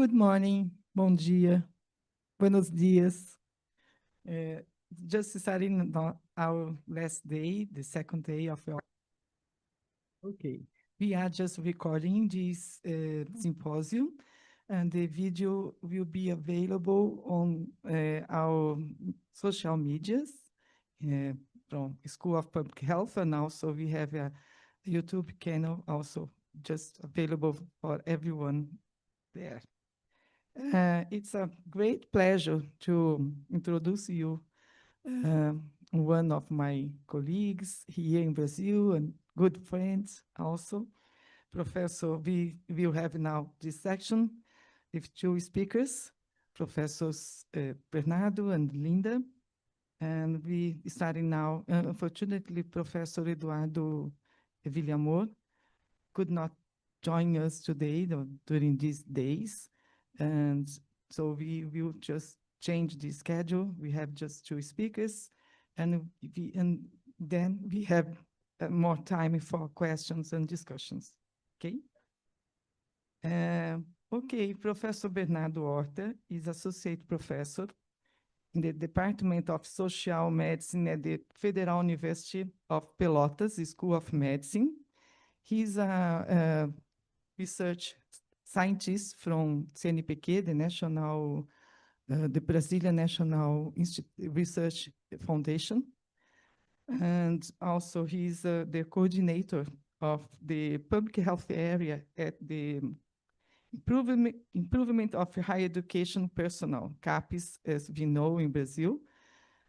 Good morning, bom dia, buenos dias. Just starting our last day, the second day of our... Okay, we are just recording this symposium, and the video will be available on our social medias from School of Public Health, and also we have a YouTube channel also just available for everyone there. It's a great pleasure to introduce you one of my colleagues here in Brazil and good friends also. Professor, we will have now this section with two speakers, Professors Bernardo and Linda. And we starting now, unfortunately, Professor Eduardo Villamor could not join us today during these days. And so we will just change the schedule. We have just two speakers, and then we have more time for questions and discussions. Okay? Okay, Professor Bernardo Horta is Associate Professor in the Department of Social Medicine at the Federal University of Pelotas School of Medicine. He's a research scientist from CNPq, the Brazilian National Research Foundation. And also he's the coordinator of the public health area at the Improvement of Higher Education Personnel, CAPES, as we know in Brazil.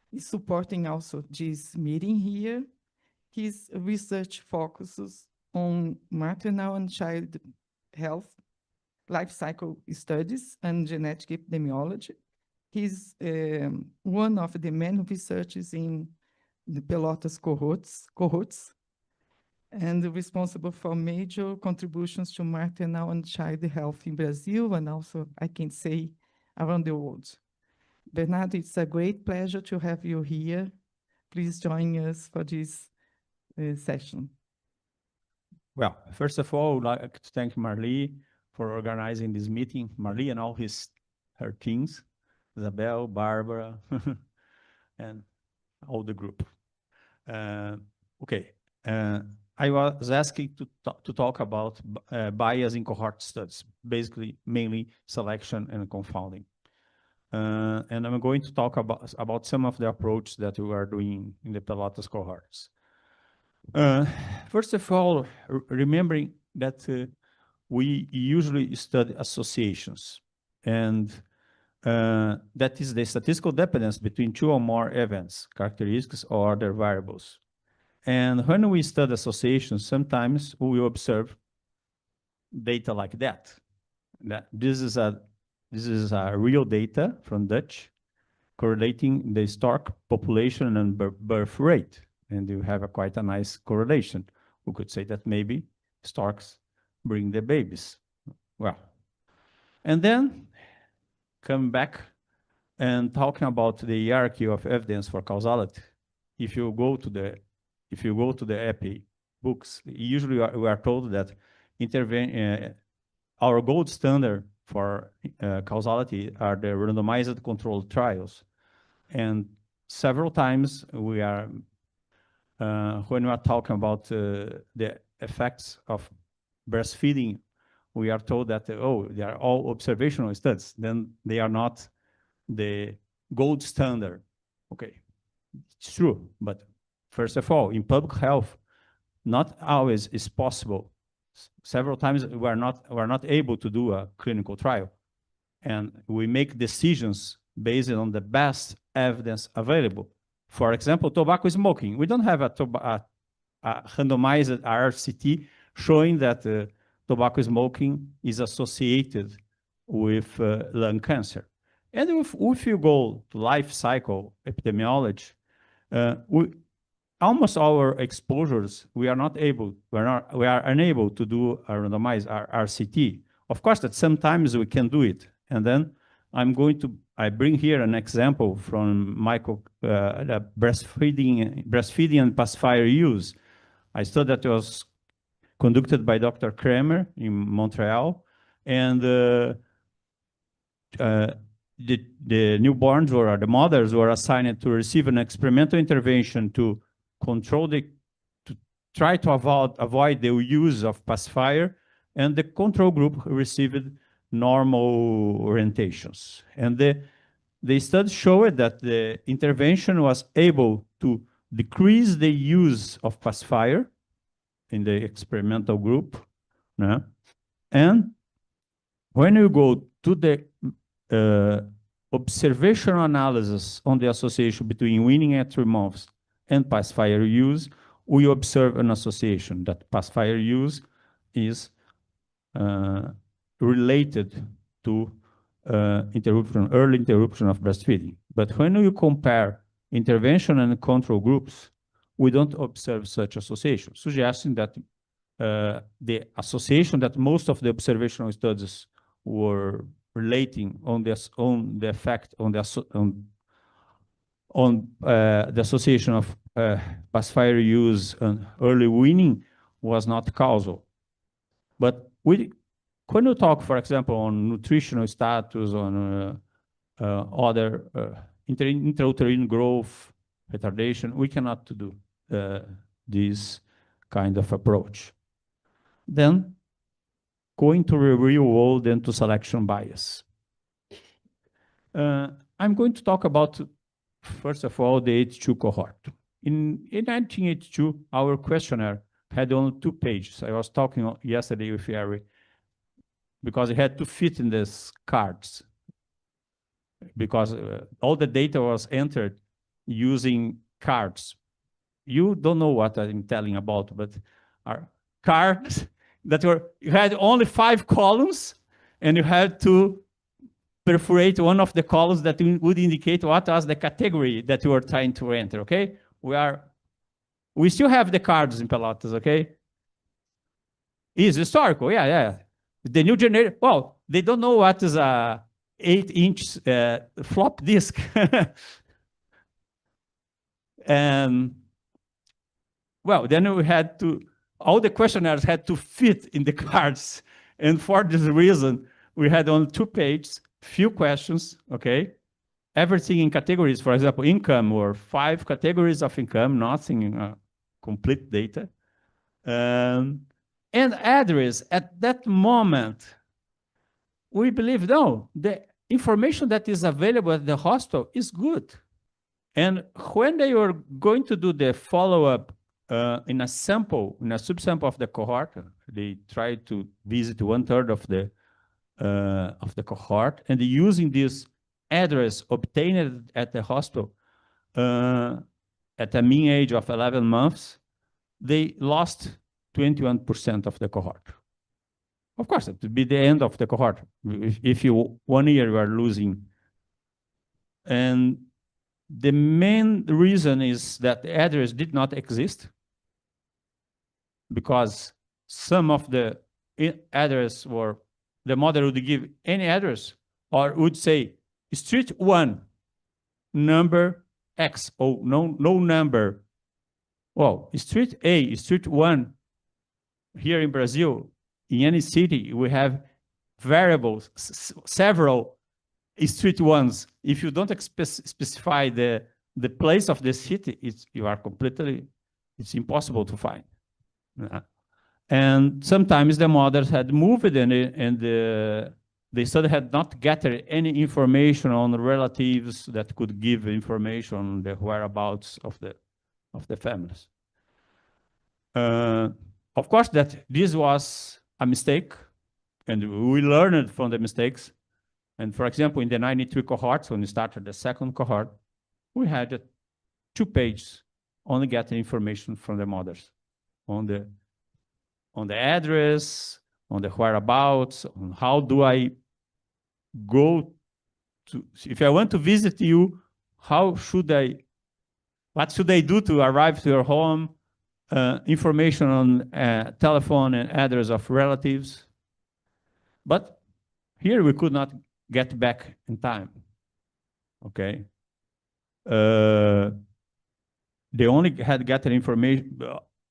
He's supporting also this meeting here. His research focuses on maternal and child health, life cycle studies, and genetic epidemiology. He's one of the main researchers in the Pelotas cohorts, and responsible for major contributions to maternal and child health in Brazil, and also, I can say, around the world. Bernardo, it's a great pleasure to have you here. Please join us for this session. Well, first of all, I would like to thank Marli for organizing this meeting. Marli and all her teams, Isabel, Barbara, and all the group. Okay, I was asking to talk about bias in cohort studies, basically mainly selection and confounding. And I'm going to talk about some of the approaches that we are doing in the Pelotas cohorts. First of all, remembering that we usually study associations, and that is the statistical dependence between two or more events, characteristics, or other variables. And when we study associations, sometimes we will observe data like that. This is a real data from Dutch correlating the stork population and birth rate. And you have quite a nice correlation. We could say that maybe storks bring the babies. Well, and then come back and talking about the hierarchy of evidence for causality. If you go to the EPI books, usually we are told that our gold standard for causality are the randomized controlled trials. And several times we are, when we are talking about the effects of breastfeeding, we are told that, oh, they are all observational studies, then they are not the gold standard. Okay, it's true, but first of all, in public health, not always is possible. Several times we are not able to do a clinical trial, and we make decisions based on the best evidence available. For example, tobacco smoking. We don't have a randomized RCT showing that tobacco smoking is associated with lung cancer. And if you go to life cycle epidemiology, almost our exposures, we are unable to do a randomized RCT. Of course, that sometimes we can do it. And then I bring here an example from breastfeeding and pacifier use. I study that was conducted by Dr. Kramer in Montreal. And the newborns or the mothers were assigned to receive an experimental intervention to control to try to avoid the use of pacifier, and the control group received normal orientations. And the study showed that the intervention was able to decrease the use of pacifier in the experimental group. And when you go to the observational analysis on the association between weaning at 3 months and pacifier use, we observe an association that pacifier use is related to early interruption of breastfeeding. But when you compare intervention and control groups, we don't observe such association, suggesting that the association that most of the observational studies were relating on the effect on the association of pacifier use and early weaning was not causal. But when you talk, for example, on nutritional status, on other intrauterine growth retardation, we cannot do this kind of approach. Then, going to the real world and to selection bias. I'm going to talk about, first of all, the 82 cohort. In 1982, our questionnaire had only 2 pages. I was talking yesterday with Harry, because it had to fit in these cards, because all the data was entered using cards. You don't know what I'm telling about, but our cards that you had only 5 columns, and you had to perforate one of the columns that would indicate what was the category that you were trying to enter, okay? We still have the cards in Pelotas, okay? Is historical, yeah. The new generation, well, they don't know what is a 8-inch flop disk. And, well, then we had to, all the questionnaires had to fit in the cards. And for this reason, we had only 2 pages, few questions, okay? Everything in categories, for example, income, or 5 categories of income, nothing in complete data. And address, at that moment, we believe, no, the information that is available at the hospital is good. And when they were going to do the follow-up in a subsample of the cohort, they tried to visit 1/3 of the cohort, and using this address obtained at the hospital at a mean age of 11 months, they lost 21% of the cohort. Of course, it would be the end of the cohort. If you 1 year you are losing. And the main reason is that the address did not exist, because some of the address were, the mother would give any address, or would say street 1, number X, or no number. Well, street A, street 1, here in Brazil, in any city, we have variables, several street 1s. If you don't specify the place of the city, it's impossible to find. And sometimes the mothers had moved, and the study had not gathered any information on the relatives that could give information on the whereabouts of the families. Of course, that this was a mistake, and we learned from the mistakes. And for example, in the 93 cohorts, when we started the second cohort, we had 2 pages only getting information from the mothers on the address, on the whereabouts, on how do I go to, if I want to visit you, what should I do to arrive to your home? Information on telephone and address of relatives. But here we could not get back in time, okay? They only had gotten information,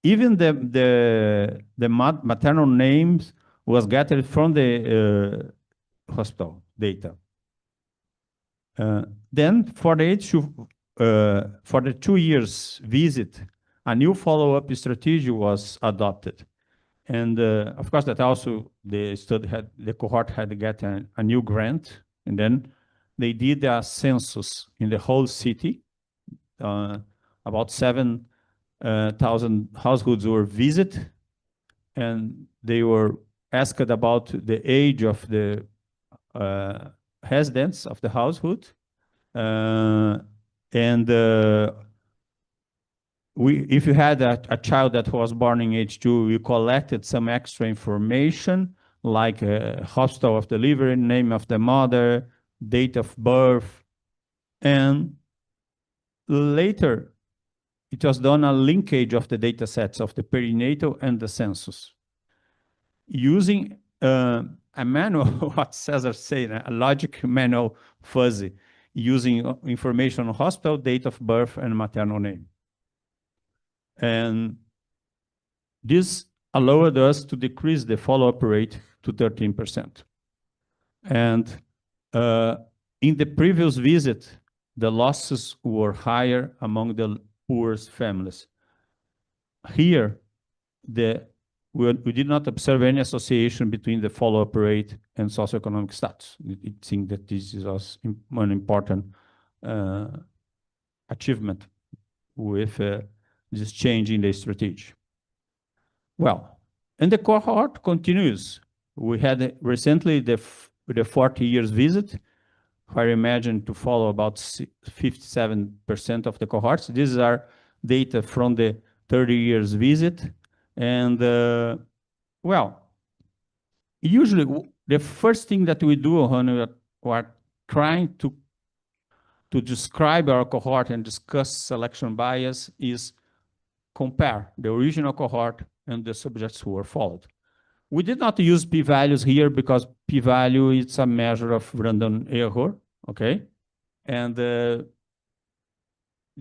even the maternal names was gathered from the hospital data. Then for the 2 years visit, a new follow-up strategy was adopted. And of course, that also the cohort had to get a new grant, and then they did a census in the whole city. About 7,000 households were visited, and they were asked about the age of the residents of the household. If you had a child that was born in H2, we collected some extra information, like hospital of delivery, name of the mother, date of birth, and later it was done a linkage of the data sets of the perinatal and the census. Using a manual, what Cesar said, a logic manual fuzzy, using information on hospital, date of birth, and maternal name. And this allowed us to decrease the follow-up rate to 13%. And in the previous visit, the losses were higher among the poorest families. Here, we did not observe any association between the follow-up rate and socioeconomic status. I think that this is an important achievement with this change in the strategy. Well, and the cohort continues. We had recently the 40 years visit, I imagine to follow about 57% of the cohorts. These are data from the 30 years visit. And well, usually the first thing that we do when we are trying to describe our cohort and discuss selection bias is compare the original cohort and the subjects who were followed. We did not use p-values here because p-value is a measure of random error, okay? And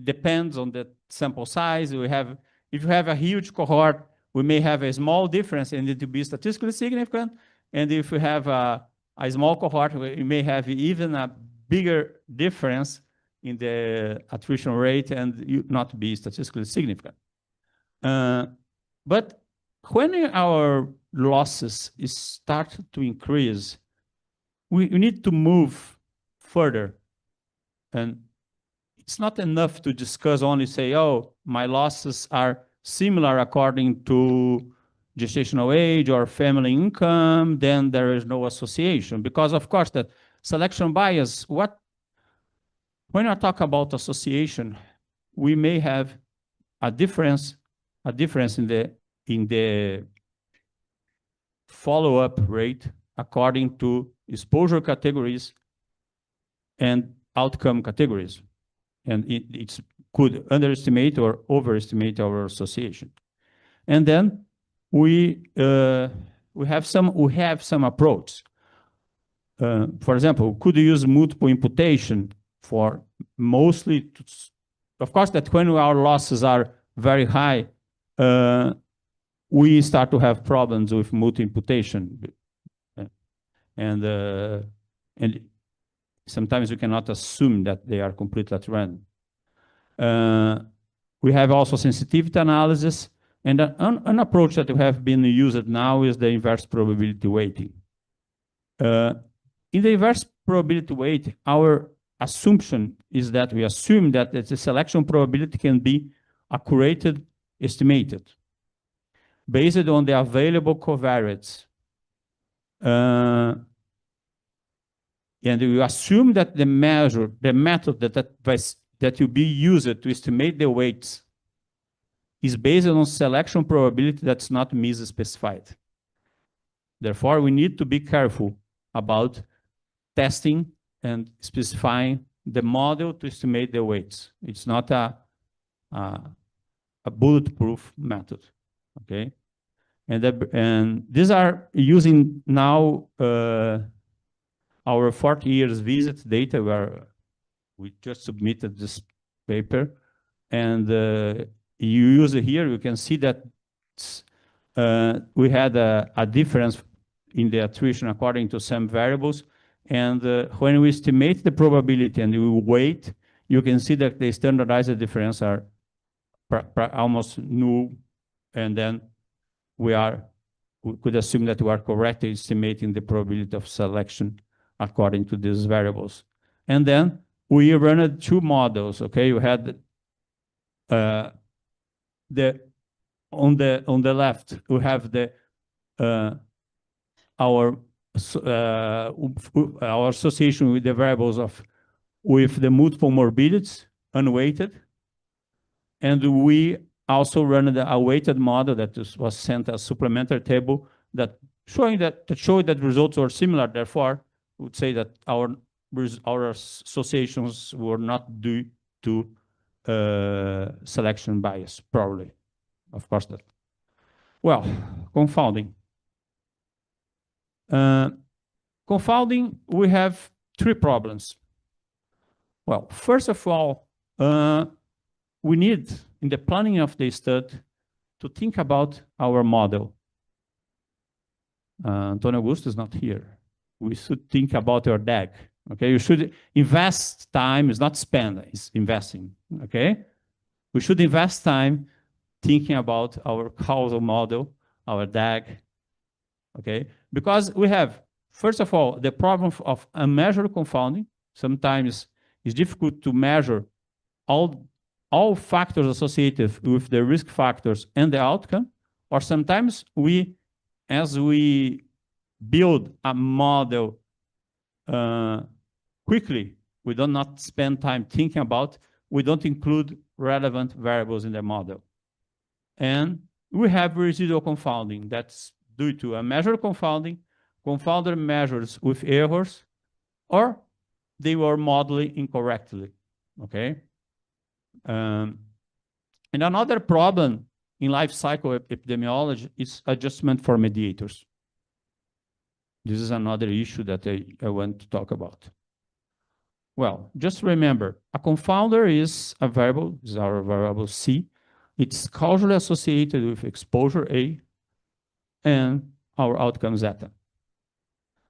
depends on the sample size. If you have a huge cohort, we may have a small difference and it will be statistically significant. And if we have a small cohort, we may have even a bigger difference in the attrition rate and not be statistically significant. But when our losses start to increase, we need to move further. And it's not enough to discuss only say, oh, my losses are similar according to gestational age or family income, then there is no association. Because of course that selection bias, when I talk about association, we may have a difference in the follow-up rate according to exposure categories and outcome categories. And it could underestimate or overestimate our association. And then we have some approach. For example, could you use multiple imputation for mostly, of course, that when our losses are very high, we start to have problems with multi-imputation. And sometimes we cannot assume that they are completely at random. We have also sensitivity analysis, and an approach that we have been used now is the inverse probability weighting. In the inverse probability weight, our assumption is that we assume that the selection probability can be accurately estimated based on the available covariates. And we assume that the method that will be used to estimate the weights is based on selection probability that's not mis-specified. Therefore, we need to be careful about testing and specifying the model to estimate the weights. It's not a bulletproof method, okay? And these are using now our 40 years visit data where we just submitted this paper. And you use it here, you can see that we had a difference in the attrition according to some variables. And when we estimate the probability and we weight, you can see that the standardized difference are almost null. And then we could assume that we are correctly estimating the probability of selection according to these variables. And then we ran 2 models, okay? You had on the left, we have our association with the variables with the multiple morbidities, unweighted. And we also run a weighted model that was sent as supplementary table that showed that results were similar. Therefore, we would say that our associations were not due to selection bias, probably. Of course, that. Well, confounding. Confounding, we have 3 problems. Well, first of all, we need, in the planning of the study, to think about our model. Antonio Augusto is not here. We should think about your DOHaD. Okay, you should invest time, it's not spend, it's investing. Okay, we should invest time thinking about our causal model, our DOHaD. Okay, because we have, first of all, the problem of unmeasured confounding. Sometimes it's difficult to measure all factors associated with the risk factors and the outcome, or sometimes as we build a model quickly, we do not spend time thinking about, we don't include relevant variables in the model. And we have residual confounding that's due to a measured confounding, confounder measures with errors, or they were modeling incorrectly, okay? And another problem in life cycle epidemiology is adjustment for mediators. This is another issue that I want to talk about. Well, just remember, a confounder is a variable, is our variable C. It's causally associated with exposure A and our outcome zeta.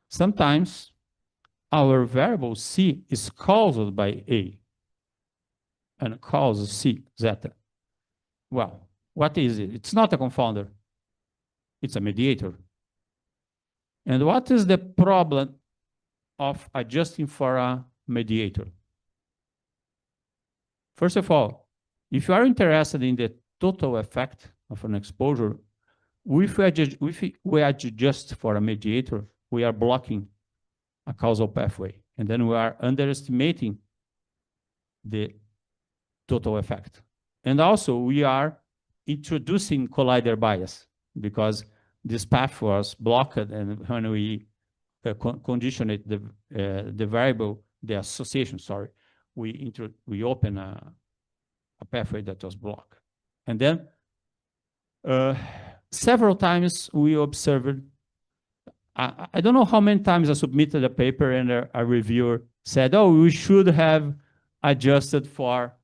Sometimes our variable C is caused by A and causes C, zeta. Well, what is it? It's not a confounder. It's a mediator. And what is the problem of adjusting for a mediator? First of all, if you are interested in the total effect of an exposure, if we adjust for a mediator, we are blocking a causal pathway. And then we are underestimating the total effect. And also, we are introducing collider bias because this path was blocked, and when we condition it, the variable, the association, sorry, we open a pathway that was blocked. And then several times we observed, I don't know how many times I submitted a paper and a reviewer said, oh, we should have adjusted for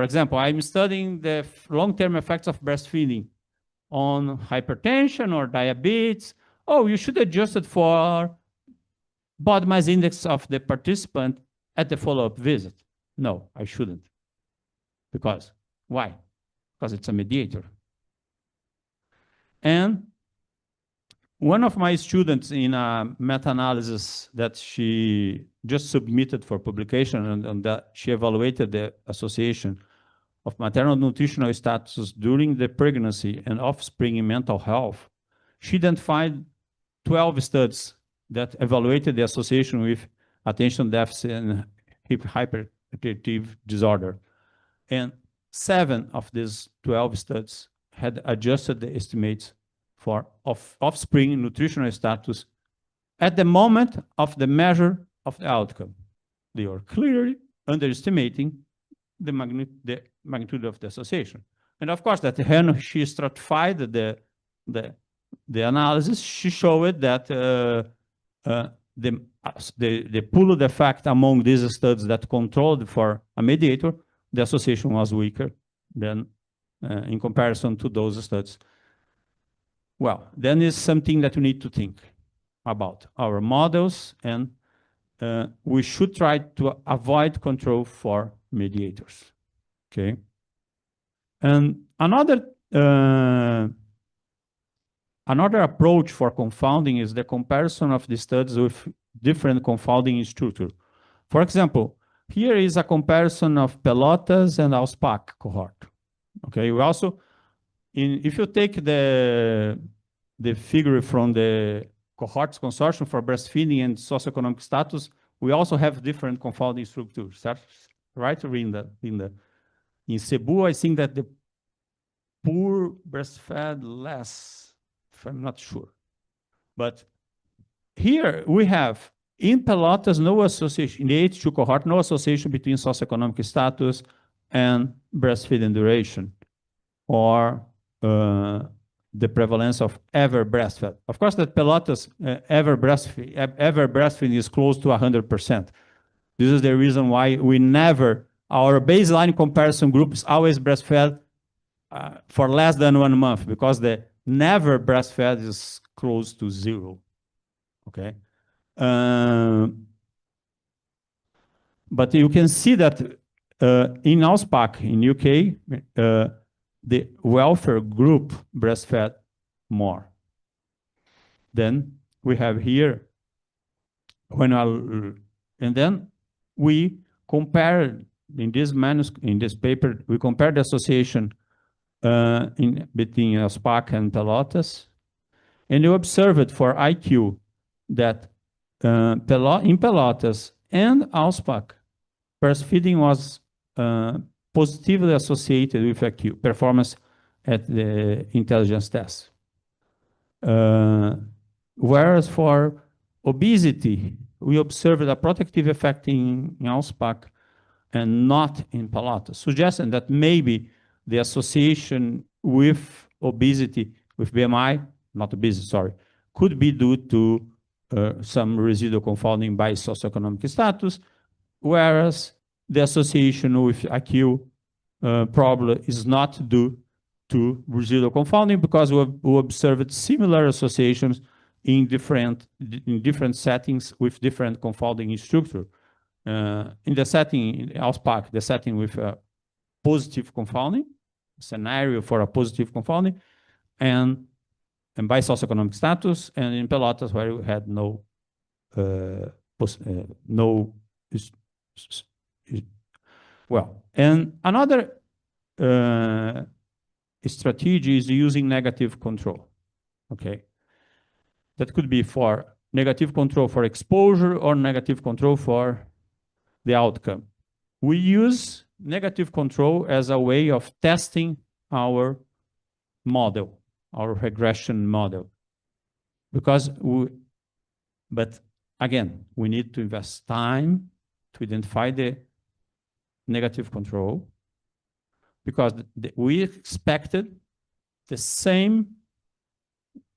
example, I'm studying the long-term effects of breastfeeding on hypertension or diabetes. Oh, you should adjust it for body mass index of the participant at the follow-up visit. No, I shouldn't. Because, why? Because it's a mediator. And one of my students in a meta-analysis that she just submitted for publication, and that she evaluated the association of maternal nutritional status during the pregnancy and offspring in mental health, she identified 12 studies that evaluated the association with attention deficit and hyperactive disorder. And 7 of these 12 studies had adjusted the estimates for offspring nutritional status at the moment of the measure of the outcome. They were clearly underestimating the magnitude of the association. And of course, that when she stratified the analysis, she showed that the pooled effect among these studies that controlled for a mediator, the association was weaker than in comparison to those studies. Well, then is something that we need to think about our models and we should try to avoid control for mediators. Okay. And another approach for confounding is the comparison of the studies with different confounding structure. For example, here is a comparison of Pelotas and Auspac cohort. Okay, we also, if you take the figure from the cohorts consortium for breastfeeding and socioeconomic status, we also have different confounding structures, right? In Cebu, I think that the poor breastfed less, if I'm not sure. But here we have, in Pelotas, no association, in the H2 cohort, no association between socioeconomic status and breastfeeding duration, or the prevalence of ever breastfed. Of course, that Pelotas ever breastfeeding is close to 100%. This is the reason why we never, our baseline comparison group is always breastfed for less than 1 month, because the never breastfed is close to 0. Okay. But you can see that in Auspac, in UK, the welfare group breastfed more. Then we have here, and then we compare in this paper, we compare the association between Auspac and Pelotas, and you observed for IQ that in Pelotas and Auspac, breastfeeding was positively associated with IQ performance at the intelligence test. Whereas for obesity, we observed a protective effect in Auspac and not in Pelotas, suggesting that maybe the association with obesity, with BMI, not obesity, sorry, could be due to some residual confounding by socioeconomic status, whereas the association with IQ probably is not due to residual confounding, because we observed similar associations in different settings with different confounding structure. In the setting, in Auspac, the setting with positive confounding, scenario for a positive confounding, and by socioeconomic status, and in Pelotas, where we had no well, and another strategy is using negative control. Okay, that could be for negative control for exposure or negative control for the outcome. We use negative control as a way of testing our model, our regression model, because but again, we need to invest time to identify the negative control, because we expected the same.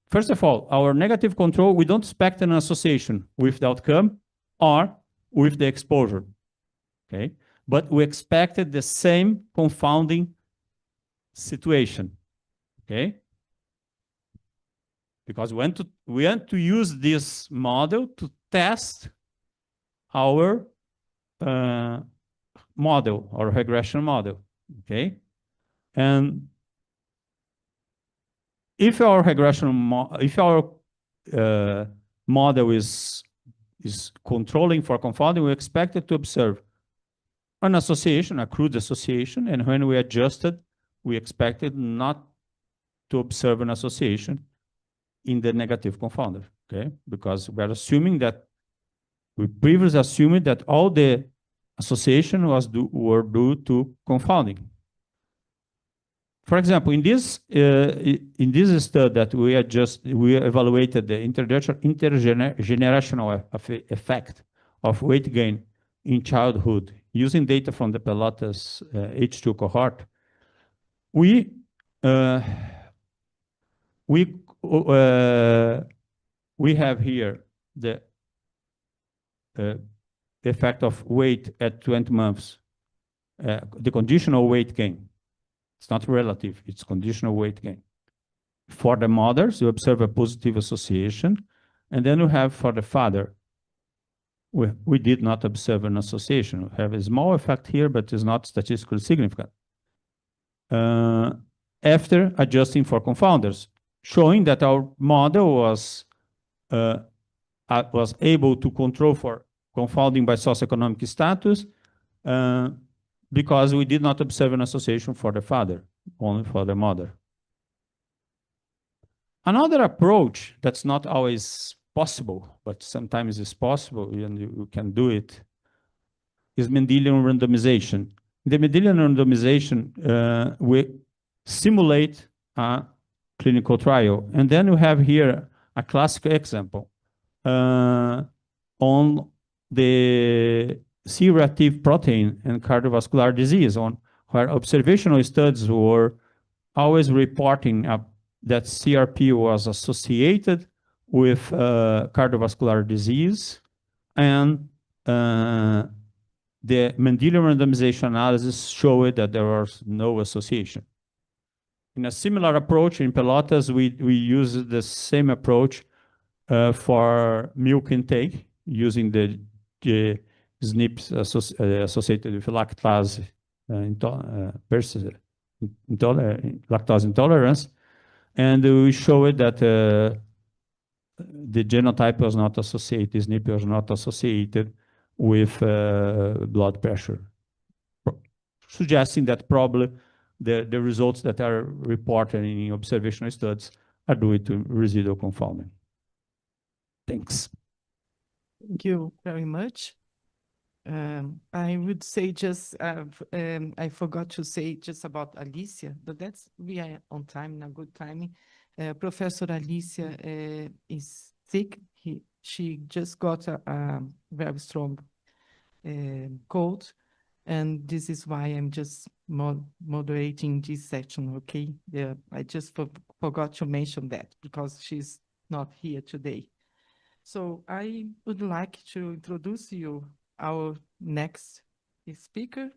First of all, our negative control, we don't expect an association with the outcome or with the exposure, okay? But we expected the same confounding situation, okay? Because we want to use this model to test our model, or regression model, okay? And if our regression model is controlling for confounding, we expected to observe an association, a crude association, and when we adjusted, we expected not to observe an association in the negative confounder, okay? Because we're assuming that, we previously assumed that all the association were due to confounding. For example, in this study that we evaluated the intergenerational effect of weight gain in childhood using data from the Pelotas H2 cohort. We have here the effect of weight at 20 months, the conditional weight gain. It's not relative, it's conditional weight gain. For the mothers, you observe a positive association, and then you have for the father, we did not observe an association. We have a small effect here, but it's not statistically significant. After adjusting for confounders, showing that our model was able to control for confounding by socioeconomic status, because we did not observe an association for the father, only for the mother. Another approach that's not always possible, but sometimes is possible, and you can do it, is Mendelian randomization. In the Mendelian randomization, we simulate a clinical trial. And then we have here a classic example on the C-reactive protein and cardiovascular disease, where observational studies were always reporting that CRP was associated with cardiovascular disease, and the Mendelian randomization analysis showed that there was no association. In a similar approach in Pelotas, we use the same approach for milk intake, using the SNPs associated with lactose lactose intolerance, and we showed that the genotype was not associated, the SNP was not associated with blood pressure, suggesting that probably the results that are reported in observational studies are due to residual confounding. Thanks. Thank you very much. I would say just, I forgot to say just about Alicia, but we are on time, in a good timing. Professor Alicia is sick. She just got a very strong cold, and this is why I'm just moderating this section, okay? I just forgot to mention that because she's not here today. So I would like to introduce you our next speaker,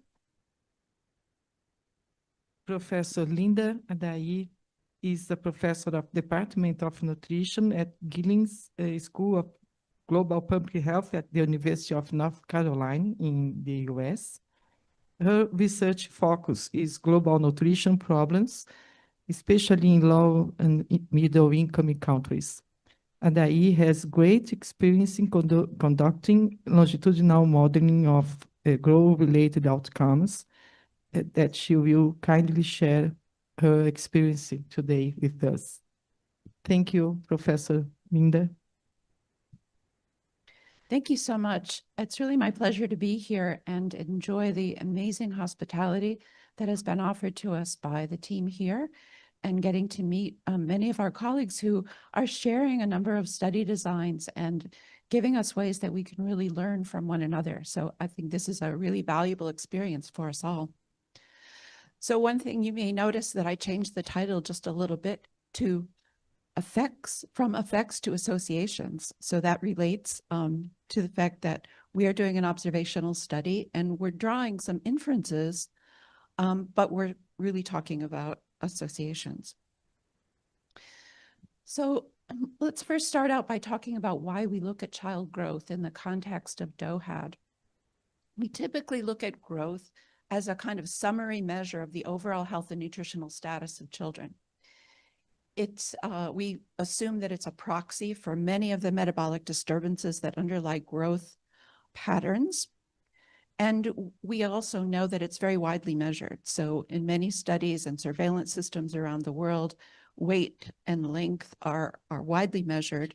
Professor Linda Adair is a professor of Department of Nutrition at Gillings School of Global Public Health at the University of North Carolina in the US. Her research focus is global nutrition problems, especially in low and middle income countries. Adair has great experience in conducting longitudinal modeling of growth-related outcomes that she will kindly share her experience today with us. Thank you, Professor Linda. Thank you so much. It's really my pleasure to be here and enjoy the amazing hospitality that has been offered to us by the team here, and getting to meet many of our colleagues who are sharing a number of study designs and giving us ways that we can really learn from one another. So I think this is a really valuable experience for us all. So one thing you may notice that I changed the title just a little bit to from effects to associations. So that relates to the fact that we are doing an observational study and we're drawing some inferences, but we're really talking about associations. So let's first start out by talking about why we look at child growth in the context of DOHaD. We typically look at growth as a kind of summary measure of the overall health and nutritional status of children. We assume that it's a proxy for many of the metabolic disturbances that underlie growth patterns. And we also know that it's very widely measured. So in many studies and surveillance systems around the world, weight and length are widely measured.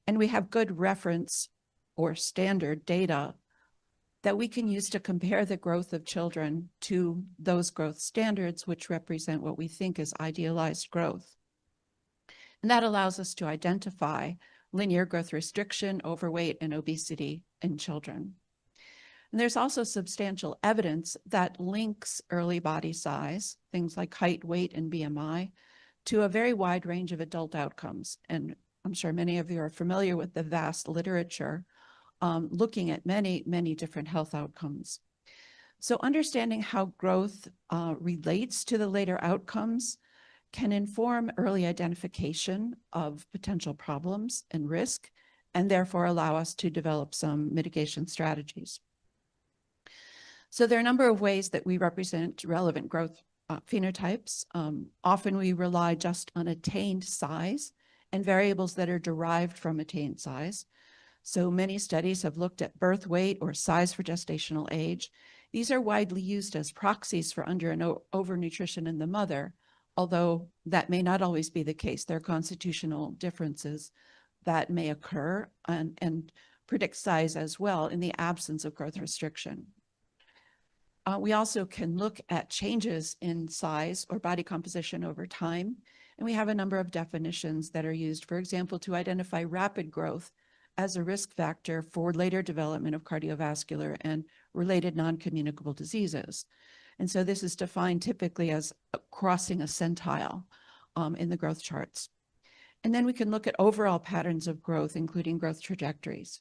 And we have good reference or standard data that we can use to compare the growth of children to those growth standards, which represent what we think is idealized growth. And that allows us to identify linear growth restriction, overweight, and obesity in children. And there's also substantial evidence that links early body size, things like height, weight, and BMI, to a very wide range of adult outcomes. And I'm sure many of you are familiar with the vast literature looking at many, many different health outcomes. So understanding how growth relates to the later outcomes can inform early identification of potential problems and risk, and therefore allow us to develop some mitigation strategies. So there are a number of ways that we represent relevant growth phenotypes. Often we rely just on attained size and variables that are derived from attained size. So many studies have looked at birth weight or size for gestational age. These are widely used as proxies for under and overnutrition in the mother, although that may not always be the case. There are constitutional differences that may occur and predict size as well in the absence of growth restriction. We also can look at changes in size or body composition over time, and we have a number of definitions that are used, for example, to identify rapid growth as a risk factor for later development of cardiovascular and related non-communicable diseases. And so this is defined typically as crossing a centile in the growth charts. And then we can look at overall patterns of growth, including growth trajectories.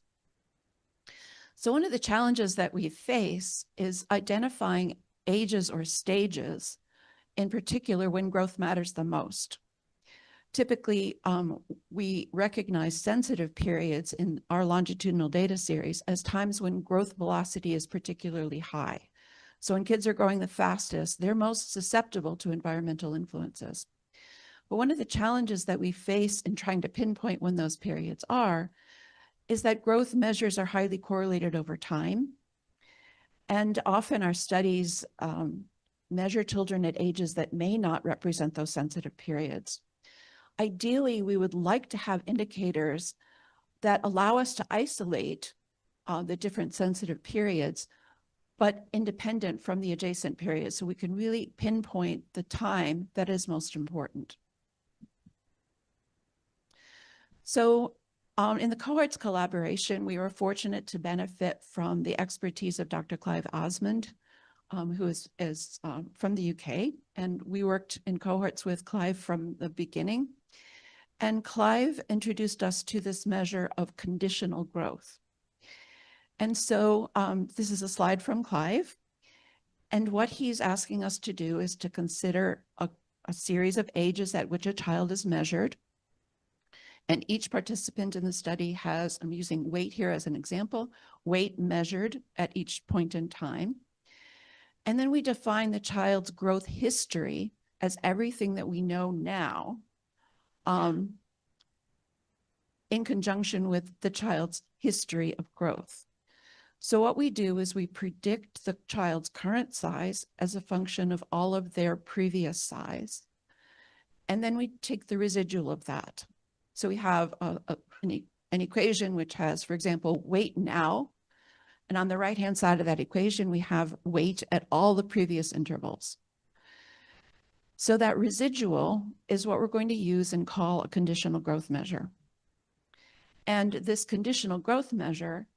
So one of the challenges that we face is identifying ages or stages, in particular when growth matters the most. Typically, we recognize sensitive periods in our longitudinal data series as times when growth velocity is particularly high. So when kids are growing the fastest, they're most susceptible to environmental influences. But one of the challenges that we face in trying to pinpoint when those periods are is that growth measures are highly correlated over time. And often our studies measure children at ages that may not represent those sensitive periods. Ideally, we would like to have indicators that allow us to isolate the different sensitive periods, but independent from the adjacent periods, so we can really pinpoint the time that is most important. So in the Cohort's collaboration, we were fortunate to benefit from the expertise of Dr. Clive Osmond, who is from the UK, and we worked in cohorts with Clive from the beginning. And Clive introduced us to this measure of conditional growth. And so this is a slide from Clive. And what he's asking us to do is to consider a series of ages at which a child is measured. And each participant in the study has, I'm using weight here as an example, weight measured at each point in time. And then we define the child's growth history as everything that we know now in conjunction with the child's history of growth. So what we do is we predict the child's current size as a function of all of their previous size. And then we take the residual of that. So we have an equation which has, for example, weight now. And on the right-hand side of that equation, we have weight at all the previous intervals. So that residual is what we're going to use and call a conditional growth measure. And this conditional growth measure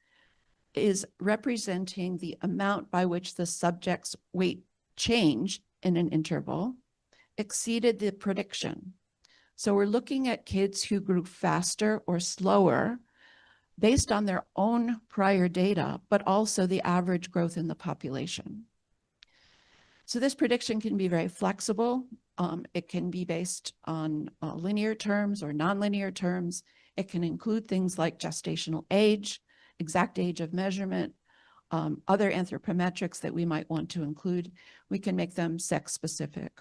is representing the amount by which the subject's weight change in an interval exceeded the prediction. So we're looking at kids who grew faster or slower based on their own prior data, but also the average growth in the population. So this prediction can be very flexible. It can be based on linear terms or nonlinear terms. It can include things like gestational age, exact age of measurement, other anthropometrics that we might want to include. We can make them sex specific.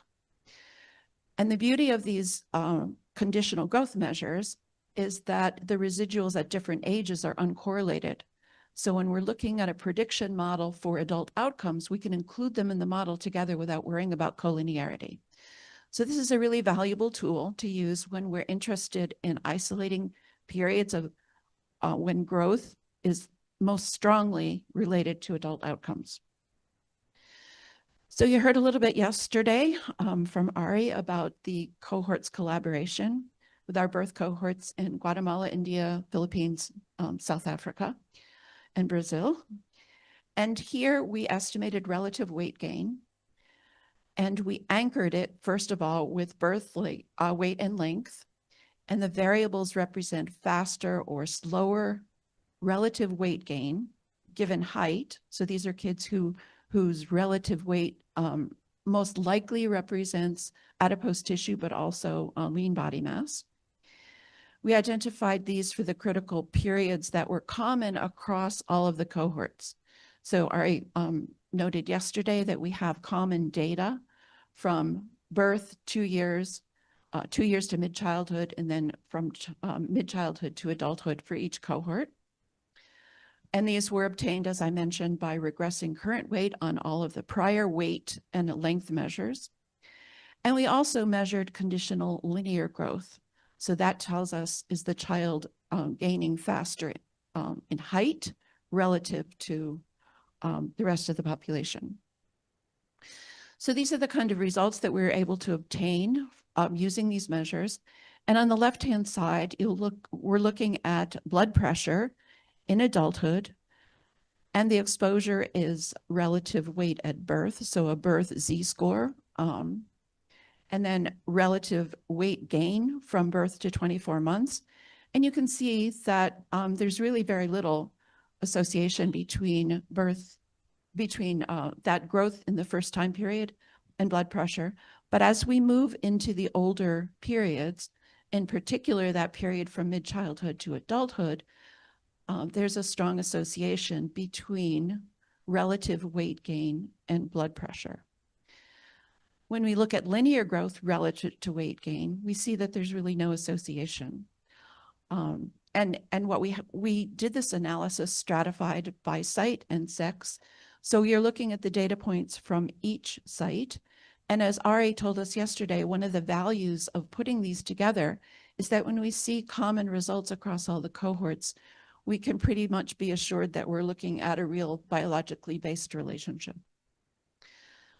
And the beauty of these conditional growth measures is that the residuals at different ages are uncorrelated. So when we're looking at a prediction model for adult outcomes, we can include them in the model together without worrying about collinearity. So this is a really valuable tool to use when we're interested in isolating periods of when growth is most strongly related to adult outcomes. So you heard a little bit yesterday from Ari about the cohorts collaboration with our birth cohorts in Guatemala, India, Philippines, South Africa, and Brazil. And here we estimated relative weight gain. And we anchored it, first of all, with birth weight and length. And the variables represent faster or slower relative weight gain given height. So these are kids whose relative weight most likely represents adipose tissue, but also lean body mass. We identified these for the critical periods that were common across all of the cohorts. So I noted yesterday that we have common data from birth, 2 years, 2 years to mid-childhood, and then from mid-childhood to adulthood for each cohort. And these were obtained, as I mentioned, by regressing current weight on all of the prior weight and length measures. And we also measured conditional linear growth. So that tells us, is the child gaining faster in height relative to the rest of the population? So these are the kind of results that we were able to obtain using these measures. And on the left-hand side, we're looking at blood pressure in adulthood, and the exposure is relative weight at birth, so a birth Z-score, and then relative weight gain from birth to 24 months. And you can see that there's really very little association between that growth in the first time period and blood pressure. But as we move into the older periods, in particular that period from mid-childhood to adulthood, there's a strong association between relative weight gain and blood pressure. When we look at linear growth relative to weight gain, we see that there's really no association. And what we did this analysis stratified by site and sex. So you're looking at the data points from each site. And as Ari told us yesterday, one of the values of putting these together is that when we see common results across all the cohorts, we can pretty much be assured that we're looking at a real biologically based relationship.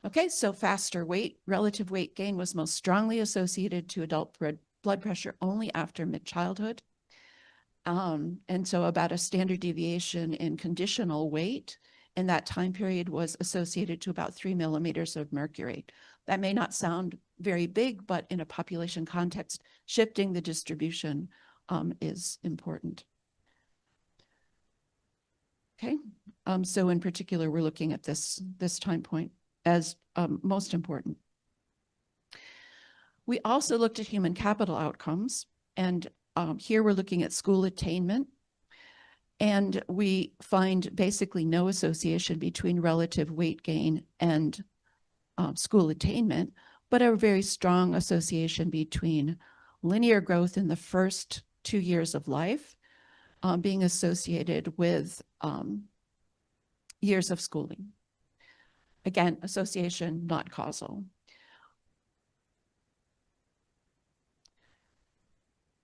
Okay, so faster weight, relative weight gain was most strongly associated to adult blood pressure only after mid-childhood. And so about a standard deviation in conditional weight in that time period was associated to about 3 millimeters of mercury. That may not sound very big, but in a population context, shifting the distribution is important. Okay, so in particular, we're looking at this time point as most important. We also looked at human capital outcomes, and here we're looking at school attainment, and we find basically no association between relative weight gain and school attainment, but a very strong association between linear growth in the first 2 years of life being associated with years of schooling. Again, association, not causal.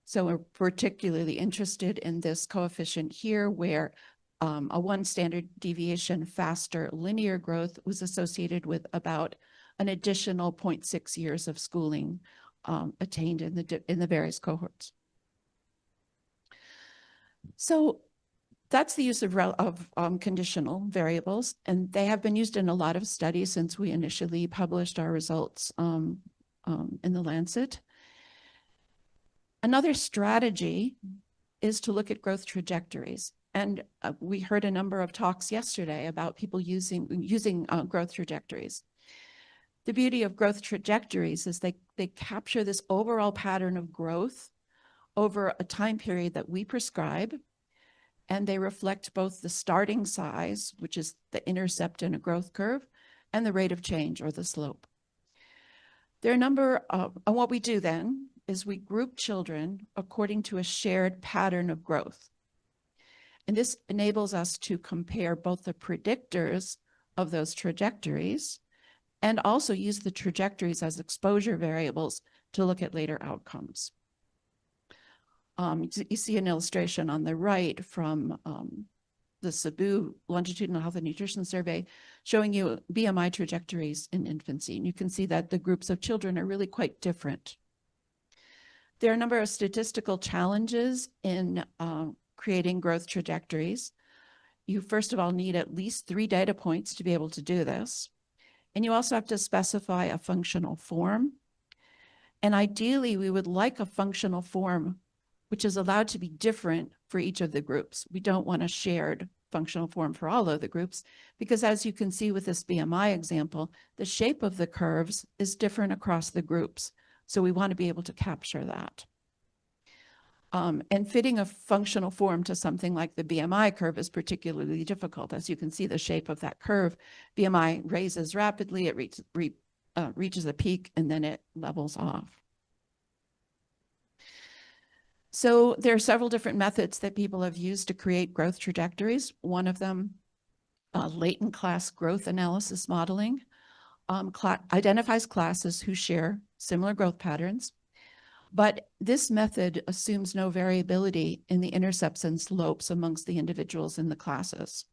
So we're particularly interested in this coefficient here where a 1 standard deviation faster linear growth was associated with about an additional 0.6 years of schooling attained in the various cohorts. So that's the use of conditional variables, and they have been used in a lot of studies since we initially published our results in the Lancet. Another strategy is to look at growth trajectories. And we heard a number of talks yesterday about people using growth trajectories. The beauty of growth trajectories is they capture this overall pattern of growth over a time period that we prescribe, and they reflect both the starting size, which is the intercept in a growth curve, and the rate of change, or the slope. There are a number of, and what we do then is we group children according to a shared pattern of growth. And this enables us to compare both the predictors of those trajectories and also use the trajectories as exposure variables to look at later outcomes. You see an illustration on the right from the Cebu Longitudinal Health and Nutrition Survey showing you BMI trajectories in infancy. And you can see that the groups of children are really quite different. There are a number of statistical challenges in creating growth trajectories. You first of all need at least 3 data points to be able to do this. And you also have to specify a functional form. And ideally, we would like a functional form which is allowed to be different for each of the groups. We don't want a shared functional form for all of the groups, because as you can see with this BMI example, the shape of the curves is different across the groups. So we want to be able to capture that. And fitting a functional form to something like the BMI curve is particularly difficult. As you can see the shape of that curve, BMI raises rapidly, it reaches a peak, and then it levels off. So there are several different methods that people have used to create growth trajectories. One of them, latent class growth analysis modeling, identifies classes who share similar growth patterns. But this method assumes no variability in the intercepts and slopes amongst the individuals in the classes.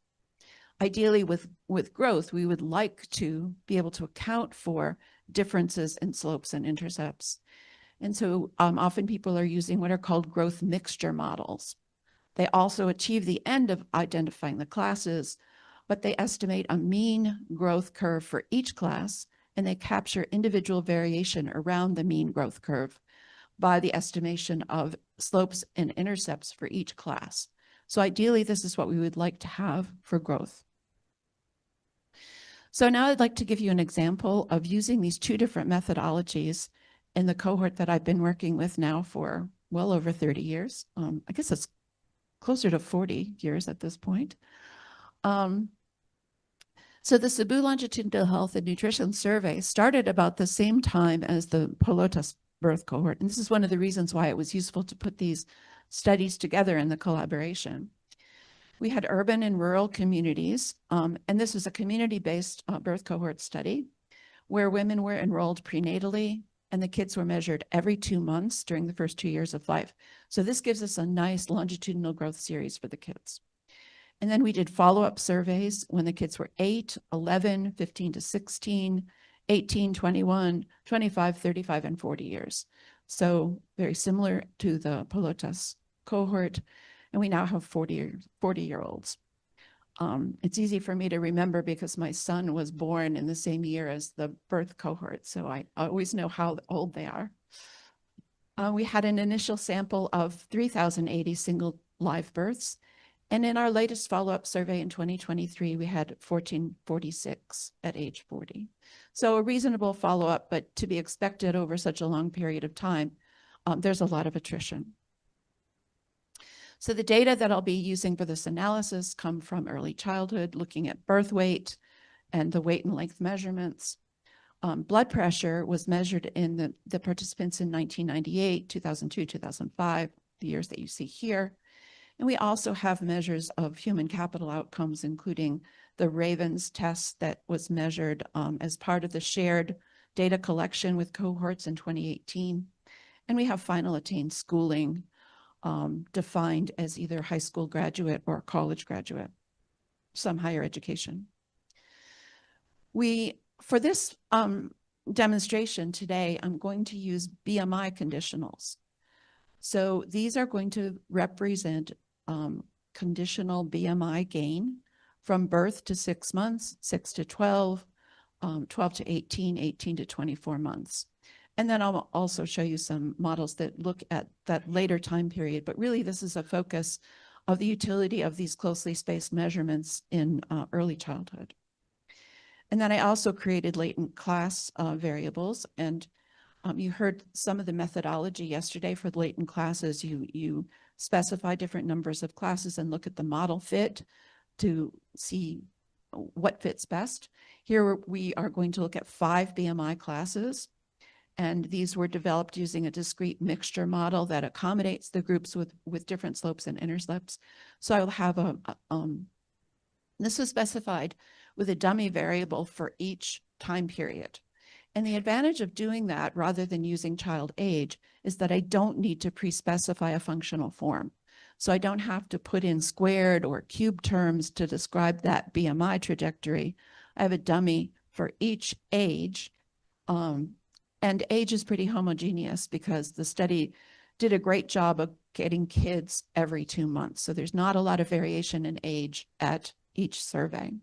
Ideally, with growth, we would like to be able to account for differences in slopes and intercepts. And so often people are using what are called growth mixture models. They also achieve the end of identifying the classes, but they estimate a mean growth curve for each class, and they capture individual variation around the mean growth curve by the estimation of slopes and intercepts for each class. So ideally, this is what we would like to have for growth. So now I'd like to give you an example of using these two different methodologies in the cohort that I've been working with now for well over 30 years. I guess it's closer to 40 years at this point. So the Cebu Longitudinal Health and Nutrition Survey started about the same time as the Pelotas birth cohort. And this is one of the reasons why it was useful to put these studies together in the collaboration. We had urban and rural communities, and this was a community-based birth cohort study where women were enrolled prenatally and the kids were measured every 2 months during the first 2 years of life. So this gives us a nice longitudinal growth series for the kids. And then we did follow-up surveys when the kids were 8, 11, 15 to 16, 18, 21, 25, 35, and 40 years. So very similar to the Pelotas cohort. And we now have 40-year-olds. It's easy for me to remember because my son was born in the same year as the birth cohort, so I always know how old they are. We had an initial sample of 3,080 single live births, and in our latest follow-up survey in 2023, we had 1,446 at age 40. So a reasonable follow-up, but to be expected over such a long period of time, there's a lot of attrition. So the data that I'll be using for this analysis come from early childhood, looking at birth weight and the weight and length measurements. Blood pressure was measured in the participants in 1998, 2002, 2005, the years that you see here. And we also have measures of human capital outcomes, including the Ravens test that was measured as part of the shared data collection with cohorts in 2018. And we have final attained schooling defined as either high school graduate or college graduate, some higher education. For this demonstration today, I'm going to use BMI conditionals. So these are going to represent conditional BMI gain from birth to 6 months, 6 to 12, 12 to 18, 18 to 24 months. And then I'll also show you some models that look at that later time period. But really, this is a focus of the utility of these closely spaced measurements in early childhood. And then I also created latent class variables. And you heard some of the methodology yesterday for the latent classes. You specify different numbers of classes and look at the model fit to see what fits best. Here we are going to look at 5 BMI classes. And these were developed using a discrete mixture model that accommodates the groups with different slopes and intercepts. So I'll have this was specified with a dummy variable for each time period. And the advantage of doing that rather than using child age is that I don't need to pre-specify a functional form. So I don't have to put in squared or cube terms to describe that BMI trajectory. I have a dummy for each age. And age is pretty homogeneous because the study did a great job of getting kids every 2 months. So there's not a lot of variation in age at each survey.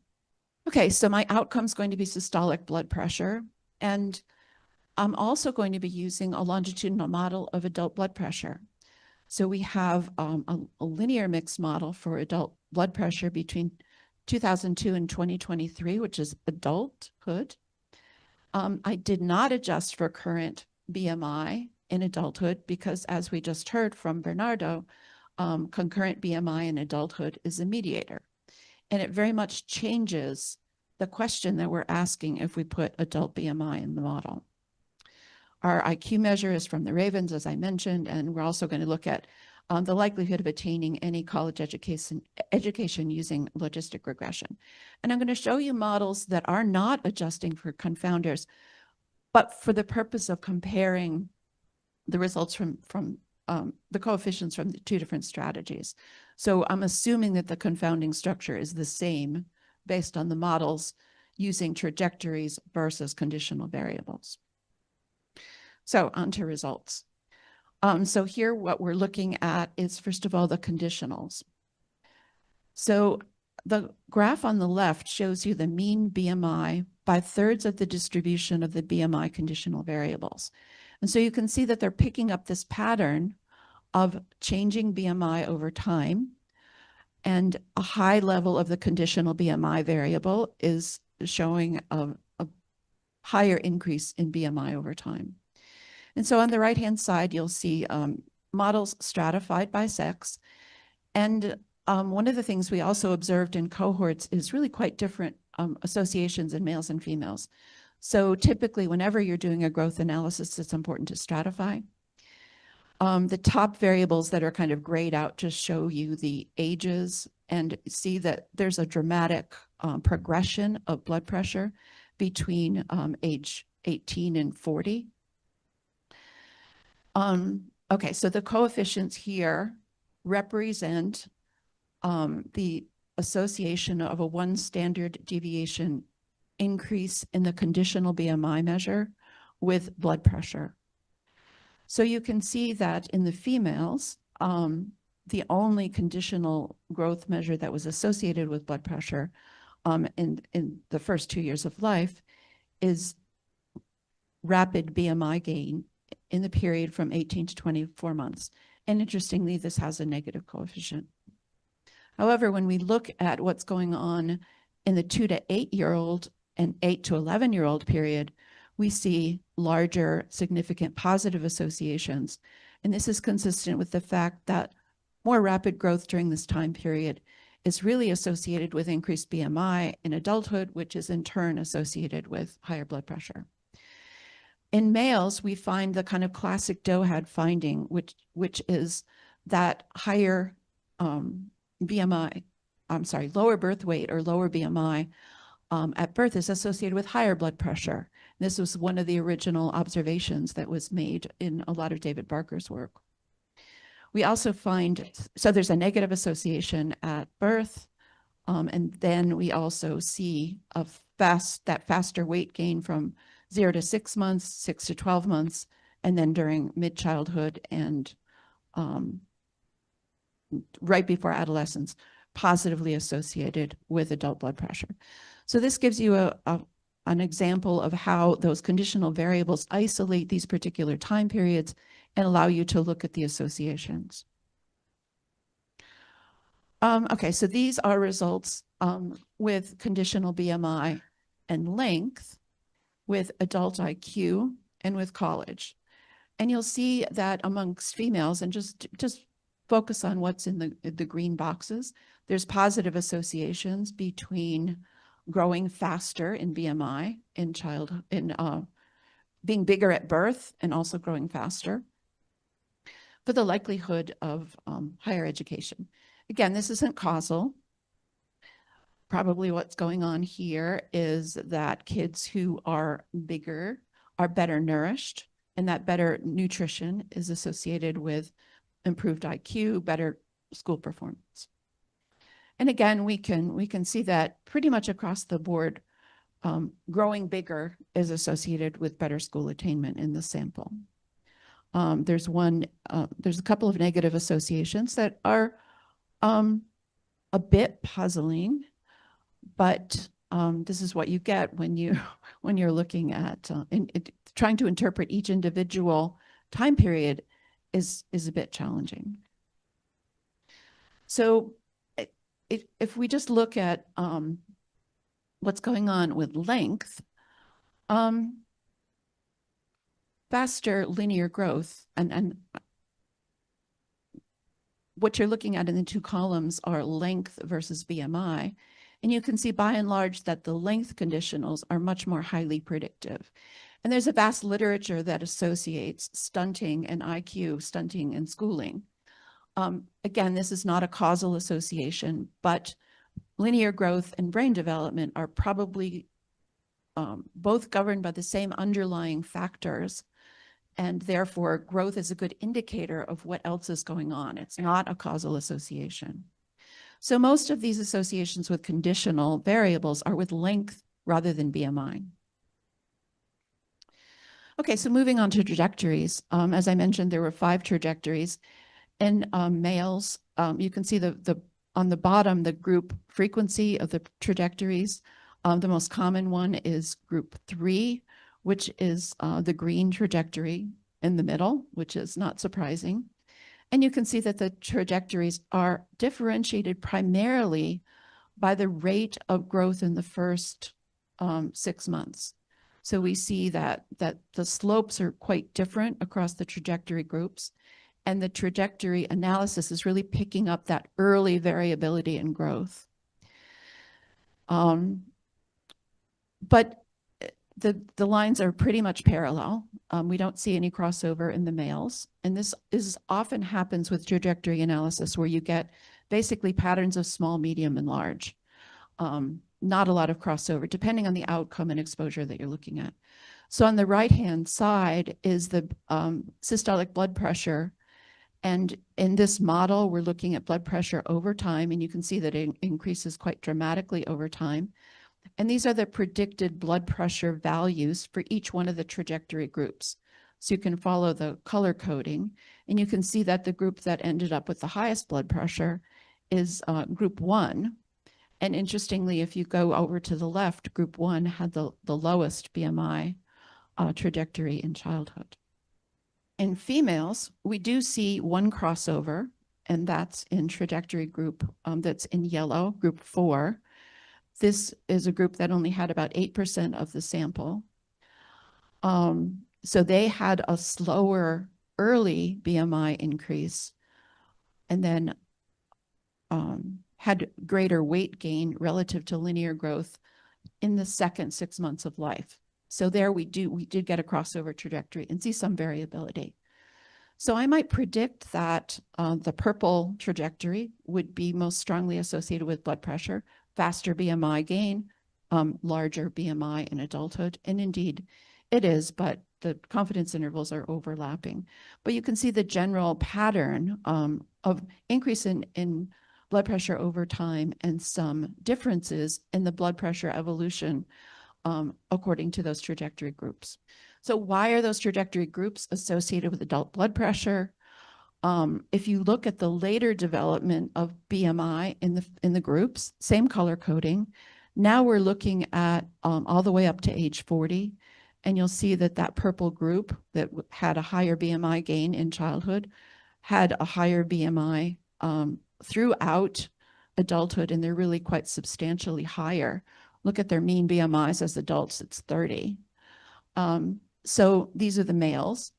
Okay, so my outcome is going to be systolic blood pressure. And I'm also going to be using a longitudinal model of adult blood pressure. So we have a linear mix model for adult blood pressure between 2002 and 2023, which is adulthood. I did not adjust for current BMI in adulthood because, as we just heard from Bernardo, concurrent BMI in adulthood is a mediator. And it very much changes the question that we're asking if we put adult BMI in the model. Our IQ measure is from the Ravens, as I mentioned, and we're also going to look at the likelihood of attaining any college education using logistic regression. And I'm going to show you models that are not adjusting for confounders, but for the purpose of comparing the results from the coefficients from the two different strategies. So I'm assuming that the confounding structure is the same based on the models using trajectories versus conditional variables. So on to results. So here what we're looking at is, first of all, the conditionals. So the graph on the left shows you the mean BMI by thirds of the distribution of the BMI conditional variables. And so you can see that they're picking up this pattern of changing BMI over time, and a high level of the conditional BMI variable is showing a higher increase in BMI over time. And so on the right-hand side, you'll see models stratified by sex. And one of the things we also observed in cohorts is really quite different associations in males and females. So typically, whenever you're doing a growth analysis, it's important to stratify. The top variables that are kind of grayed out just show you the ages and see that there's a dramatic progression of blood pressure between age 18 and 40. Okay, so the coefficients here represent the association of a 1 standard deviation increase in the conditional BMI measure with blood pressure. So you can see that in the females, the only conditional growth measure that was associated with blood pressure in the first 2 years of life is rapid BMI gain in the period from 18 to 24 months. And interestingly, this has a negative coefficient. However, when we look at what's going on in the 2 to 8-year-old and 8 to 11-year-old period, we see larger significant positive associations. And this is consistent with the fact that more rapid growth during this time period is really associated with increased BMI in adulthood, which is in turn associated with higher blood pressure. In males, we find the kind of classic DOHaD finding, which is that higher BMI, lower birth weight or lower BMI at birth is associated with higher blood pressure. This was one of the original observations that was made in a lot of David Barker's work. We also find, so there's a negative association at birth, and then we also see that faster weight gain from 0 to 6 months, 6 to 12 months, and then during mid-childhood and right before adolescence, positively associated with adult blood pressure. So this gives you an example of how those conditional variables isolate these particular time periods and allow you to look at the associations. Okay, so these are results with conditional BMI and length, with adult IQ, and with college. And you'll see that amongst females, and just focus on what's in the green boxes, there's positive associations between growing faster in BMI in being bigger at birth and also growing faster for the likelihood of higher education. Again, this isn't causal. Probably what's going on here is that kids who are bigger are better nourished, and that better nutrition is associated with improved IQ, better school performance. And again, we can see that pretty much across the board, growing bigger is associated with better school attainment in the sample. There's a couple of negative associations that are a bit puzzling, but this is what you get when you're looking at trying to interpret each individual time period is a bit challenging. So if we just look at what's going on with length, faster linear growth, and what you're looking at in the two columns are length versus BMI. And you can see by and large that the length conditionals are much more highly predictive. And there's a vast literature that associates stunting and IQ, stunting and schooling. Again, this is not a causal association, but linear growth and brain development are probably both governed by the same underlying factors, and therefore growth is a good indicator of what else is going on. It's not a causal association. So most of these associations with conditional variables are with length rather than BMI. Okay, so moving on to trajectories. As I mentioned, there were 5 trajectories. In males, you can see on the bottom, the group frequency of the trajectories. The most common one is group 3, which is the green trajectory in the middle, which is not surprising. And you can see that the trajectories are differentiated primarily by the rate of growth in the first 6 months. So we see that the slopes are quite different across the trajectory groups, and the trajectory analysis is really picking up that early variability in growth. But the lines are pretty much parallel. We don't see any crossover in the males. And this often happens with trajectory analysis, where you get basically patterns of small, medium, and large. Not a lot of crossover, depending on the outcome and exposure that you're looking at. So on the right-hand side is the systolic blood pressure. And in this model, we're looking at blood pressure over time, and you can see that it increases quite dramatically over time. And these are the predicted blood pressure values for each one of the trajectory groups. So you can follow the color coding, and you can see that the group that ended up with the highest blood pressure is group 1. And interestingly, if you go over to the left, group 1 had the lowest BMI trajectory in childhood. In females, we do see one crossover, and that's in trajectory group that's in yellow, group 4. This is a group that only had about 8% of the sample. So they had a slower early BMI increase, and then had greater weight gain relative to linear growth in the second 6 months of life. So there we did get a crossover trajectory and see some variability. So I might predict that the purple trajectory would be most strongly associated with blood pressure, faster BMI gain, larger BMI in adulthood. And indeed it is, but the confidence intervals are overlapping. But you can see the general pattern of increase in blood pressure over time and some differences in the blood pressure evolution according to those trajectory groups. So why are those trajectory groups associated with adult blood pressure? If you look at the later development of BMI in the groups, same color coding, now we're looking at all the way up to age 40, and you'll see that that purple group that had a higher BMI gain in childhood had a higher BMI throughout adulthood, and they're really quite substantially higher. Look at their mean BMIs as adults, it's 30. So these are the males.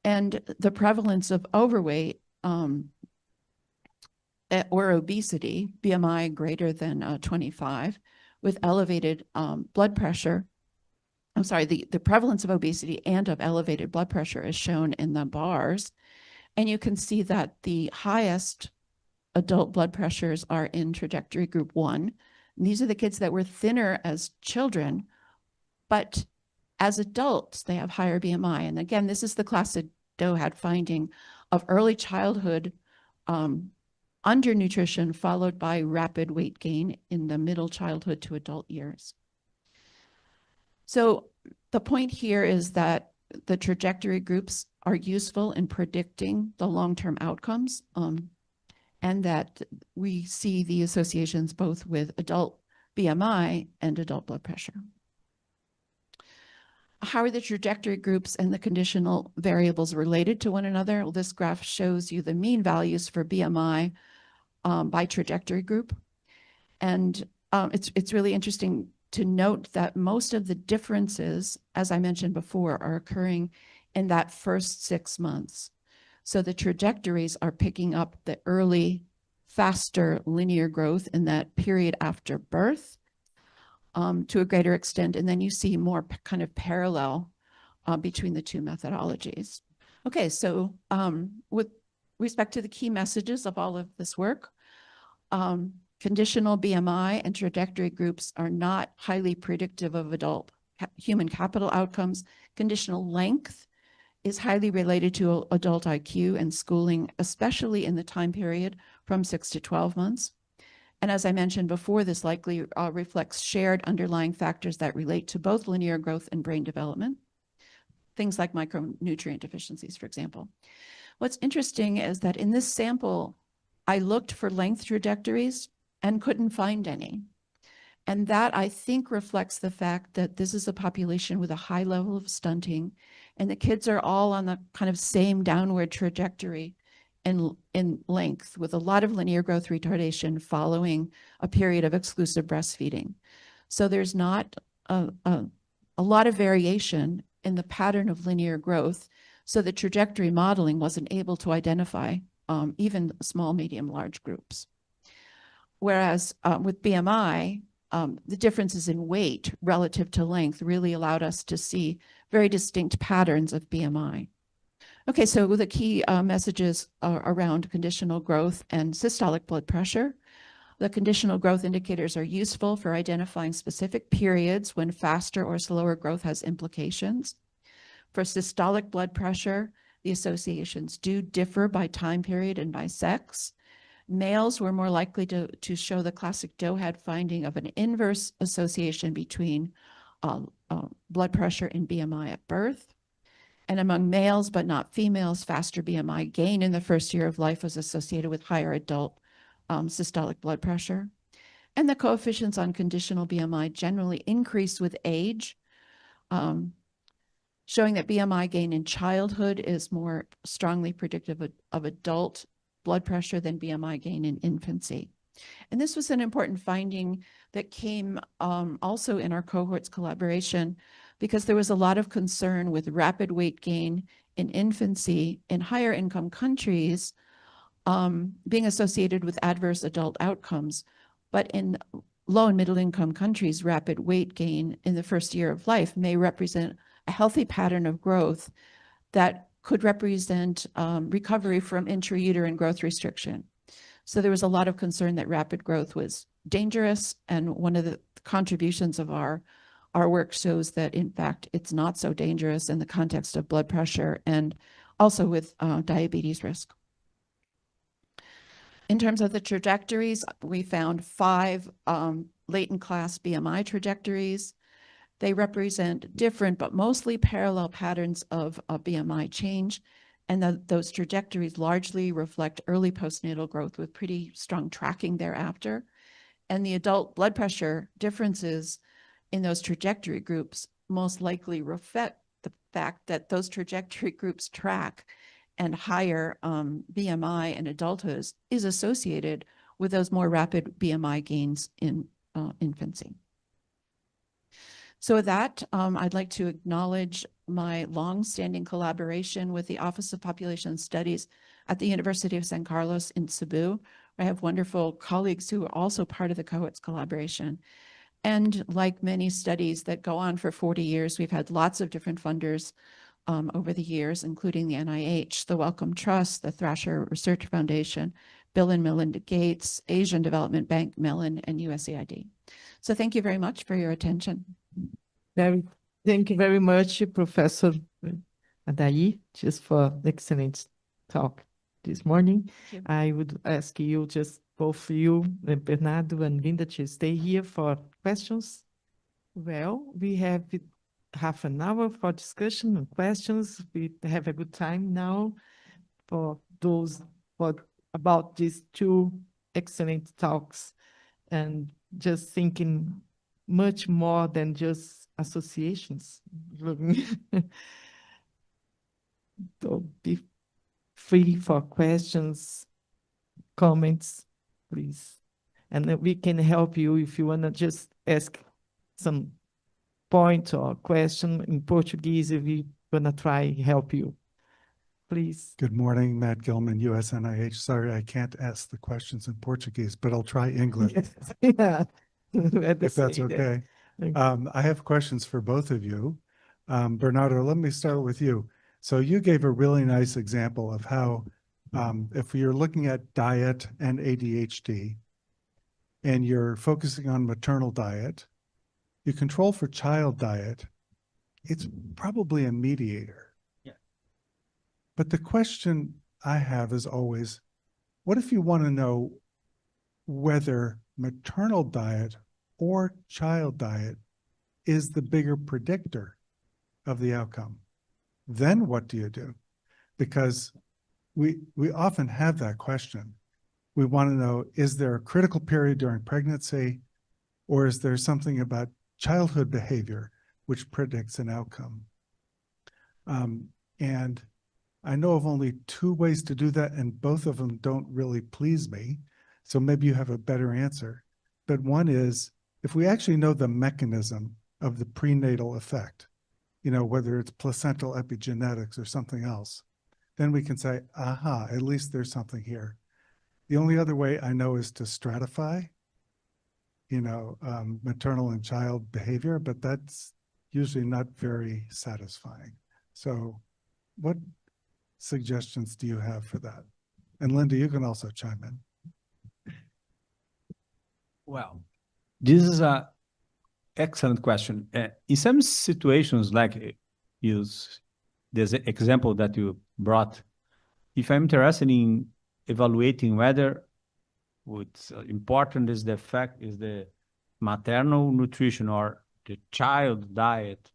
And the prevalence of overweight or obesity, BMI greater than 25, with elevated blood pressure. I'm sorry, the prevalence of obesity and of elevated blood pressure is shown in the bars. And you can see that the highest adult blood pressures are in trajectory group 1. And these are the kids that were thinner as children, but as adults, they have higher BMI. And again, this is the classic DOHaD finding of early childhood undernutrition followed by rapid weight gain in the middle childhood to adult years. So the point here is that the trajectory groups are useful in predicting the long-term outcomes, and that we see the associations both with adult BMI and adult blood pressure. How are the trajectory groups and the conditional variables related to one another? Well, this graph shows you the mean values for BMI by trajectory group. And it's really interesting to note that most of the differences, as I mentioned before, are occurring in that first 6 months. So the trajectories are picking up the early, faster linear growth in that period after birth to a greater extent. And then you see more kind of parallel between the two methodologies. Okay, so with respect to the key messages of all of this work, conditional BMI and trajectory groups are not highly predictive of adult human capital outcomes. Conditional length is highly related to adult IQ and schooling, especially in the time period from 6 to 12 months. And as I mentioned before, this likely reflects shared underlying factors that relate to both linear growth and brain development, things like micronutrient deficiencies, for example. What's interesting is that in this sample, I looked for length trajectories and couldn't find any. And that, I think, reflects the fact that this is a population with a high level of stunting, and the kids are all on the kind of same downward trajectory in length, with a lot of linear growth retardation following a period of exclusive breastfeeding. So there's not a lot of variation in the pattern of linear growth. So the trajectory modeling wasn't able to identify even small, medium, large groups. Whereas with BMI, the differences in weight relative to length really allowed us to see very distinct patterns of BMI. Okay, so the key messages are around conditional growth and systolic blood pressure. The conditional growth indicators are useful for identifying specific periods when faster or slower growth has implications. For systolic blood pressure, the associations do differ by time period and by sex. Males were more likely to show the classic DOHaD finding of an inverse association between blood pressure and BMI at birth. And among males, but not females, faster BMI gain in the first year of life was associated with higher adult systolic blood pressure. And the coefficients on conditional BMI generally increase with age, showing that BMI gain in childhood is more strongly predictive of adult blood pressure than BMI gain in infancy. And this was an important finding that came also in our cohorts collaboration, because there was a lot of concern with rapid weight gain in infancy in higher income countries being associated with adverse adult outcomes. But in low and middle income countries, rapid weight gain in the first year of life may represent a healthy pattern of growth that could represent recovery from intrauterine growth restriction. So there was a lot of concern that rapid growth was dangerous, and one of the contributions of our work shows that, in fact, it's not so dangerous in the context of blood pressure and also with diabetes risk. In terms of the trajectories, we found 5 latent class BMI trajectories. They represent different but mostly parallel patterns of BMI change, and those trajectories largely reflect early postnatal growth with pretty strong tracking thereafter. And the adult blood pressure differences in those trajectory groups most likely reflect the fact that those trajectory groups track, and higher BMI in adulthood is associated with those more rapid BMI gains in infancy. So with that, I'd like to acknowledge my long-standing collaboration with the Office of Population Studies at the University of San Carlos in Cebu. I have wonderful colleagues who are also part of the cohorts collaboration. And like many studies that go on for 40 years, we've had lots of different funders over the years, including the NIH, the Wellcome Trust, the Thrasher Research Foundation, Bill and Melinda Gates, Asian Development Bank, Mellon, and USAID. So thank you very much for your attention. Thank you very much, Professor Adai, just for the excellent talk this morning. I would ask you, just both you, Bernardo and Linda, to stay here for questions. Well, we have half an hour for discussion and questions. We have a good time now for those about these 2 excellent talks, and just thinking much more than just associations. So be free for questions, comments, please. And we can help you if you want to just ask some point or question in Portuguese if we're gonna try help you. Please. Good morning, Matt Gilman, USNIH. Sorry, I can't ask the questions in Portuguese, but I'll try English Yeah. if that's okay. I have questions for both of you. Bernardo, let me start with you. So you gave a really nice example of how if you're looking at diet and ADHD and you're focusing on maternal diet, you control for child diet, it's probably a mediator. But the question I have is always, what if you want to know whether maternal diet or child diet is the bigger predictor of the outcome? Then what do you do? Because we often have that question. We want to know, is there a critical period during pregnancy, or is there something about childhood behavior which predicts an outcome? And I know of only two ways to do that, and both of them don't really please me. So maybe you have a better answer. But one is, if we actually know the mechanism of the prenatal effect, you know, whether it's placental epigenetics or something else, then we can say, aha, at least there's something here. The only other way I know is to stratify, you know, maternal and child behavior, but that's usually not very satisfying. So what suggestions do you have for that? And Linda, you can also chime in. Well, this is a excellent question. In some situations, like use this example that you brought, if I'm interested in evaluating whether what's important is the fact is the maternal nutrition or the child diet,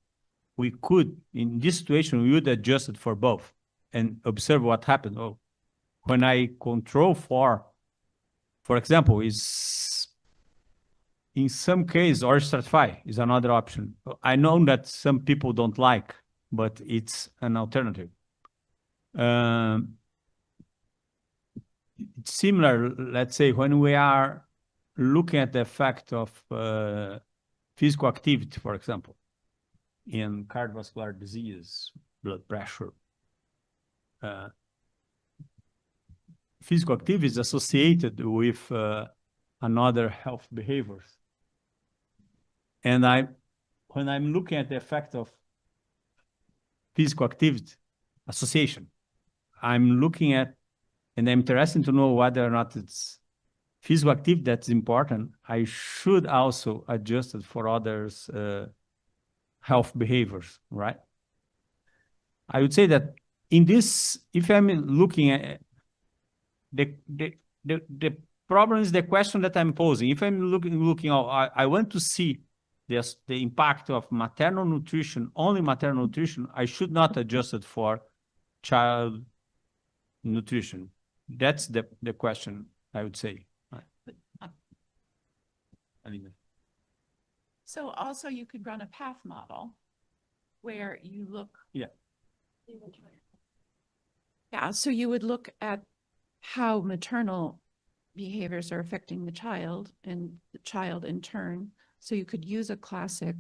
we could, in this situation, we would adjust it for both and observe what happened. Oh, when I control for example, is in some case, or stratify is another option. I know that some people don't like, but it's an alternative. It's similar, let's say, when we are looking at the effect of physical activity, for example, in cardiovascular disease, blood pressure. Physical activity is associated with another health behaviors. And when I'm looking at the effect of physical activity association, I'm looking at, and I'm interested to know whether or not it's physical activity that's important. I should also adjust it for others' health behaviors, right? I would say that in this, if I'm looking at the problem is the question that I'm posing. If I'm looking, I want to see the impact of maternal nutrition, only maternal nutrition, I should not adjust it for child nutrition. That's the question, I would say. So also you could run a path model where you look. Yeah. Yeah, so you would look at how maternal behaviors are affecting the child and the child in turn. So you could use a classic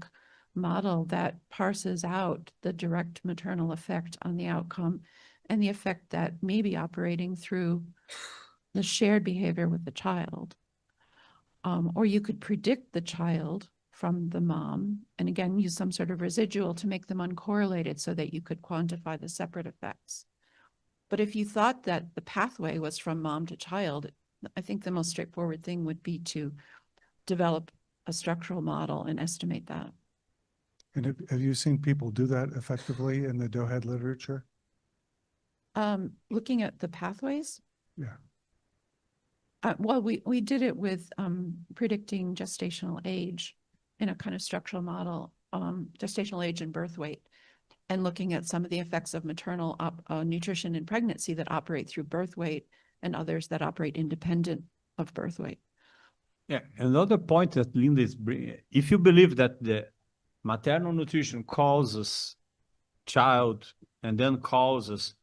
model that parses out the direct maternal effect on the outcome and the effect that may be operating through the shared behavior with the child. Or you could predict the child from the mom, and again, use some sort of residual to make them uncorrelated so that you could quantify the separate effects. But if you thought that the pathway was from mom to child, I think the most straightforward thing would be to develop a structural model and estimate that. And have you seen people do that effectively in the DOHaD literature? Looking at the pathways? Yeah. Well, we did it with predicting gestational age in a kind of structural model, gestational age and birth weight, and looking at some of the effects of maternal nutrition in pregnancy that operate through birth weight and others that operate independent of birth weight. Yeah, another point that Linda is bringing, if you believe that the maternal nutrition causes child and then causes,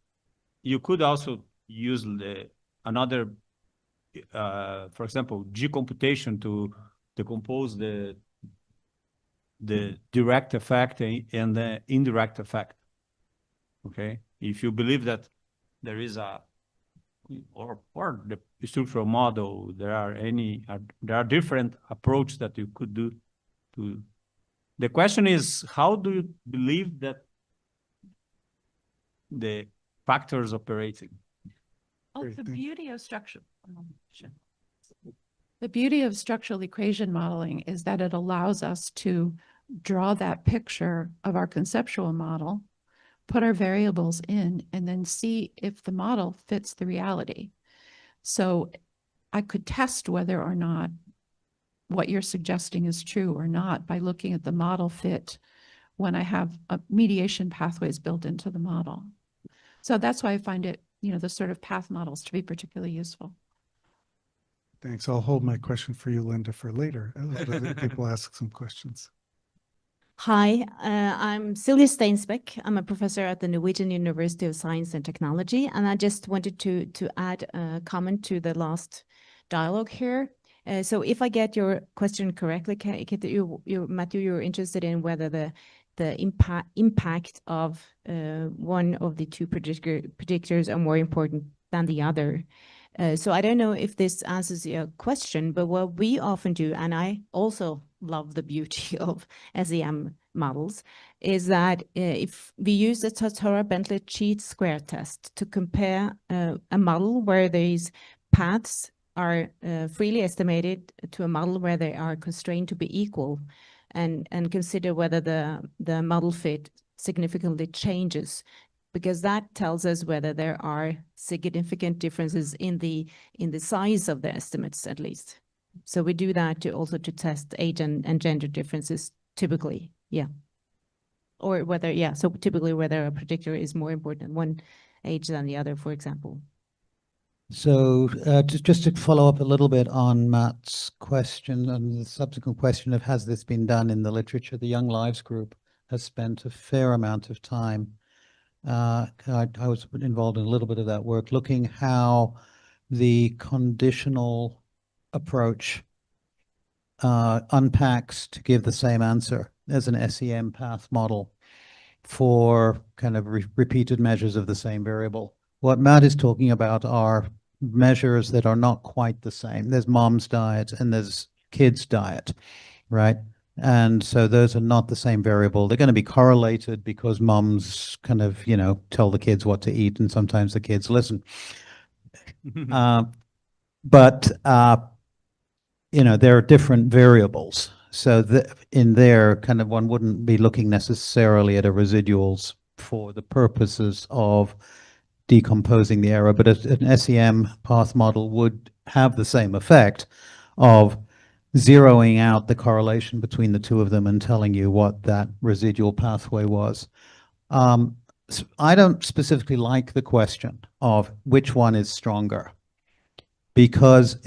you could also use another, for example, G computation to decompose the the direct effect and the indirect effect. Okay, if you believe that there is or the structural model, there are different approaches that you could do to. The question is, how do you believe that the factors operating? Oh, Great, the thank- beauty of structure. The beauty of structural equation modeling is that it allows us to draw that picture of our conceptual model, put our variables in, and then see if the model fits the reality. So I could test whether or not what you're suggesting is true or not by looking at the model fit when I have mediation pathways built into the model. So that's why I find it, the sort of path models to be particularly useful. Thanks. I'll hold my question for you, Linda, for later. I'll let other people ask some questions. Hi, I'm Silja Steinsbeck. I'm a professor at the Norwegian University of Science and Technology, and I just wanted to add a comment to the last dialogue here. So if I get your question correctly, Matthew, you're interested in whether the impact of one of the two predictors are more important than the other. So I don't know if this answers your question, but what we often do, and I also love the beauty of SEM models, is that if we use the Totara-Bentley cheat square test to compare a model where these paths are freely estimated to a model where they are constrained to be equal, and consider whether the model fit significantly changes, because that tells us whether there are significant differences in the size of the estimates, at least. So we do that to test age and gender differences typically, yeah. Or whether, yeah, so typically whether a predictor is more important one age than the other, for example. So just to follow up a little bit on Matt's question and the subsequent question of has this been done in the literature, the Young Lives group has spent a fair amount of time. I was involved in a little bit of that work, looking how the conditional approach unpacks to give the same answer as an SEM path model for kind of repeated measures of the same variable. What Matt is talking about are measures that are not quite the same. There's mom's diet and there's kid's diet, right? And so those are not the same variable. They're going to be correlated because moms kind of, tell the kids what to eat, and sometimes the kids listen. But there are different variables. So in there, kind of one wouldn't be looking necessarily at a residuals for the purposes of decomposing the error, but an SEM path model would have the same effect of zeroing out the correlation between the two of them and telling you what that residual pathway was. So I don't specifically like the question of which one is stronger, because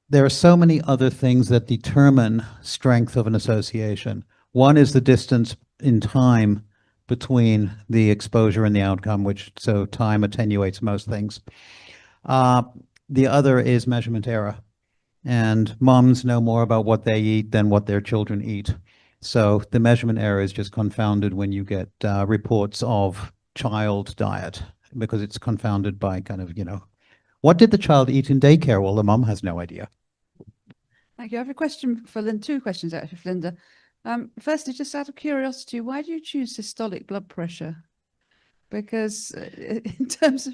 there are so many other things that determine strength of an association. One is the distance in time between the exposure and the outcome, so time attenuates most things. The other is measurement error. And moms know more about what they eat than what their children eat. So the measurement error is just confounded when you get reports of child diet, because it's confounded by kind of, what did the child eat in daycare? Well, the mom has no idea. Thank you. I have a question for Linda, two questions actually for Linda. Firstly, just out of curiosity, why do you choose systolic blood pressure? Because in terms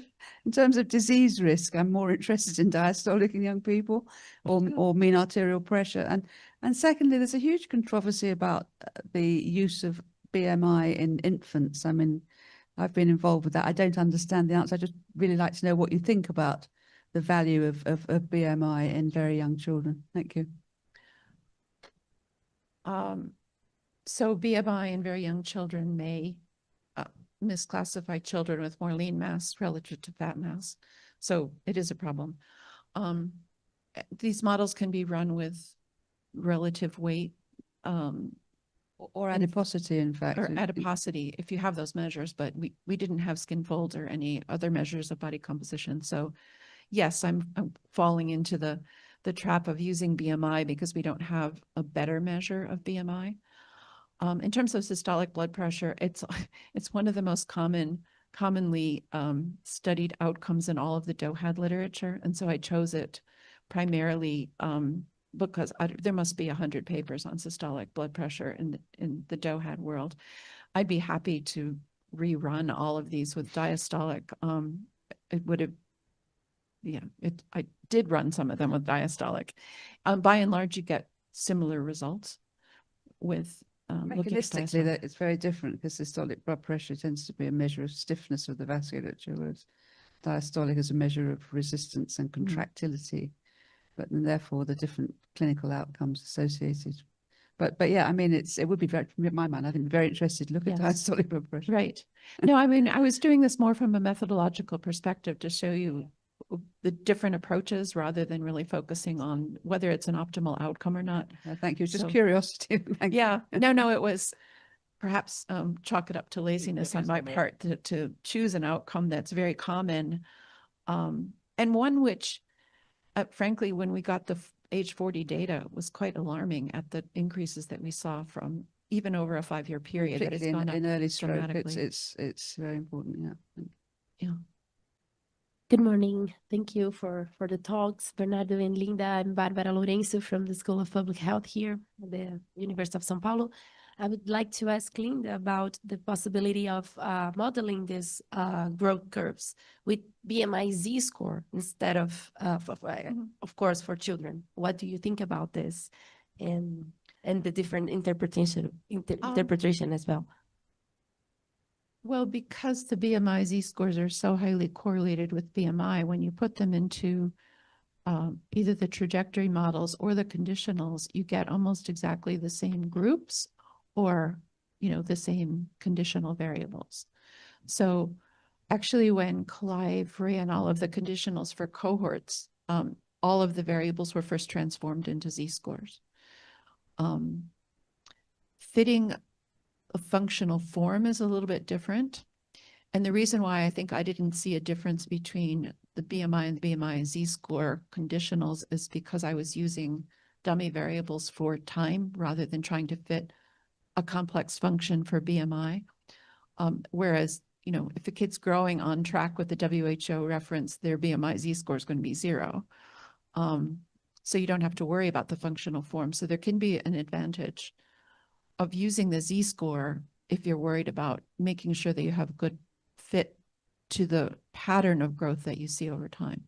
of disease risk, I'm more interested in diastolic in young people or mean arterial pressure. And secondly, there's a huge controversy about the use of BMI in infants. I mean, I've been involved with that. I don't understand the answer. I just really like to know what you think about the value of BMI in very young children. Thank you. So BMI in very young children may misclassify children with more lean mass relative to fat mass. So it is a problem. These models can be run with relative weight. Or adiposity, in fact. Or adiposity, if you have those measures, but we didn't have skin folds or any other measures of body composition. So yes, I'm falling into the trap of using BMI because we don't have a better measure of BMI. In terms of systolic blood pressure, it's one of the most commonly studied outcomes in all of the DOHaD literature. And so I chose it primarily because there must be 100 papers on systolic blood pressure in the DOHaD world. I'd be happy to rerun all of these with diastolic. It would have, I did run some of them with diastolic. By and large, you get similar results with looking at Mechanistically, diastolic. that it's very different because systolic blood pressure tends to be a measure of stiffness of the vasculature, whereas diastolic is a measure of resistance and contractility, but then therefore the different clinical outcomes associated. But yeah, I mean, it would be very, in my mind, I think, very interested to look at Yes. diastolic blood pressure. Right. No, I mean, I was doing this more from a methodological perspective to show you the different approaches rather than really focusing on whether it's an optimal outcome or not. Thank you. Just So- curiosity. Thank you. Yeah, no, it was perhaps chalk it up to laziness on my part to choose an outcome that's very common. And one which, frankly, when we got the age 40 data was quite alarming at the increases that we saw from even over a 5-year period. That it's Particularly gone up in early stroke, dramatically. it's very important. Yeah. Good morning. Thank you for the talks, Bernardo and Linda. I'm Bárbara Lourenço from the School of Public Health here at the University of São Paulo. I would like to ask Linda about the possibility of modeling these growth curves with BMI Z-score instead of course, for children. What do you think about this and the different interpretation as well? Well, because the BMI Z-scores are so highly correlated with BMI, when you put them into either the trajectory models or the conditionals, you get almost exactly the same groups or, the same conditional variables. So actually, when Clive ran all of the conditionals for cohorts, all of the variables were first transformed into Z-scores. Fitting a functional form is a little bit different. And the reason why I think I didn't see a difference between the BMI and the BMI and Z-score conditionals is because I was using dummy variables for time rather than trying to fit a complex function for BMI. Whereas, if a kid's growing on track with the WHO reference, their BMI Z-score is going to be 0. So you don't have to worry about the functional form. So there can be an advantage of using the Z-score if you're worried about making sure that you have good fit to the pattern of growth that you see over time.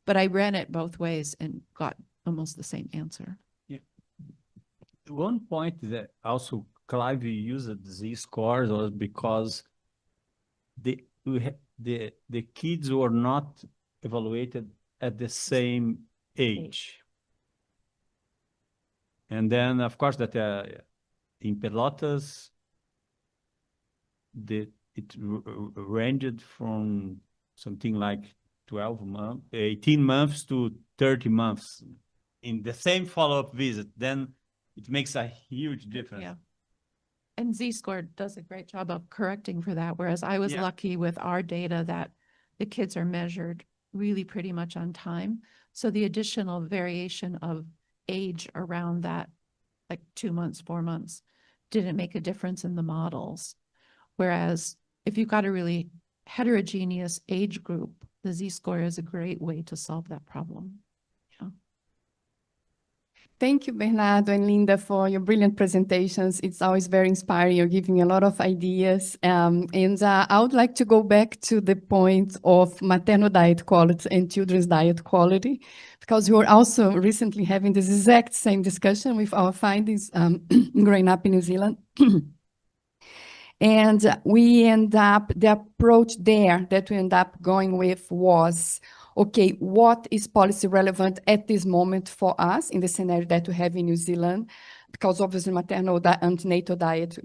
But I ran it both ways and got almost the same answer. Yeah. One point that also Clive used Z-scores was because the kids were not evaluated at the same age. And then, of course, that in Pelotas, it ranged from something like 18 months to 30 months in the same follow-up visit. Then it makes a huge difference. Yeah. And Z-score does a great job of correcting for that. Whereas I was lucky with our data that the kids are measured really pretty much on time. So the additional variation of age around that, like 2 months, 4 months, didn't make a difference in the models. Whereas if you've got a really heterogeneous age group, the Z-score is a great way to solve that problem. Thank you, Bernardo and Linda, for your brilliant presentations. It's always very inspiring. You're giving a lot of ideas. I would like to go back to the point of maternal diet quality and children's diet quality, because we were also recently having this exact same discussion with our findings growing up in New Zealand. And we end up, the approach there that we end up going with was, okay, what is policy relevant at this moment for us in the scenario that we have in New Zealand? Because obviously maternal antenatal diet,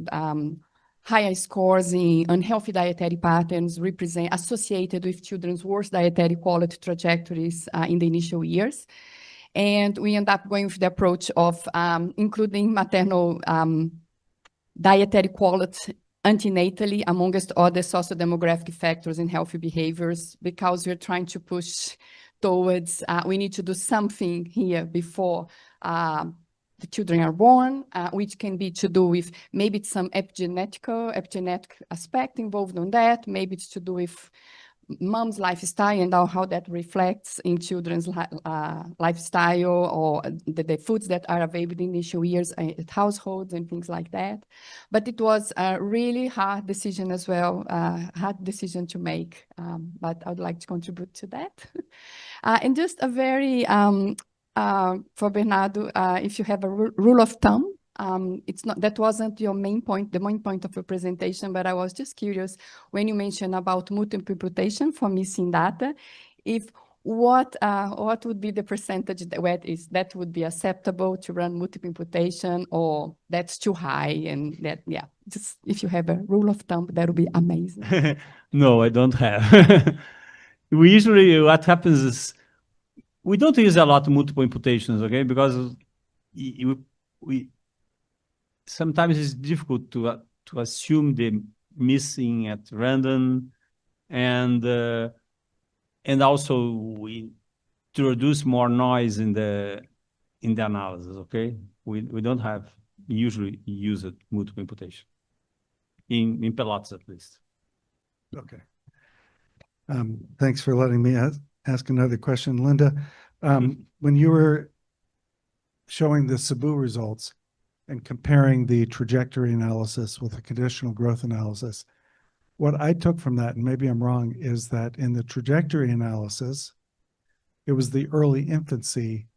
higher scores in unhealthy dietary patterns represent associated with children's worse dietary quality trajectories in the initial years. And we end up going with the approach of including maternal dietary quality antenatally, amongst other socio-demographic factors in healthy behaviors, because we're trying to push towards, we need to do something here before the children are born, which can be to do with maybe it's some epigenetic aspect involved on that. Maybe it's to do with mom's lifestyle and how that reflects in children's lifestyle, or the foods that are available in the initial years at households and things like that. But it was a really hard decision as well, hard decision to make, but I would like to contribute to that. And just a very, for Bernardo, if you have a rule of thumb, it's not, that wasn't your main point, the main point of your presentation, but I was just curious when you mentioned about multiple imputation for missing data, if what would be the percentage that would be acceptable to run multiple imputation, or that's too high, and that, yeah, just if you have a rule of thumb, that would be amazing. No, I don't have. We usually, what happens is, we don't use a lot of multiple imputations, okay? Because we sometimes it's difficult to assume the missing at random, and also we introduce more noise in the analysis. Okay, we don't have usually use it multiple imputation in pelots at least. Okay. Thanks for letting me ask another question, Linda. When you were showing the Cebu results and comparing the trajectory analysis with the conditional growth analysis, what I took from that, and maybe I'm wrong, is that in the trajectory analysis, it was the early infancy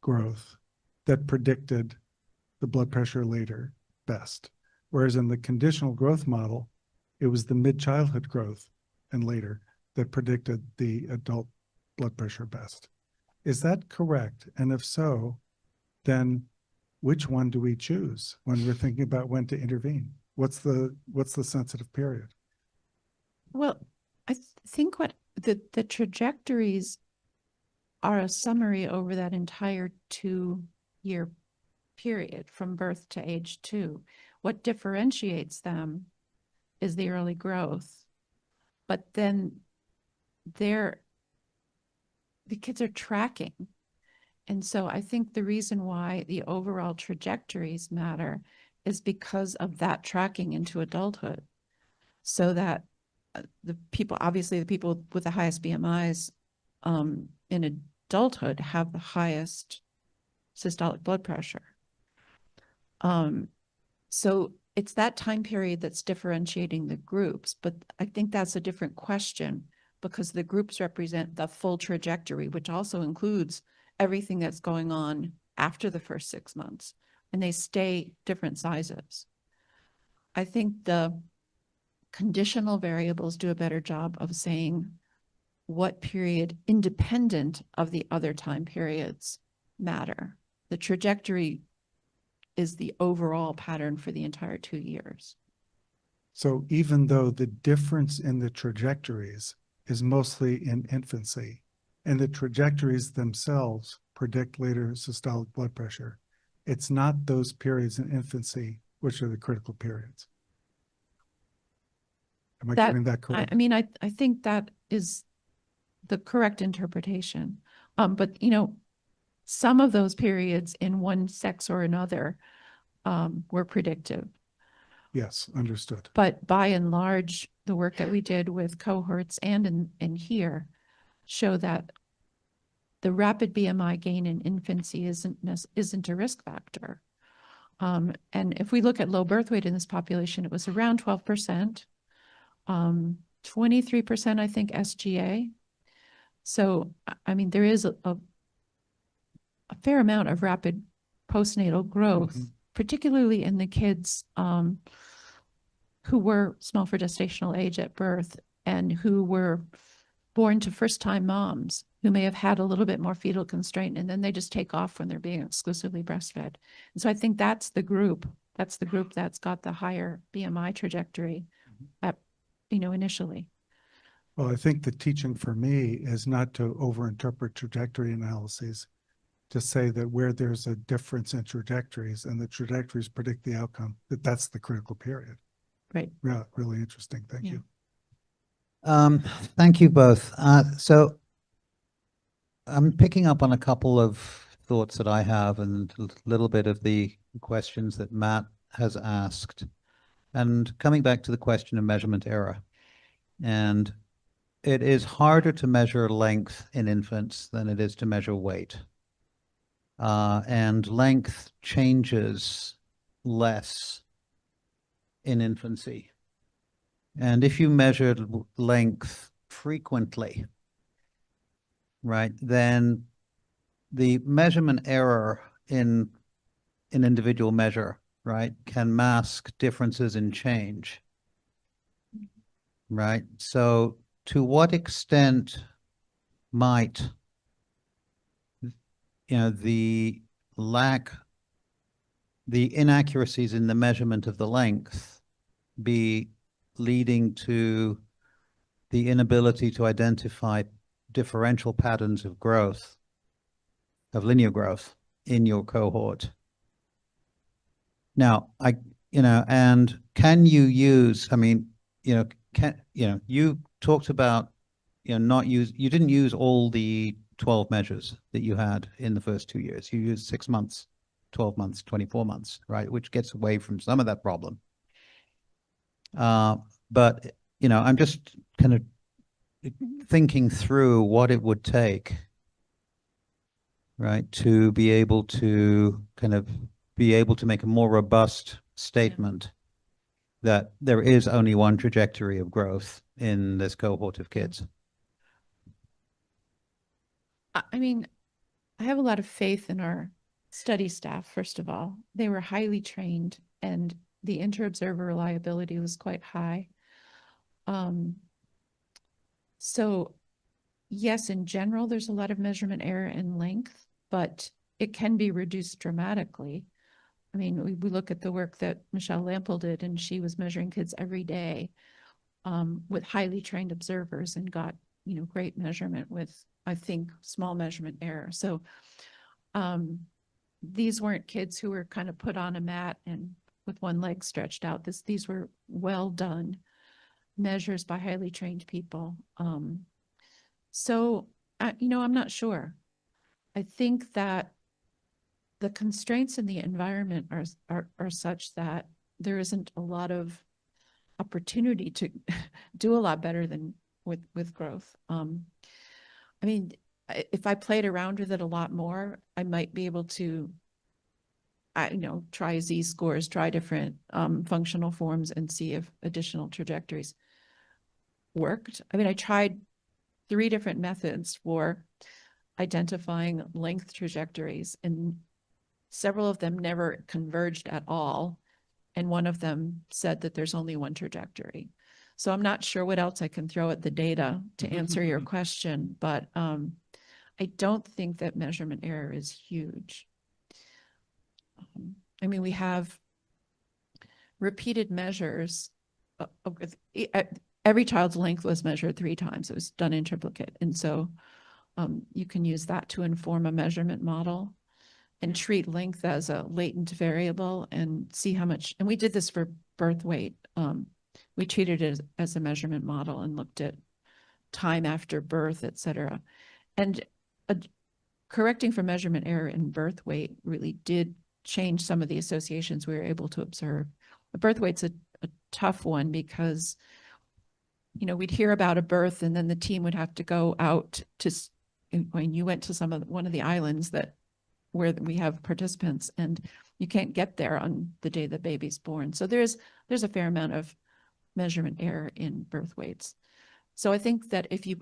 growth that predicted the blood pressure later best. Whereas in the conditional growth model, it was the mid-childhood growth and later that predicted the adult blood pressure best. Is that correct? And if so, then which one do we choose when we're thinking about when to intervene? What's the sensitive period? Well, I think what the trajectories are a summary over that entire 2-year period from birth to age 2. What differentiates them is the early growth, but then the kids are tracking. And so I think the reason why the overall trajectories matter is because of that tracking into adulthood. So that obviously the people with the highest BMIs in adulthood have the highest systolic blood pressure. So it's that time period that's differentiating the groups, but I think that's a different question because the groups represent the full trajectory, which also includes everything that's going on after the first 6 months, and they stay different sizes. I think the conditional variables do a better job of saying what period, independent of the other time periods, matter. The trajectory is the overall pattern for the entire 2 years. So even though the difference in the trajectories is mostly in infancy, and the trajectories themselves predict later systolic blood pressure, it's not those periods in infancy which are the critical periods. Am I getting that correct? I mean, I think that is the correct interpretation. But, you know, some of those periods in one sex or another were predictive. Yes, understood. But by and large, the work that we did with cohorts and in here show that the rapid BMI gain in infancy isn't a risk factor. And if we look at low birth weight in this population, it was around 12%, 23%, I think, SGA. So, I mean, there is a fair amount of rapid postnatal growth, particularly in the kids who were small for gestational age at birth and who were born to first-time moms who may have had a little bit more fetal constraint, and then they just take off when they're being exclusively breastfed. And so I think that's the group that's got the higher BMI trajectory at, you know, initially. Well, I think the teaching for me is not to overinterpret trajectory analyses, to say that where there's a difference in trajectories and the trajectories predict the outcome, that's the critical period. Right. Yeah, really interesting. Thank you. Thank you both. So I'm picking up on a couple of thoughts that I have and a little bit of the questions that Matt has asked. And coming back to the question of measurement error, and it is harder to measure length in infants than it is to measure weight. And length changes less in infancy. And if you measured length frequently, right, then the measurement error in an individual measure, right, can mask differences in change, right? So to what extent might, the inaccuracies in the measurement of the length be leading to the inability to identify differential patterns of growth, of linear growth in your cohort? Now, and can you use, you talked about, you didn't use all the 12 measures that you had in the first 2 years. You used 6 months, 12 months, 24 months, right? Which gets away from some of that problem. But, I'm just kind of thinking through what it would take, right, to be able to make a more robust statement that there is only one trajectory of growth in this cohort of kids. I mean, I have a lot of faith in our study staff, first of all. They were highly trained and the inter-observer reliability was quite high. So yes, in general, there's a lot of measurement error in length, but it can be reduced dramatically. I mean, we look at the work that Michelle Lampel did, and she was measuring kids every day with highly trained observers and got, great measurement with, I think, small measurement error. So these weren't kids who were kind of put on a mat and with one leg stretched out. These were well done measures by highly trained people. So, I'm not sure. I think that the constraints in the environment are such that there isn't a lot of opportunity to do a lot better than with growth. I mean, if I played around with it a lot more, I might be able to, try z-scores, try different functional forms and see if additional trajectories worked. I mean, I tried 3 different methods for identifying length trajectories, and several of them never converged at all. And one of them said that there's only one trajectory. So I'm not sure what else I can throw at the data to answer your question, but I don't think that measurement error is huge. I mean, we have repeated measures. Every child's length was measured 3 times. It was done in triplicate. And so you can use that to inform a measurement model and treat length as a latent variable and see how much, and we did this for birth weight. We treated it as a measurement model and looked at time after birth, et cetera. And correcting for measurement error in birth weight really did change some of the associations we were able to observe. The birth weight's a tough one because, we'd hear about a birth and then the team would have to go out to, when you went to one of the islands where we have participants, and you can't get there on the day the baby's born. So there's a fair amount of measurement error in birth weights. So I think that if you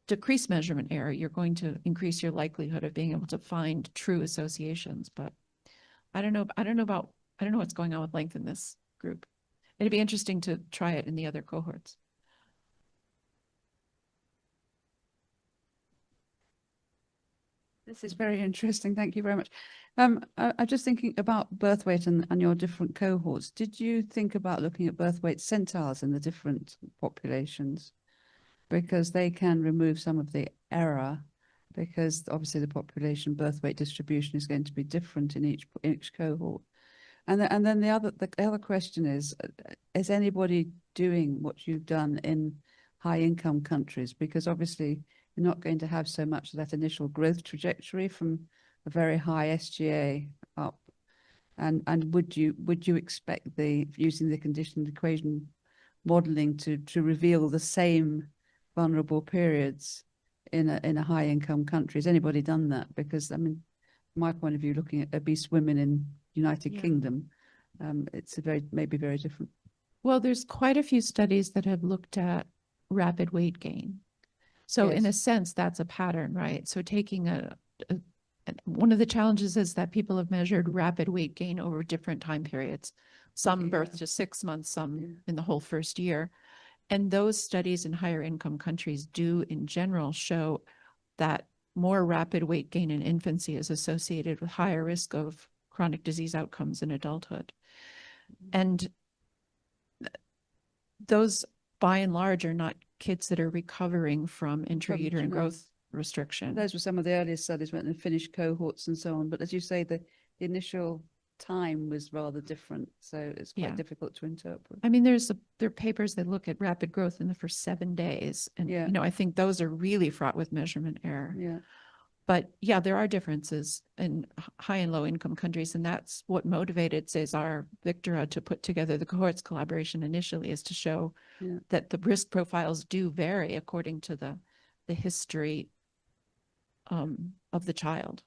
decrease measurement error, you're going to increase your likelihood of being able to find true associations. But I don't know what's going on with length in this group. It'd be interesting to try it in the other cohorts. This is very interesting. Thank you very much. I'm just thinking about birth weight and your different cohorts. Did you think about looking at birth weight centiles in the different populations? Because they can remove some of the error, because obviously the population birth weight distribution is going to be different in each cohort. And then the other question is anybody doing what you've done in high income countries? Because obviously you're not going to have so much of that initial growth trajectory from a very high SGA up. And would you expect using the conditioned equation modeling to reveal the same vulnerable periods in a high income country? Has anybody done that? Because I mean, from my point of view, looking at obese women in United Kingdom, it's maybe very different. Well, there's quite a few studies that have looked at rapid weight gain. So in a sense, that's a pattern, right? So taking one of the challenges is that people have measured rapid weight gain over different time periods, some birth to 6 months, some in the whole first year. And those studies in higher income countries do in general show that more rapid weight gain in infancy is associated with higher risk of chronic disease outcomes in adulthood. And those by and large are not kids that are recovering from intrauterine growth restriction. Those were some of the earliest studies when they finished cohorts and so on. But as you say, the initial time was rather different. So it's quite difficult to interpret. I mean, there are papers that look at rapid growth in the first 7 days. And, you know, I think those are really fraught with measurement error. Yeah. But yeah, there are differences in high and low income countries. And that's what motivated Cesar Victora to put together the cohorts collaboration initially, is to show that the risk profiles do vary according to the history of the child.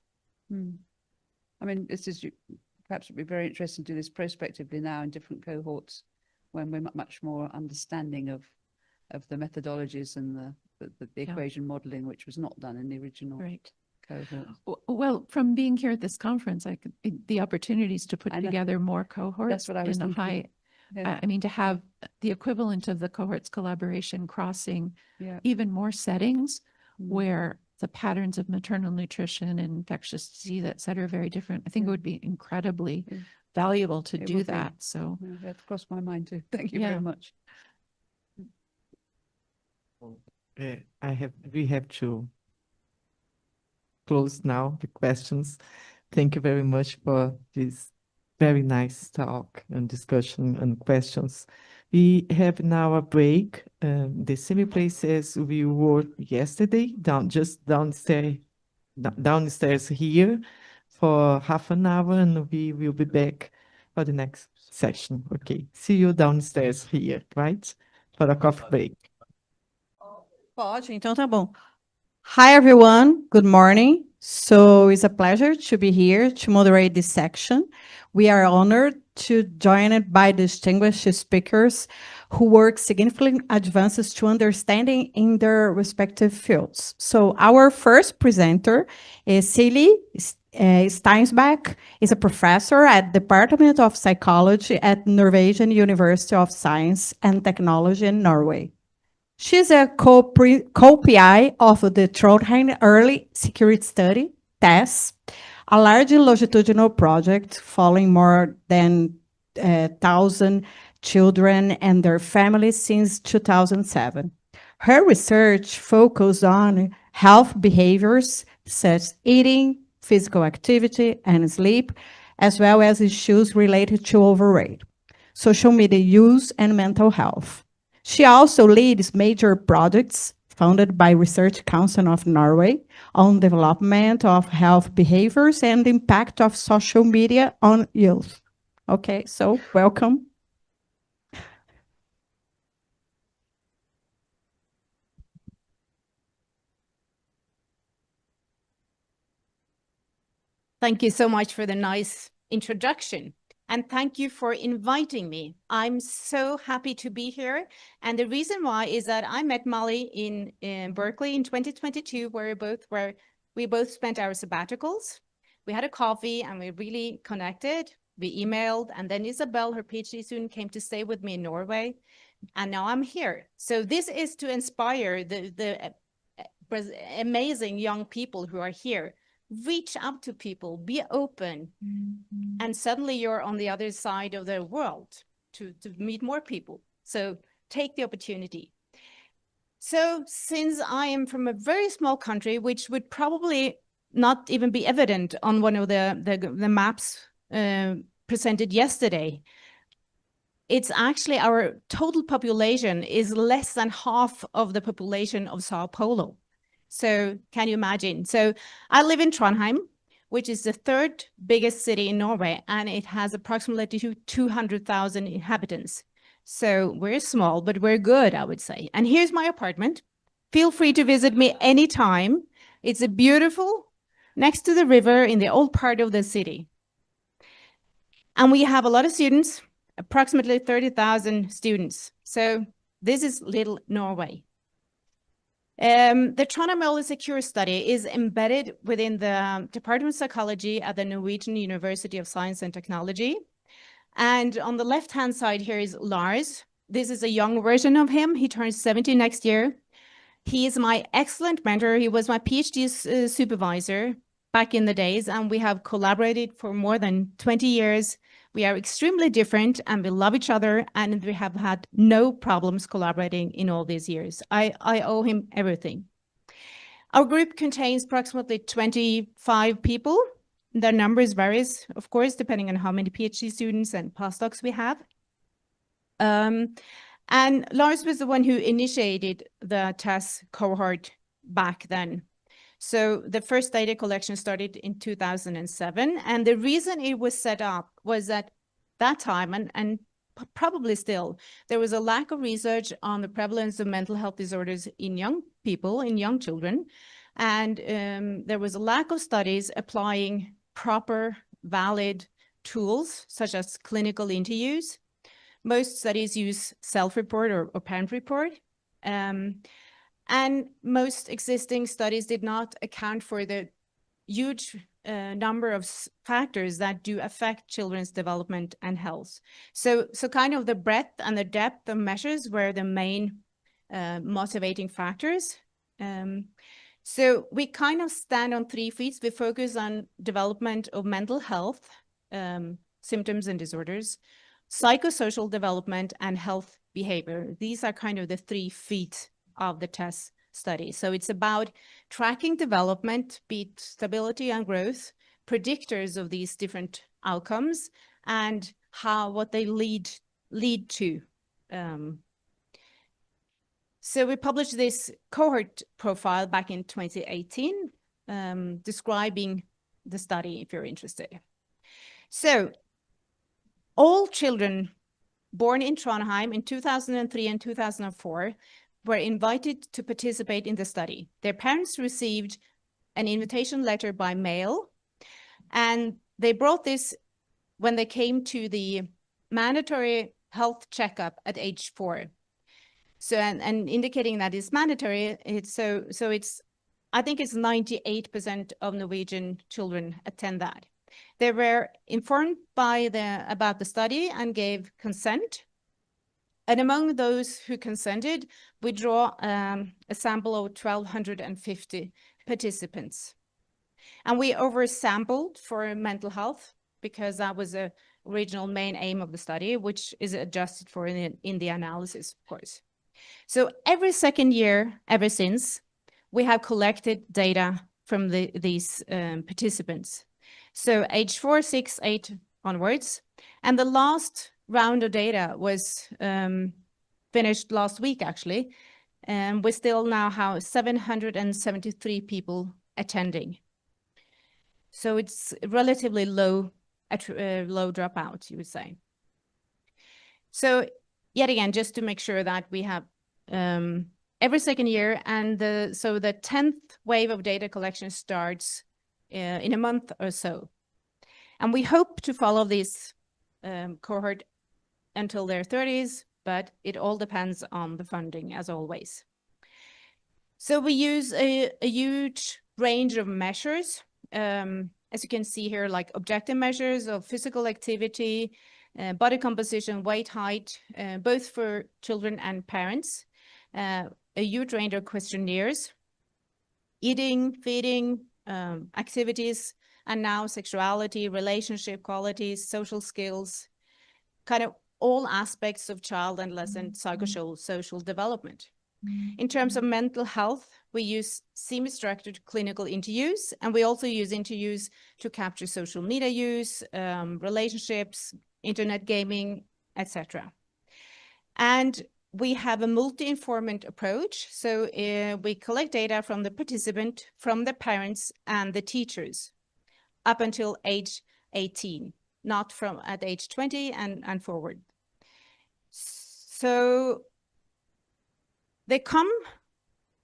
I mean, this is perhaps it'd be very interesting to do this prospectively now in different cohorts when we're much more understanding of the methodologies and the equation modeling, which was not done in the original cohort. Well, from being here at this conference, the opportunities to put together more cohorts. That's what I was in thinking. I mean, to have the equivalent of the cohorts collaboration crossing even more settings where the patterns of maternal nutrition and infectious disease, et cetera, are very different. I think it would be incredibly valuable to do that. So that crossed my mind too. Thank you very much. We have to close now the questions. Thank you very much for this very nice talk and discussion and questions. We have now a break. The same places we were yesterday, just downstairs here for half an hour, and we will be back for the next session. Okay, see you downstairs here, right? For a coffee break. Pode, então tá bom. Hi, everyone. Good morning. So it's a pleasure to be here to moderate this section. We are honored to join it by distinguished speakers who work significant advances to understanding in their respective fields. So our first presenter is Silje Steinsbæk, is a professor at Department of Psychology at Norwegian University of Science and Technology in Norway. She's a co-PI of the Trondheim Early Security Study, TESS, a large longitudinal project following more than 1,000 children and their families since 2007. Her research focused on health behaviors such as eating, physical activity, and sleep, as well as issues related to overweight, social media use, and mental health. She also leads major projects funded by Research Council of Norway on development of health behaviors and the impact of social media on youth. Okay, so welcome. Thank you so much for the nice introduction. And thank you for inviting me. I'm so happy to be here. And the reason why is that I met Molly in Berkeley in 2022, where we both spent our sabbaticals. We had a coffee and we really connected. We emailed, and then Isabel, her PhD student, came to stay with me in Norway. And now I'm here. So this is to inspire the amazing young people who are here. Reach out to people, be open, and suddenly you're on the other side of the world to meet more people. So take the opportunity. So since I am from a very small country, which would probably not even be evident on one of the maps presented yesterday, it's actually our total population is less than half of the population of São Paulo. So can you imagine? So I live in Trondheim, which is the third biggest city in Norway, and it has approximately 200,000 inhabitants. So we're small, but we're good, I would say. And here's my apartment. Feel free to visit me anytime. It's a beautiful, next to the river in the old part of the city. And we have a lot of students, approximately 30,000 students. So this is little Norway. The Trondheim Secure study is embedded within the Department of Psychology at the Norwegian University of Science and Technology. And on the left-hand side here is Lars. This is a young version of him. He turns 70 next year. He is my excellent mentor. He was my PhD supervisor back in the days, and we have collaborated for more than 20 years. We are extremely different, and we love each other, and we have had no problems collaborating in all these years. I owe him everything. Our group contains approximately 25 people. The numbers varies, of course, depending on how many PhD students and postdocs we have. And Lars was the one who initiated the TESS cohort back then. So the first data collection started in 2007. And the reason it was set up was that time, and probably still, there was a lack of research on the prevalence of mental health disorders in young people, in young children. And there was a lack of studies applying proper, valid tools, such as clinical interviews. Most studies use self-report or parent report. And most existing studies did not account for the huge number of factors that do affect children's development and health. So kind of the breadth and the depth of measures were the main motivating factors. So we kind of stand on 3 feet. We focus on development of mental health, symptoms and disorders, psychosocial development, and health behavior. These are kind of the 3 feet of the TESS study. So it's about tracking development, be it stability and growth, predictors of these different outcomes, and what they lead to. So we published this cohort profile back in 2018, describing the study if you're interested. So all children born in Trondheim in 2003 and 2004 were invited to participate in the study. Their parents received an invitation letter by mail, and they brought this when they came to the mandatory health checkup at age 4. So, and indicating that it's mandatory, I think it's 98% of Norwegian children attend that. They were informed about the study and gave consent. And among those who consented, we draw a sample of 1,250 participants. And we oversampled for mental health because that was the original main aim of the study, which is adjusted for in the analysis, of course. So every second year, ever since, we have collected data from these participants. So age 4, 6, 8 onwards. And the last round of data was finished last week, actually. And we still now have 773 people attending. So it's relatively low dropout, you would say. So yet again, just to make sure that we have every second year, and so the 10th wave of data collection starts in a month or so. And we hope to follow this cohort until their 30s, but it all depends on the funding, as always. So we use a huge range of measures, as you can see here, like objective measures of physical activity, body composition, weight, height, both for children and parents, a huge range of questionnaires, eating, feeding, activities, and now sexuality, relationship qualities, social skills, kind of all aspects of child and adolescent psychosocial development. In terms of mental health, we use semi-structured clinical interviews, and we also use interviews to capture social media use, relationships, internet gaming, etc. And we have a multi-informant approach. So we collect data from the participant, from the parents, and the teachers. up until age 18, not from at age 20 and forward. So they come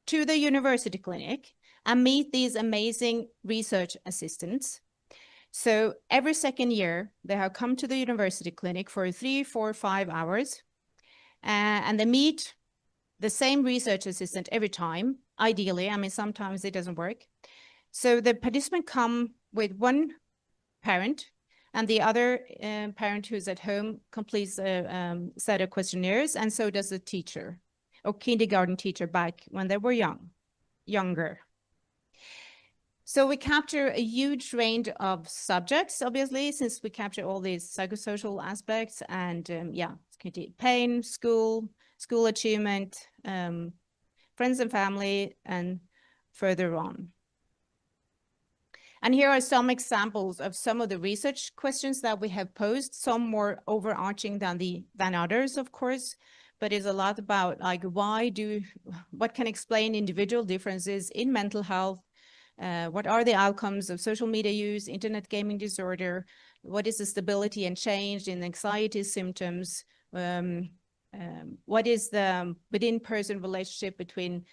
to the university clinic and meet these amazing research assistants. So every second year, they have come to the university clinic for 3, 4, 5 hours, and they meet the same research assistant every time, ideally. I mean, sometimes it doesn't work. So the participant come with one parent, and the other parent who's at home completes a set of questionnaires, and so does the teacher or kindergarten teacher back when they were younger. So we capture a huge range of subjects, obviously, since we capture all these psychosocial aspects and pain, school achievement, friends and family, and further on. And here are some examples of some of the research questions that we have posed, some more overarching than others, of course, but it's a lot about like what can explain individual differences in mental health, what are the outcomes of social media use, internet gaming disorder, what is the stability and change in anxiety symptoms, what is the within-person relationship between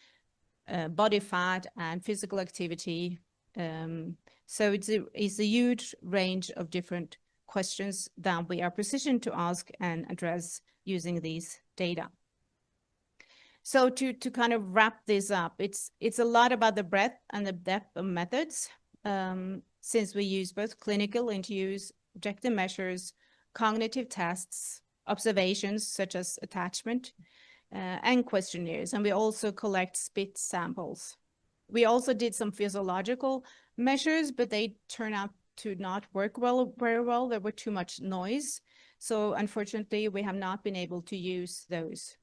body fat and physical activity. So it's a huge range of different questions that we are positioned to ask and address using these data. So to kind of wrap this up, it's a lot about the breadth and the depth of methods, since we use both clinical interviews, objective measures, cognitive tests, observations such as attachment, and questionnaires. And we also collect spit samples. We also did some physiological measures, but they turn out to not work very well. There were too much noise. So unfortunately, we have not been able to use those.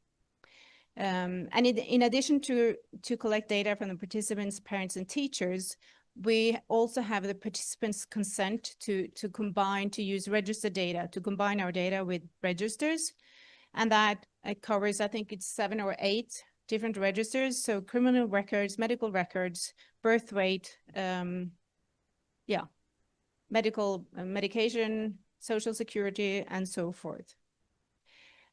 And in addition to collect data from the participants, parents, and teachers, we also have the participants' consent to use registered data, to combine our data with registers. And that covers, I think it's 7 or 8 different registers. So criminal records, medical records, birth weight, medical medication, social security, and so forth.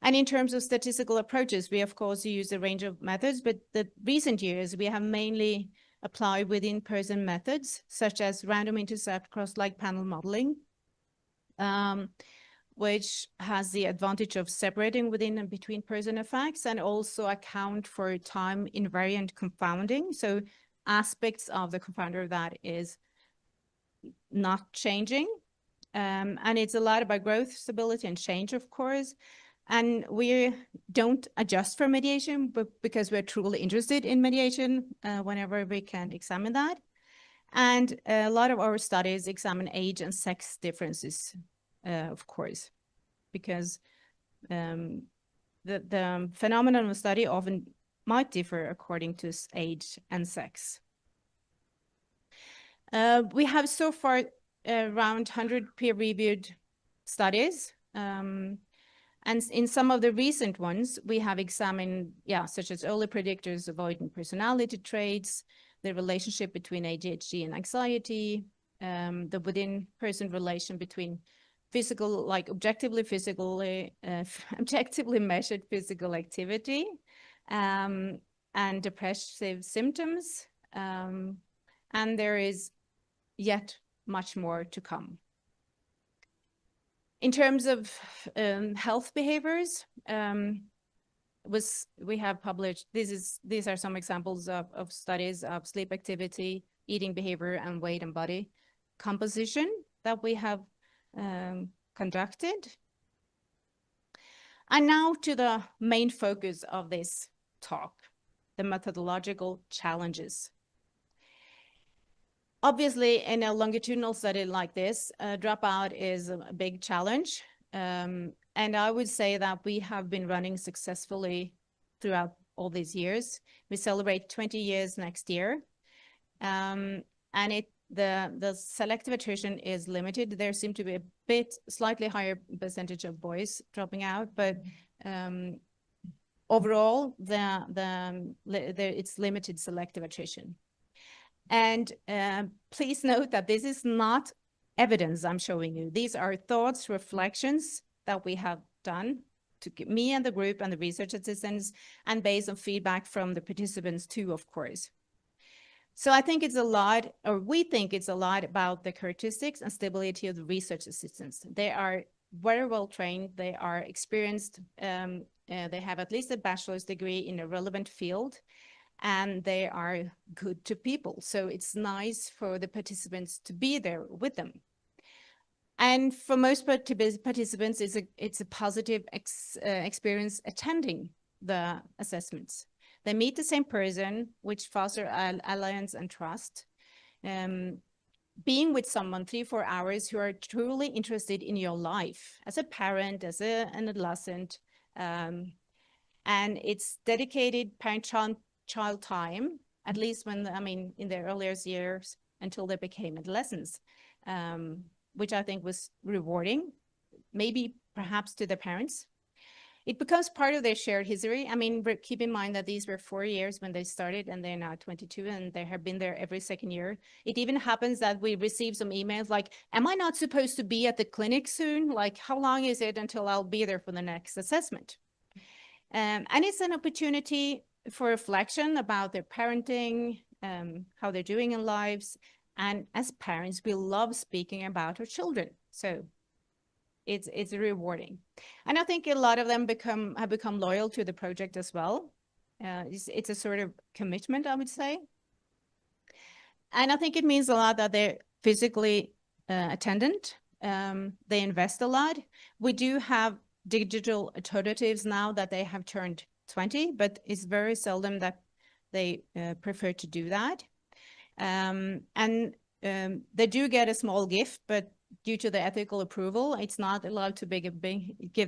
And in terms of statistical approaches, we of course use a range of methods, but the recent years we have mainly applied within-person methods, such as random intercept cross-like panel modeling, which has the advantage of separating within and between person effects and also account for time invariant confounding. So aspects of the confounder that is not changing. And it's a lot about growth, stability, and change, of course. And we don't adjust for mediation, but because we're truly interested in mediation whenever we can examine that. And a lot of our studies examine age and sex differences, of course, because the phenomenon of study often might differ according to age and sex. We have so far around 100 peer-reviewed studies. And in some of the recent ones, we have examined, such as early predictors of avoidant personality traits, the relationship between ADHD and anxiety, the within-person relation between physical, like objectively measured physical activity, and depressive symptoms. And there is yet much more to come. In terms of health behaviors, we have published, these are some examples of studies of sleep activity, eating behavior, and weight and body composition that we have conducted. And now to the main focus of this talk, the methodological challenges. Obviously, in a longitudinal study like this, dropout is a big challenge. And I would say that we have been running successfully throughout all these years. We celebrate 20 years next year. And the selective attrition is limited. There seem to be a slightly higher percentage of boys dropping out, but overall, it's limited selective attrition. And please note that this is not evidence I'm showing you. These are thoughts, reflections that we have done to me and the group and the research assistants, and based on feedback from the participants too, of course. So I think it's a lot, or we think it's a lot about the characteristics and stability of the research assistants. They are very well trained, they are experienced, they have at least a bachelor's degree in a relevant field, and they are good to people. So it's nice for the participants to be there with them. And for most participants, it's a positive experience attending the assessments. They meet the same person, which foster alliance and trust. Being with someone 3-4 hours who are truly interested in your life as a parent, as an adolescent, and it's dedicated parent-child time, at least when, in their earliest years until they became adolescents, which I think was rewarding, maybe perhaps to the parents. It becomes part of their shared history. Keep in mind that these were 4 years when they started, and they're now 22, and they have been there every second year. It even happens that we receive some emails like, am I not supposed to be at the clinic soon? Like, how long is it until I'll be there for the next assessment? And it's an opportunity for reflection about their parenting, how they're doing in lives. And as parents, we love speaking about our children. So it's rewarding. And I think a lot of them have become loyal to the project as well. It's a sort of commitment, I would say. And I think it means a lot that they're physically attendant. They invest a lot. We do have digital alternatives now that they have turned 20, but it's very seldom that they prefer to do that. They do get a small gift, but due to the ethical approval, it's not allowed to give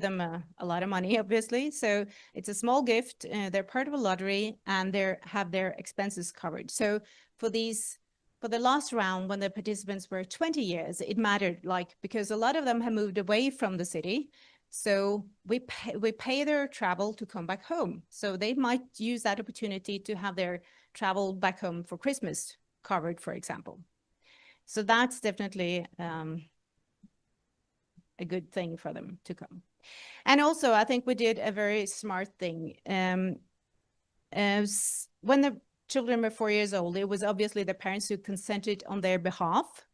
them a lot of money, obviously. So it's a small gift. They're part of a lottery, and they have their expenses covered. So for the last round, when the participants were 20 years, it mattered, because a lot of them have moved away from the city. So we pay their travel to come back home. So they might use that opportunity to have their travel back home for Christmas covered, for example. So that's definitely a good thing for them to come. And also, I think we did a very smart thing. When the children were 4 years old, it was obviously the parents who consented on their behalf.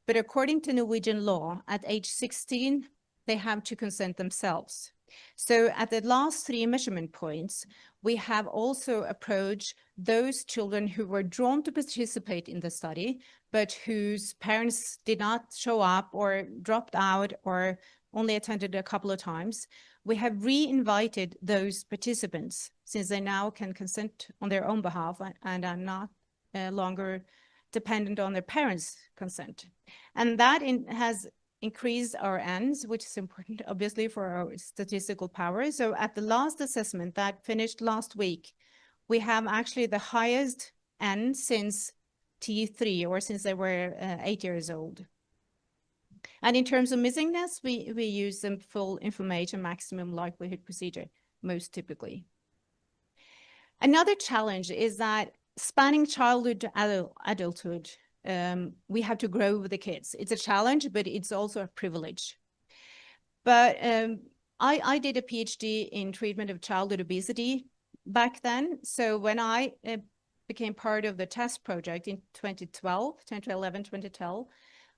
But according to Norwegian law, at age 16, they have to consent themselves. So at the last 3 measurement points, we have also approached those children who were drawn to participate in the study, but whose parents did not show up or dropped out or only attended a couple of times. We have re-invited those participants, since they now can consent on their own behalf and are not longer dependent on their parents' consent. And that has increased our ends, which is important, obviously, for our statistical power. So at the last assessment that finished last week, we have actually the highest end since T3, or since they were 8 years old. And in terms of missingness, we use the full information maximum likelihood procedure most typically. Another challenge is that spanning childhood to adulthood, we have to grow with the kids. It's a challenge, but it's also a privilege. But I did a PhD in treatment of childhood obesity back then. So when I became part of the TEST project in 2011, 2012,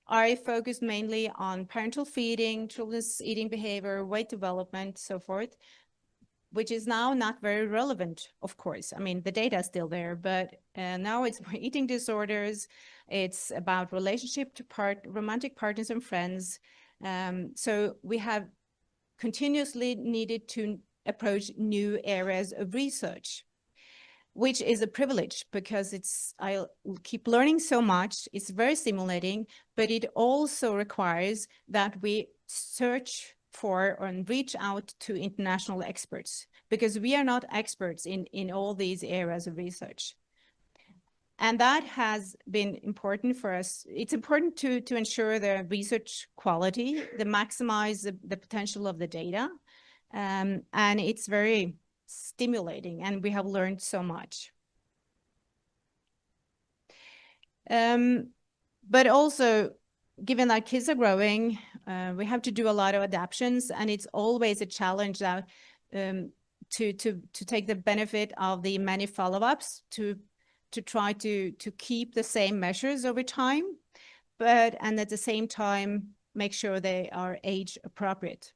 I focused mainly on parental feeding, children's eating behavior, weight development, so forth, which is now not very relevant, of course. The data is still there, but now it's more eating disorders. It's about relationship to romantic partners and friends. So we have continuously needed to approach new areas of research, which is a privilege, because I keep learning so much. It's very stimulating, but it also requires that we search for and reach out to international experts, because we are not experts in all these areas of research. And that has been important for us. It's important to ensure the research quality, to maximize the potential of the data. And it's very stimulating, and we have learned so much. But also, given that kids are growing, we have to do a lot of adaptations, and it's always a challenge that to take the benefit of the many follow-ups to try to keep the same measures over time, and at the same time make sure they are age appropriate.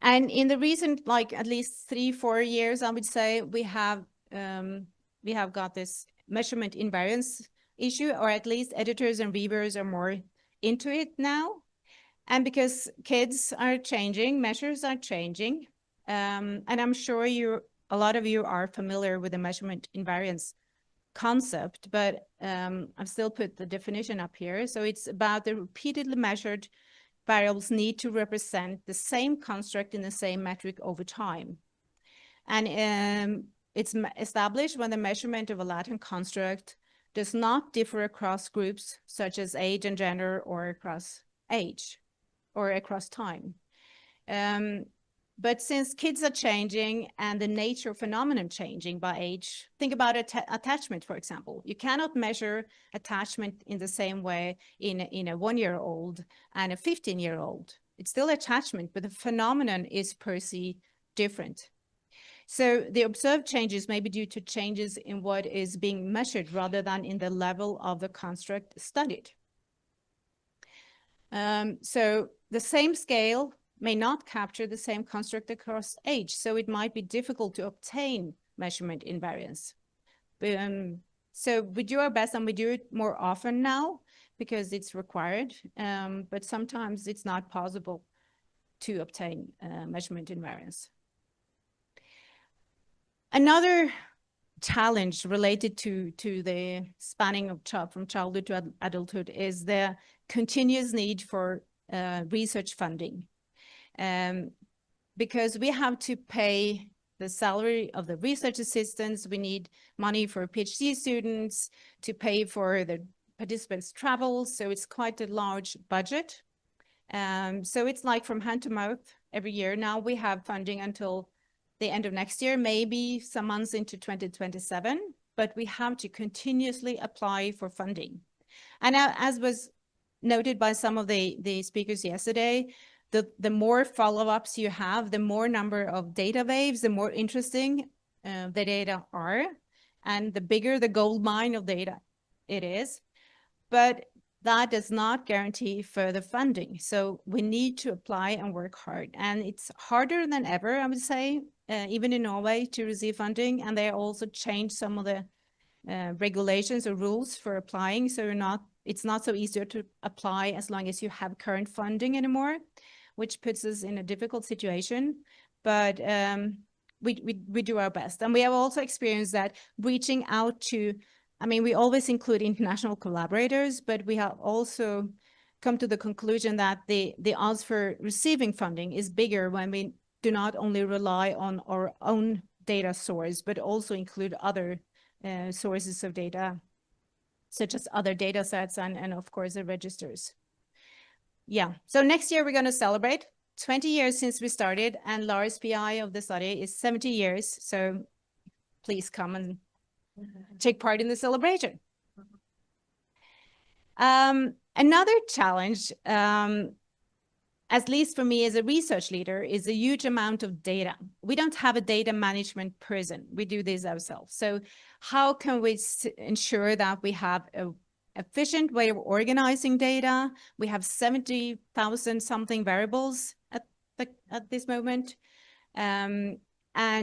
And in the recent, like at least 3-4 years, I would say we have got this measurement invariance issue, or at least editors and reviewers are more into it now. And because kids are changing, measures are changing. And I'm sure a lot of you are familiar with the measurement invariance concept, but I've still put the definition up here. So it's about the repeatedly measured variables need to represent the same construct in the same metric over time. And it's established when the measurement of a latent construct does not differ across groups such as age and gender, or across age or across time. But since kids are changing and the nature of phenomenon changing by age, think about attachment, for example. You cannot measure attachment in the same way in a 1-year-old and a 15-year-old. It's still attachment, but the phenomenon is per se different. So the observed changes may be due to changes in what is being measured rather than in the level of the construct studied. So the same scale may not capture the same construct across age, so it might be difficult to obtain measurement invariance. So we do our best, and we do it more often now because it's required, but sometimes it's not possible to obtain measurement invariance. Another challenge related to the spanning of from childhood to adulthood is the continuous need for research funding. Because we have to pay the salary of the research assistants, we need money for PhD students to pay for the participants' travels, so it's quite a large budget. So it's like from hand to mouth every year. Now we have funding until the end of next year, maybe some months into 2027, but we have to continuously apply for funding. And as was noted by some of the speakers yesterday, the more follow-ups you have, the more number of data waves, the more interesting the data are, and the bigger the gold mine of data it is. But that does not guarantee further funding. So we need to apply and work hard. And it's harder than ever, I would say, even in Norway, to receive funding. And they also changed some of the regulations or rules for applying. So it's not so easy to apply as long as you have current funding anymore, which puts us in a difficult situation. But we do our best. And we have also experienced that reaching out to, I mean, we always include international collaborators, but we have also come to the conclusion that the odds for receiving funding is bigger when we do not only rely on our own data source, but also include other sources of data, such as other data sets and of course the registers. Yeah, so next year we're going to celebrate 20 years since we started, and Lars PI of the study is 70 years. So please come and take part in the celebration. Another challenge, at least for me as a research leader, is a huge amount of data. We don't have a data management person. We do this ourselves. So how can we ensure that we have an efficient way of organizing data? We have 70,000 something variables at this moment. And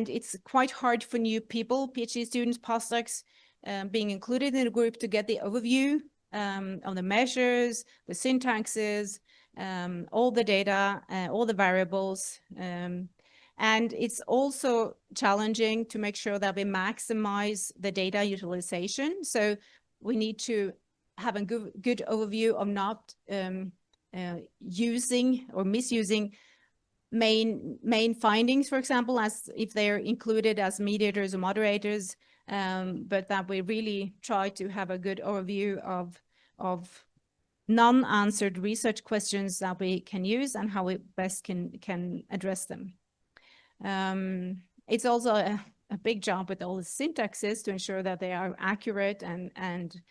it's quite hard for new people, PhD students, postdocs, being included in a group to get the overview of the measures, the syntaxes, all the data, all the variables. And it's also challenging to make sure that we maximize the data utilization. So we need to have a good overview of not using or misusing main findings, for example, as if they're included as mediators or moderators, but that we really try to have a good overview of non-answered research questions that we can use and how we best can address them. It's also a big job with all the syntaxes to ensure that they are accurate and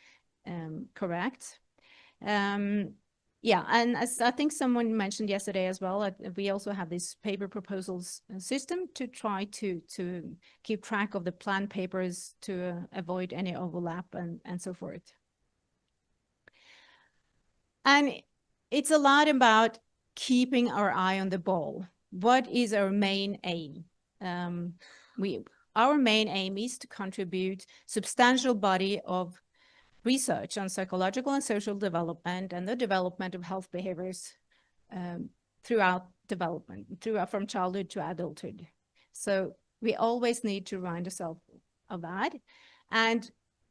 correct. Yeah, and as I think someone mentioned yesterday as well, we also have this paper proposals system to try to keep track of the planned papers to avoid any overlap and so forth. And it's a lot about keeping our eye on the ball. What is our main aim? Our main aim is to contribute substantial body of research on psychological and social development and the development of health behaviors throughout development, from childhood to adulthood. So we always need to remind ourselves of that. And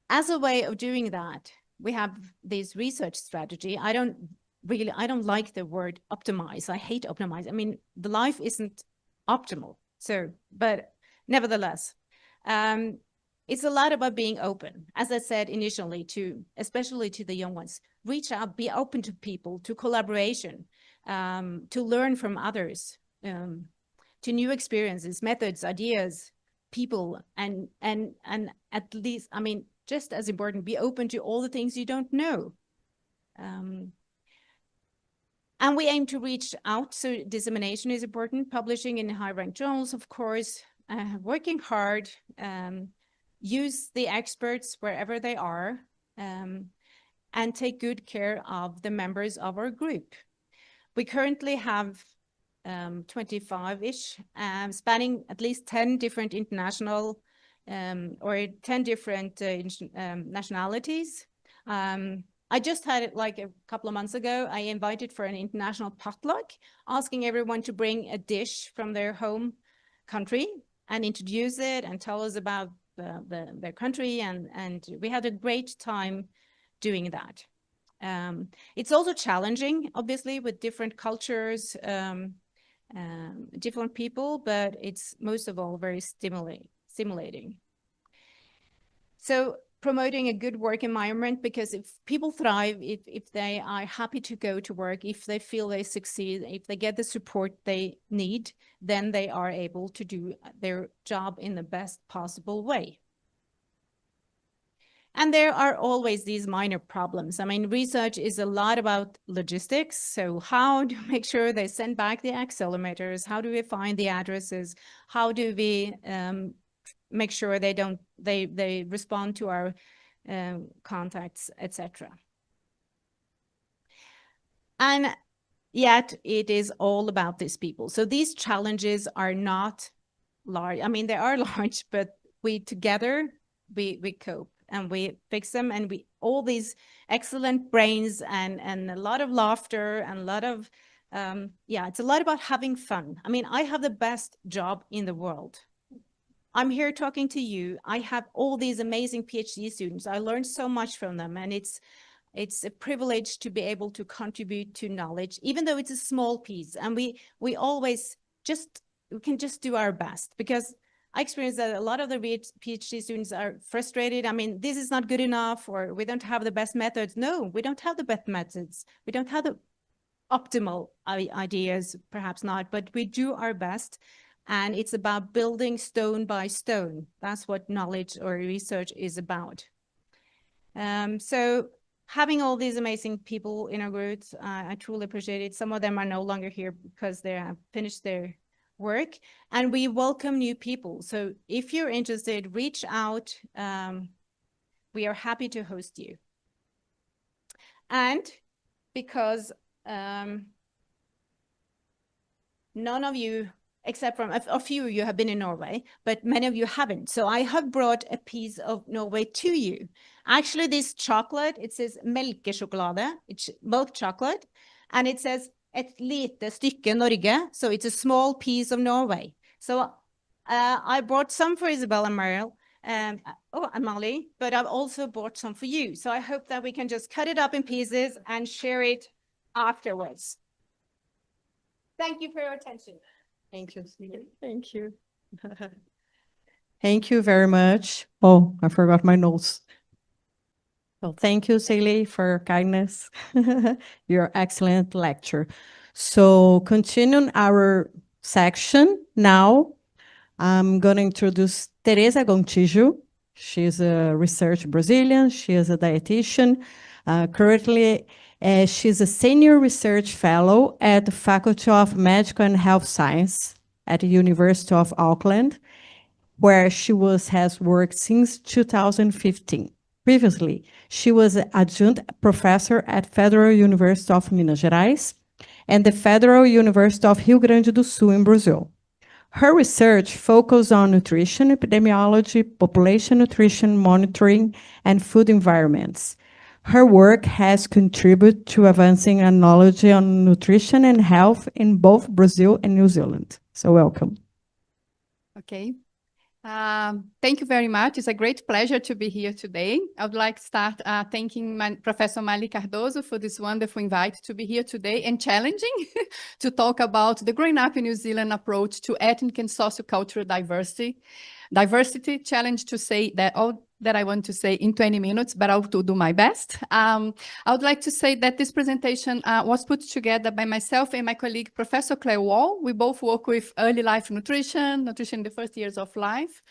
as a way of doing that, we have this research strategy. I don't like the word optimize. I hate optimize. I mean, the life isn't optimal. So, but nevertheless, it's a lot about being open, as I said initially, especially to the young ones. Reach out, be open to people, to collaboration, to learn from others, to new experiences, methods, ideas, people, and at least, I mean, just as important, be open to all the things you don't know. And we aim to reach out, so dissemination is important, publishing in high-ranked journals, of course, working hard, use the experts wherever they are, and take good care of the members of our group. We currently have 25-ish, spanning at least 10 different international or 10 different nationalities. I just had it like a couple of months ago. I invited for an international potluck, asking everyone to bring a dish from their home country and introduce it and tell us about their country, and we had a great time doing that. It's also challenging, obviously, with different cultures, different people, but it's most of all very stimulating. So promoting a good work environment, because if people thrive, if they are happy to go to work, if they feel they succeed, if they get the support they need, then they are able to do their job in the best possible way. And there are always these minor problems. I mean, research is a lot about logistics. So how do we make sure they send back the accelerometers? How do we find the addresses? How do we make sure they respond to our contacts, etc. And yet it is all about these people. So these challenges are not large. I mean, they are large, but we together, we cope and we fix them, and we all these excellent brains and a lot of laughter and a lot of, yeah, it's a lot about having fun. I mean, I have the best job in the world. I'm here talking to you. I have all these amazing PhD students. I learned so much from them, and it's a privilege to be able to contribute to knowledge, even though it's a small piece. And we always we can just do our best, because I experienced that a lot of the PhD students are frustrated. I mean, this is not good enough, or we don't have the best methods. No, we don't have the best methods. We don't have the optimal ideas, perhaps not, but we do our best. And it's about building stone by stone. That's what knowledge or research is about. So having all these amazing people in our groups, I truly appreciate it. Some of them are no longer here because they have finished their work, and we welcome new people. So if you're interested, reach out. We are happy to host you. And because none of you, except from a few of you, have been in Norway, but many of you haven't. So I have brought a piece of Norway to you. Actually, this chocolate, it says melkesjokolade, it's milk chocolate, and it says et lite stykke Norge, so it's a small piece of Norway. So I brought some for Isabel and Meryl, and Molly, but I've also bought some for you. So I hope that we can just cut it up in pieces and share it afterwards. Thank you for your attention. Thank you. Thank you. Thank you very much. Oh, I forgot my notes. So thank you, Celie, for your kindness, your excellent lecture. So continuing our section now, I'm going to introduce Teresa Gontijo. She's a research Brazilian. She is a dietitian, currently She's a senior research fellow at the Faculty of Medical and Health Science at the University of Auckland, where she has worked since 2015. Previously, she was an adjunct professor at Federal University of Minas Gerais and the Federal University of Rio Grande do Sul in Brazil. Her research focused on nutrition epidemiology, population nutrition monitoring, and food environments. Her work has contributed to advancing our knowledge on nutrition and health in both Brazil and New Zealand. So welcome. Okay. Thank you very much. It's a great pleasure to be here today. I would like to start thanking Professor Mali Cardoso for this wonderful invite to be here today and challenging to talk about the Growing Up in New Zealand approach to ethnic and sociocultural diversity. Challenge to say that all that I want to say in 20 minutes, but I'll do my best. I would like to say that this presentation was put together by myself and my colleague, Professor Claire Wall. We both work with early life nutrition in the first years of life.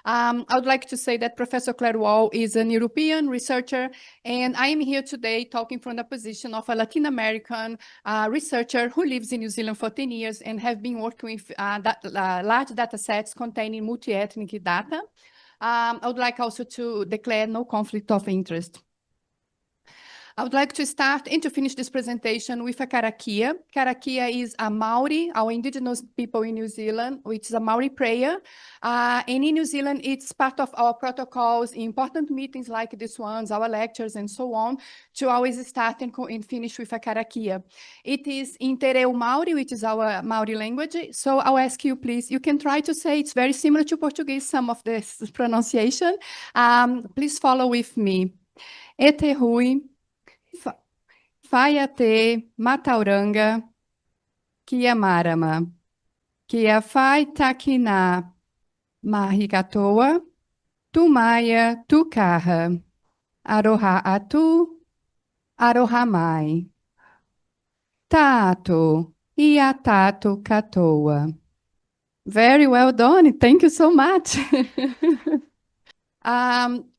I would like to say that Professor Claire Wall is an European researcher, and I am here today talking from the position of a Latin American researcher who lives in New Zealand for 10 years and have been working with large data sets containing multi-ethnic data. I would like also to declare no conflict of interest. I would like to start and to finish this presentation with a karakia. Karakia is a Maori, our indigenous people in New Zealand, which is a Maori prayer. And in New Zealand, it's part of our protocols, important meetings like this ones, our lectures and so on, to always start and finish with a karakia. It is in Te Reo Maori, which is our Maori language. So I'll ask you, please, you can try to say, it's very similar to Portuguese, some of this pronunciation. Please follow with me. E te hui. Whaiate matauranga kia marama, kia whai takina mahi katoa, tu maia tu kaha, aroha atu, aroha mai. Tato, ia tato katoa. Very well done, thank you so much.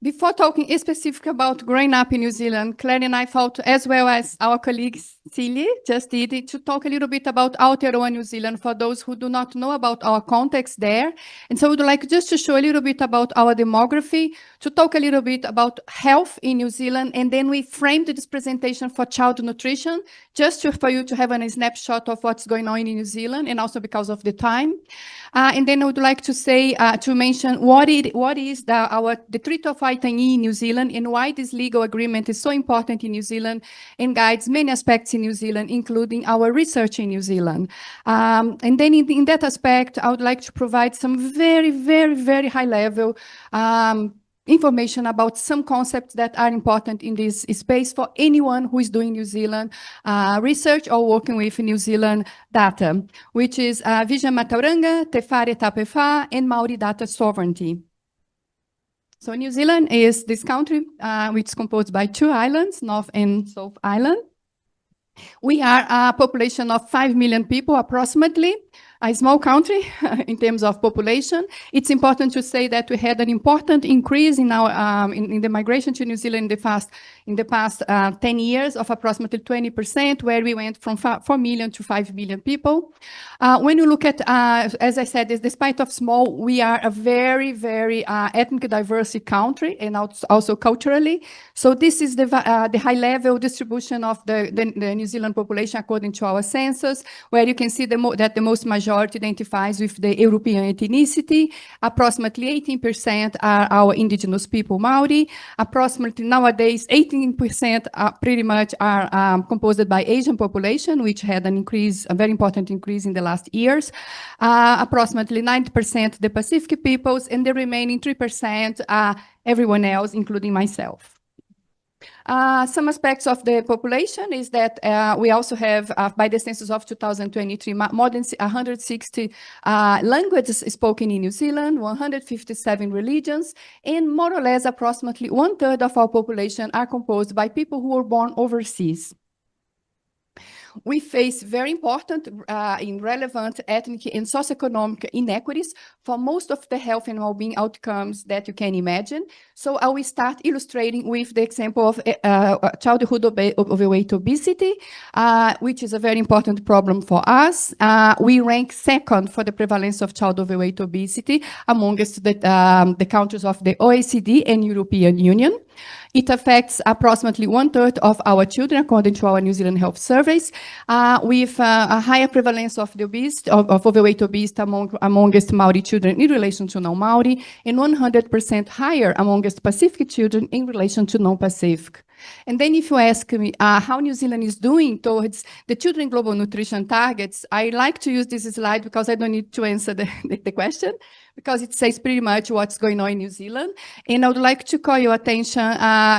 Before talking specifically about growing up in New Zealand, Claire and I thought, as well as our colleague Celia just did, to talk a little bit about Aotearoa New Zealand for those who do not know about our context there. And so I would like just to show a little bit about our demography, to talk a little bit about health in New Zealand, and then we framed this presentation for child nutrition, just for you to have a snapshot of what's going on in New Zealand, and also because of the time. And then I would like to say, to mention what is the Treaty of Waitangi in New Zealand and why this legal agreement is so important in New Zealand and guides many aspects in New Zealand, including our research in New Zealand. And then in that aspect, I would like to provide some very, very, very high level information about some concepts that are important in this space for anyone who is doing New Zealand research or working with New Zealand data, which is Vision Matauranga, Te Whare Tapewha, and Maori data sovereignty. So New Zealand is this country which is composed by 2 islands, North and South Island. We are a population of 5 million people approximately, a small country in terms of population. It's important to say that we had an important increase in our in the migration to New Zealand in the past 10 years of approximately 20%, where we went from 4 million to 5 million people. When you look at, as I said, despite of small, we are a very, very ethnic diverse country and also culturally. So this is the high-level distribution of the New Zealand population according to our census, where you can see that the most majority identifies with the European ethnicity. Approximately 18% are our indigenous people, Maori. Approximately nowadays, 18% pretty much are composed by Asian population, which had an increase, a very important increase in the last years. Approximately 90% the Pacific peoples, and the remaining 3% everyone else, including myself. Some aspects of the population is that we also have, by the census of 2023, more than 160 languages spoken in New Zealand, 157 religions, and more or less approximately 1/3 of our population are composed by people who were born overseas. we face very important and relevant ethnic and socioeconomic inequities for most of the health and well-being outcomes that you can imagine. So I will start illustrating with the example of childhood overweight obesity, which is a very important problem for us. We rank second for the prevalence of child overweight obesity amongst the countries of the OECD and European Union. It affects approximately 1/3 of our children, according to our New Zealand Health Surveys, with a higher prevalence of the obesity, of overweight obesity amongst Maori children in relation to non-Maori, and 100% higher amongst Pacific children in relation to non-Pacific. And then if you ask me how New Zealand is doing towards the Children Global Nutrition Targets, I like to use this slide because I don't need to answer the question, because it says pretty much what's going on in New Zealand. And I would like to call your attention,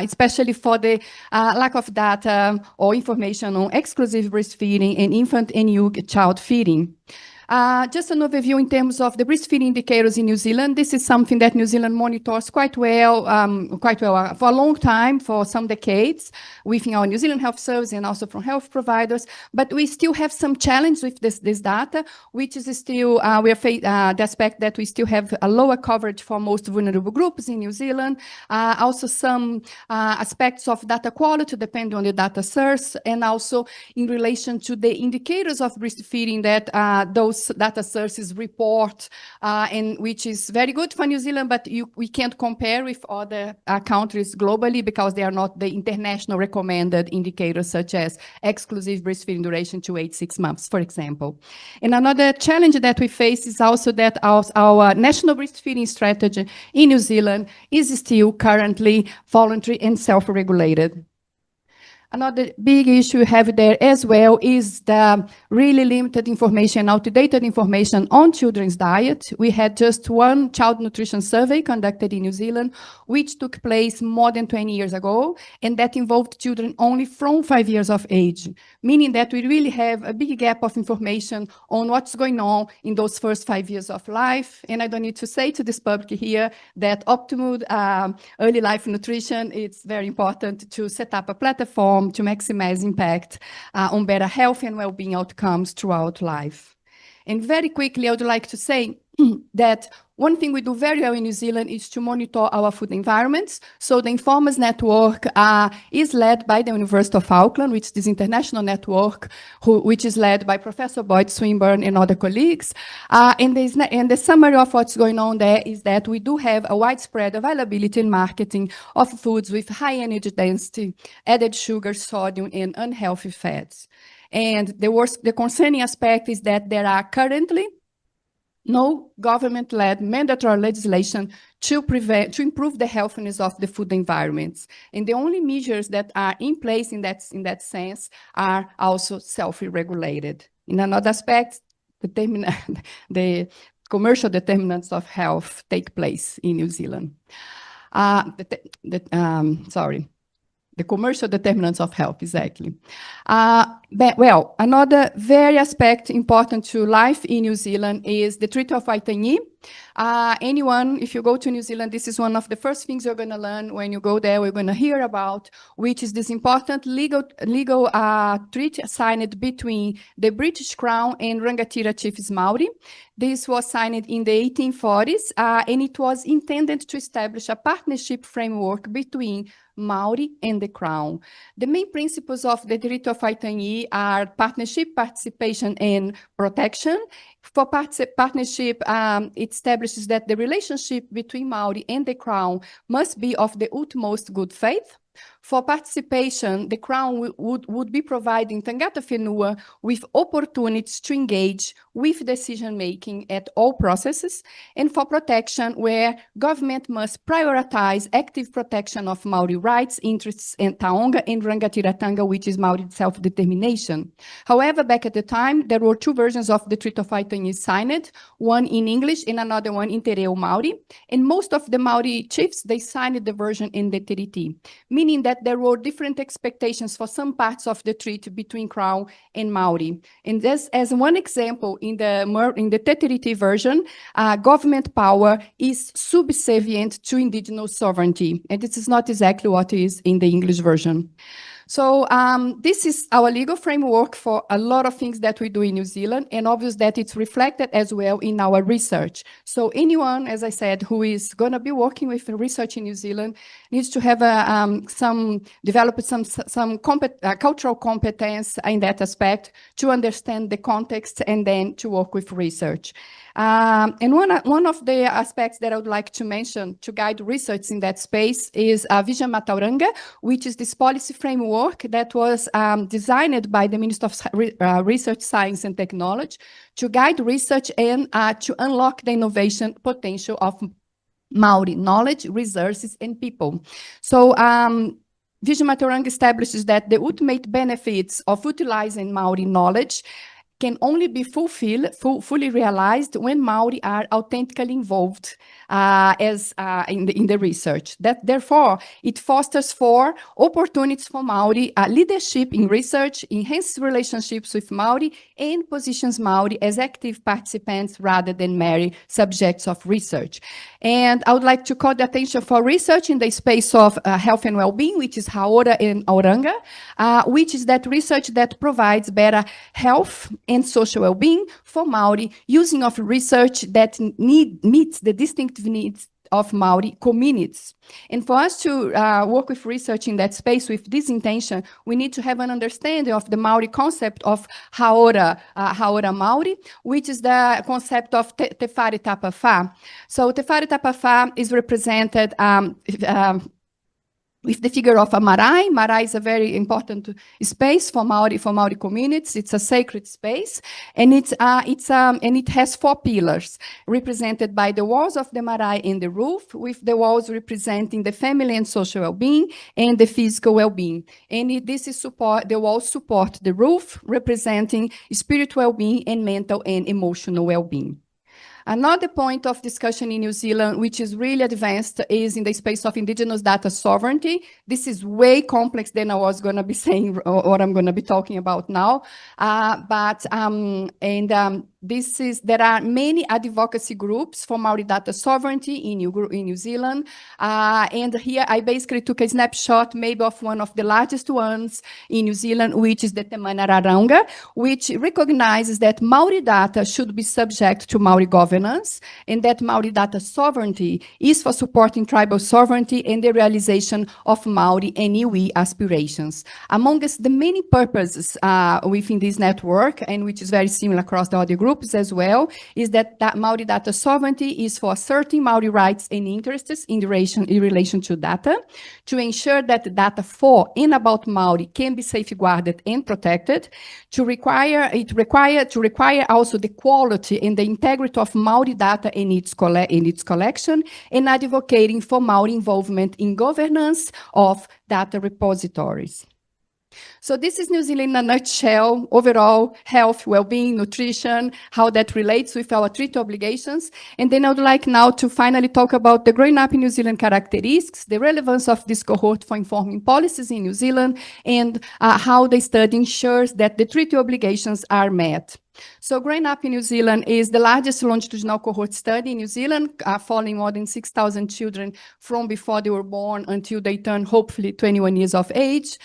especially for the lack of data or information on exclusive breastfeeding and infant and young child feeding. Just an overview in terms of the breastfeeding indicators in New Zealand. This is something that New Zealand monitors quite well for a long time, for some decades, within our New Zealand Health Service and also from health providers. But we still have some challenge with this data, which is still, the aspect that we still have a lower coverage for most vulnerable groups in New Zealand. Also some aspects of data quality depend on the data source, and also in relation to the indicators of breastfeeding that those data sources report, and which is very good for New Zealand, but we can't compare with other countries globally because they are not the international recommended indicators, such as exclusive breastfeeding duration to 6 months, for example. And another challenge that we face is also that our national breastfeeding strategy in New Zealand is still currently voluntary and self-regulated. Another big issue we have there as well is the really limited information, outdated information on children's diet. We had just one child nutrition survey conducted in New Zealand, which took place more than 20 years ago, and that involved children only from 5 years of age, meaning that we really have a big gap of information on what's going on in those first 5 years of life. And I don't need to say to this public here that optimal early life nutrition, it's very important to set up a platform to maximize impact on better health and well-being outcomes throughout life. And very quickly, I would like to say that one thing we do very well in New Zealand is to monitor our food environments. So the Informers Network is led by the University of Auckland, which is this international network, which is led by Professor Boyd Swinburne and other colleagues. And the summary of what's going on there is that we do have a widespread availability and marketing of foods with high energy density, added sugar, sodium, and unhealthy fats. And the concerning aspect is that there are currently no government-led mandatory legislation to improve the healthiness of the food environments. And the only measures that are in place in that sense are also self-regulated. In another aspect, the commercial determinants of health take place in New Zealand. The commercial determinants of health, exactly. Well, another very aspect important to life in New Zealand is the Treaty of Waitangi. Anyone, if you go to New Zealand, this is one of the first things you're going to learn when you go there, we're going to hear about, which is this important legal treaty signed between the British Crown and Rangatira Chiefs Maori. This was signed in the 1840s, and it was intended to establish a partnership framework between Maori and the Crown. The main principles of the Treaty of Waitangi are partnership, participation, and protection. For partnership, it establishes that the relationship between Maori and the Crown must be of the utmost good faith. For participation, the Crown would be providing Tangata Whenua with opportunities to engage with decision-making at all processes, and for protection, where government must prioritize active protection of Maori rights, interests, and Taonga and Rangatiratanga, which is Maori self-determination. However, back at the time, there were two versions of the Treaty of Waitangi signed, one in English and another one in Te Reo Maori, and most of the Maori chiefs, they signed the version in the Tiriti, meaning that there were different expectations for some parts of the treaty between Crown and Maori. And this, as one example, in the Te Tiriti version, government power is subservient to indigenous sovereignty. And this is not exactly what is in the English version. So this is our legal framework for a lot of things that we do in New Zealand, and obvious that it's reflected as well in our research. So anyone, as I said, who is going to be working with research in New Zealand needs to have develop some cultural competence in that aspect to understand the context and then to work with research. And one of the aspects that I would like to mention to guide research in that space is Vision Matauranga, which is this policy framework that was designed by the Minister of Research, Science and Technology to guide research and to unlock the innovation potential of Maori knowledge, resources, and people. So Vision Matauranga establishes that the ultimate benefits of utilizing Maori knowledge can only be fully realized when Maori are authentically involved in the research. Therefore, it fosters for opportunities for Maori leadership in research, enhanced relationships with Maori, and positions Maori as active participants rather than mere subjects of research. And I would like to call the attention for research in the space of health and well-being, which is Haora and Auranga, which is that research that provides better health and social well-being for Maori, using of research that meets the distinctive needs of Maori communities. And for us to work with research in that space with this intention, we need to have an understanding of the Maori concept of Haora Maori, which is the concept of Te Whare Tapawha. So Te Whare Tapawha is represented with the figure of a marae. Marae is a very important space for Maori communities. It's a sacred space, and it has 4 pillars represented by the walls of the marae and the roof, with the walls representing the family and social well-being and the physical well-being. And the walls support the roof, representing spiritual well-being and mental and emotional well-being. Another point of discussion in New Zealand, which is really advanced, is in the space of indigenous data sovereignty. This is way complex than I was going to be saying or what I'm going to be talking about now. There are many advocacy groups for Maori data sovereignty in New Zealand. And here I basically took a snapshot maybe of one of the largest ones in New Zealand, which is the Te Manararanga, which recognizes that Maori data should be subject to Maori governance, and that Maori data sovereignty is for supporting tribal sovereignty and the realization of Maori and iwi aspirations. Amongst the many purposes within this network, and which is very similar across the other groups as well, is that Maori data sovereignty is for asserting Maori rights and interests in relation to data, to ensure that data for and about Maori can be safeguarded and protected, to require also the quality and the integrity of Maori data in its collection, and advocating for Maori involvement in governance of data repositories. So this is New Zealand in a nutshell, overall health, well-being, nutrition, how that relates with our treaty obligations. And then I would like now to finally talk about the growing up in New Zealand characteristics, the relevance of this cohort for informing policies in New Zealand, and how the study ensures that the treaty obligations are met. So Growing Up in New Zealand is the largest longitudinal cohort study in New Zealand, following more than 6,000 children from before they were born until they turn, hopefully, 21 years of age.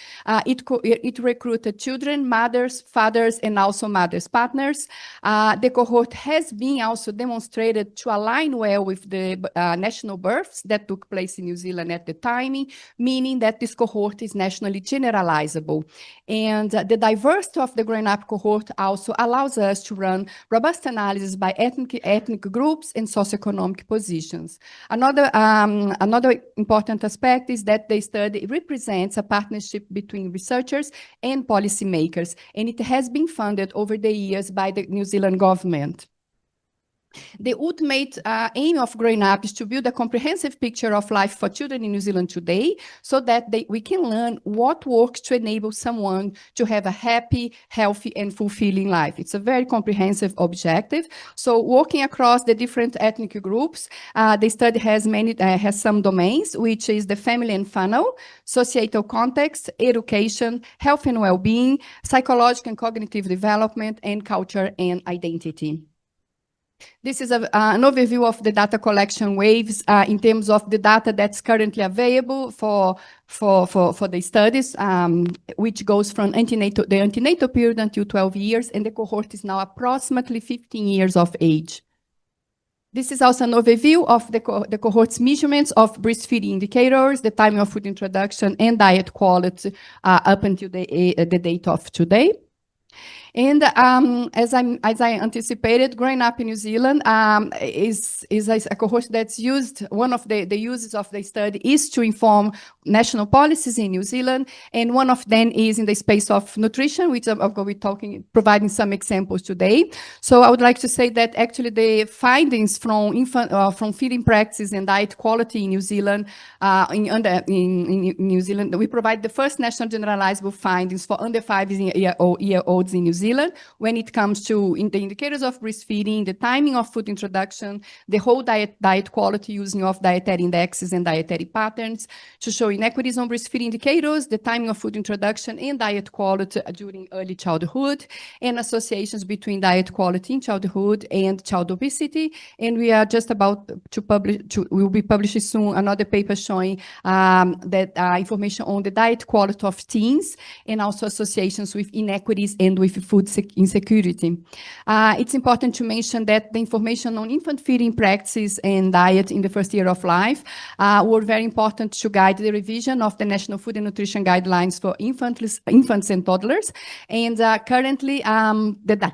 It recruited children, mothers, fathers, and also mothers' partners. The cohort has been also demonstrated to align well with the national births that took place in New Zealand at the time, meaning that this cohort is nationally generalizable. And the diversity of the Growing Up cohort also allows us to run robust analysis by ethnic groups and socioeconomic positions. Another important aspect is that the study represents a partnership between researchers and policymakers, and it has been funded over the years by the New Zealand government. The ultimate aim of Growing Up is to build a comprehensive picture of life for children in New Zealand today, so that we can learn what works to enable someone to have a happy, healthy, and fulfilling life. It's a very comprehensive objective. So working across the different ethnic groups, the study has some domains, which is the family and funnel, societal context, education, health and well-being, psychological and cognitive development, and culture and identity. This is an overview of the data collection waves in terms of the data that's currently available for the studies, which goes from the antenatal period until 12 years, and the cohort is now approximately 15 years of age. This is also an overview of the cohort's measurements of breastfeeding indicators, the timing of food introduction, and diet quality up until the date of today. And as I anticipated, growing up in New Zealand is a cohort that's used. One of the uses of the study is to inform national policies in New Zealand, and one of them is in the space of nutrition, which I'm going to be providing some examples today. So I would like to say that actually the findings from feeding practices and diet quality in New Zealand, in New Zealand, we provide the first national generalizable findings for under 5-year-olds in New Zealand, when it comes to the indicators of breastfeeding, the timing of food introduction, the whole diet quality using of dietary indexes and dietary patterns to show inequities on breastfeeding indicators, the timing of food introduction and diet quality during early childhood, and associations between diet quality in childhood and child obesity. And we are just about to publish, we will be publishing soon another paper showing that information on the diet quality of teens and also associations with inequities and with food insecurity. It's important to mention that the information on infant feeding practices and diet in the first year of life were very important to guide the revision of the National Food and Nutrition Guidelines for infants and toddlers. And currently, the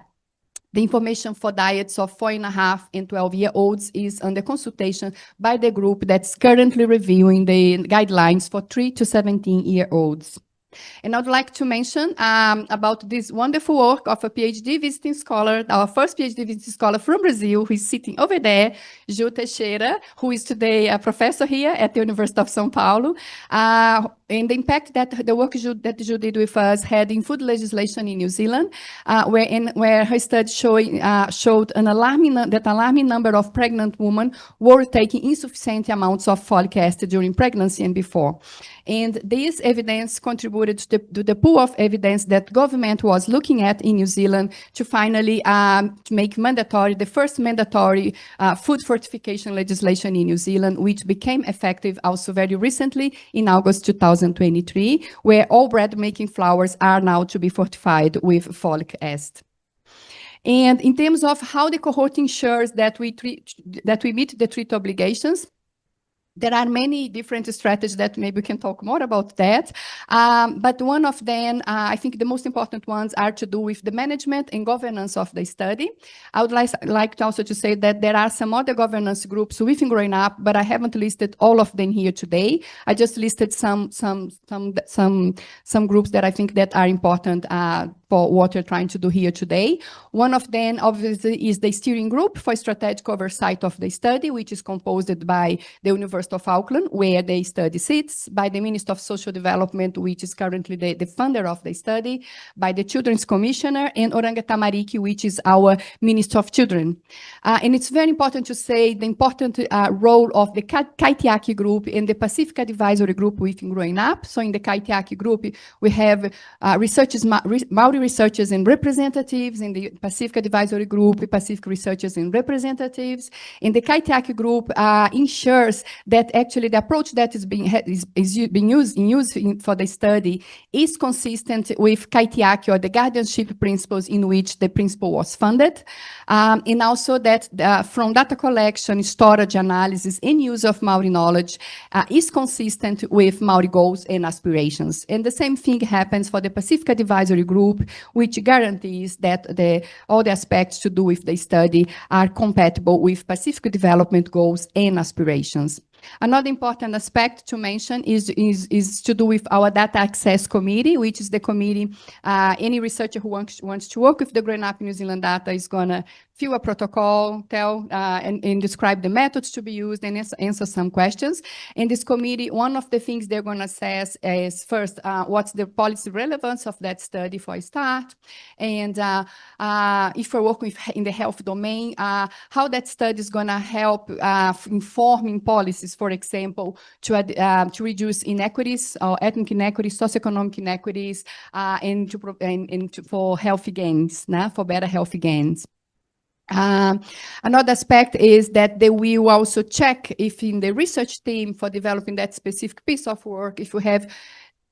information for diets of 4.5 and 12-year-olds is under consultation by the group that's currently reviewing the guidelines for 3 to 17-year-olds. And I'd like to mention about this wonderful work of a PhD visiting scholar, our first PhD visiting scholar from Brazil, who is sitting over there, Ju Teixeira, who is today a professor here at the University of São Paulo. And the impact that the work that Ju did with us had in food legislation in New Zealand, where her study showed that alarming number of pregnant women were taking insufficient amounts of folic acid during pregnancy and before. And this evidence contributed to the pool of evidence that government was looking at in New Zealand to finally to make mandatory, the first mandatory food fortification legislation in New Zealand, which became effective also very recently in August 2023, where all bread-making flours are now to be fortified with folic acid. And in terms of how the cohort ensures that we meet the treat obligations, there are many different strategies that maybe we can talk more about that. But one of them, I think the most important ones are to do with the management and governance of the study. I would like to also to say that there are some other governance groups within Growing Up, but I haven't listed all of them here today. I just listed some groups that I think that are important for what we're trying to do here today. One of them, obviously, is the steering group for strategic oversight of the study, which is composed by the University of Auckland, where the study sits, by the Minister of Social Development, which is currently the funder of the study, by the Children's Commissioner, and Oranga Tamariki, which is our Minister of Children. And it's very important to say the important role of the Kaitiaki group and the Pacific Advisory Group within Growing Up. So in the Kaitiaki group, we have Maori researchers and representatives. In the Pacific Advisory Group, Pacific researchers and representatives. In the Kaitiaki group ensures that actually the approach that is being used for the study is consistent with Kaitiaki, or the guardianship principles in which the principle was funded. And also that from data collection, storage, analysis, and use of Maori knowledge is consistent with Maori goals and aspirations. And the same thing happens for the Pacific Advisory Group, which guarantees that all the aspects to do with the study are compatible with Pacific development goals and aspirations. Another important aspect to mention is to do with our data access committee, which is the committee, any researcher who wants to work with the Growing Up New Zealand data is going to fill a protocol, and describe the methods to be used and answer some questions. In this committee, one of the things they're going to assess is first, what's the policy relevance of that study for a start, and if we're working in the health domain, how that study is going to help informing policies, for example, to reduce inequities or ethnic inequities, socioeconomic inequities, and for healthy gains, for better healthy gains. Another aspect is that they will also check if in the research team for developing that specific piece of work, if we have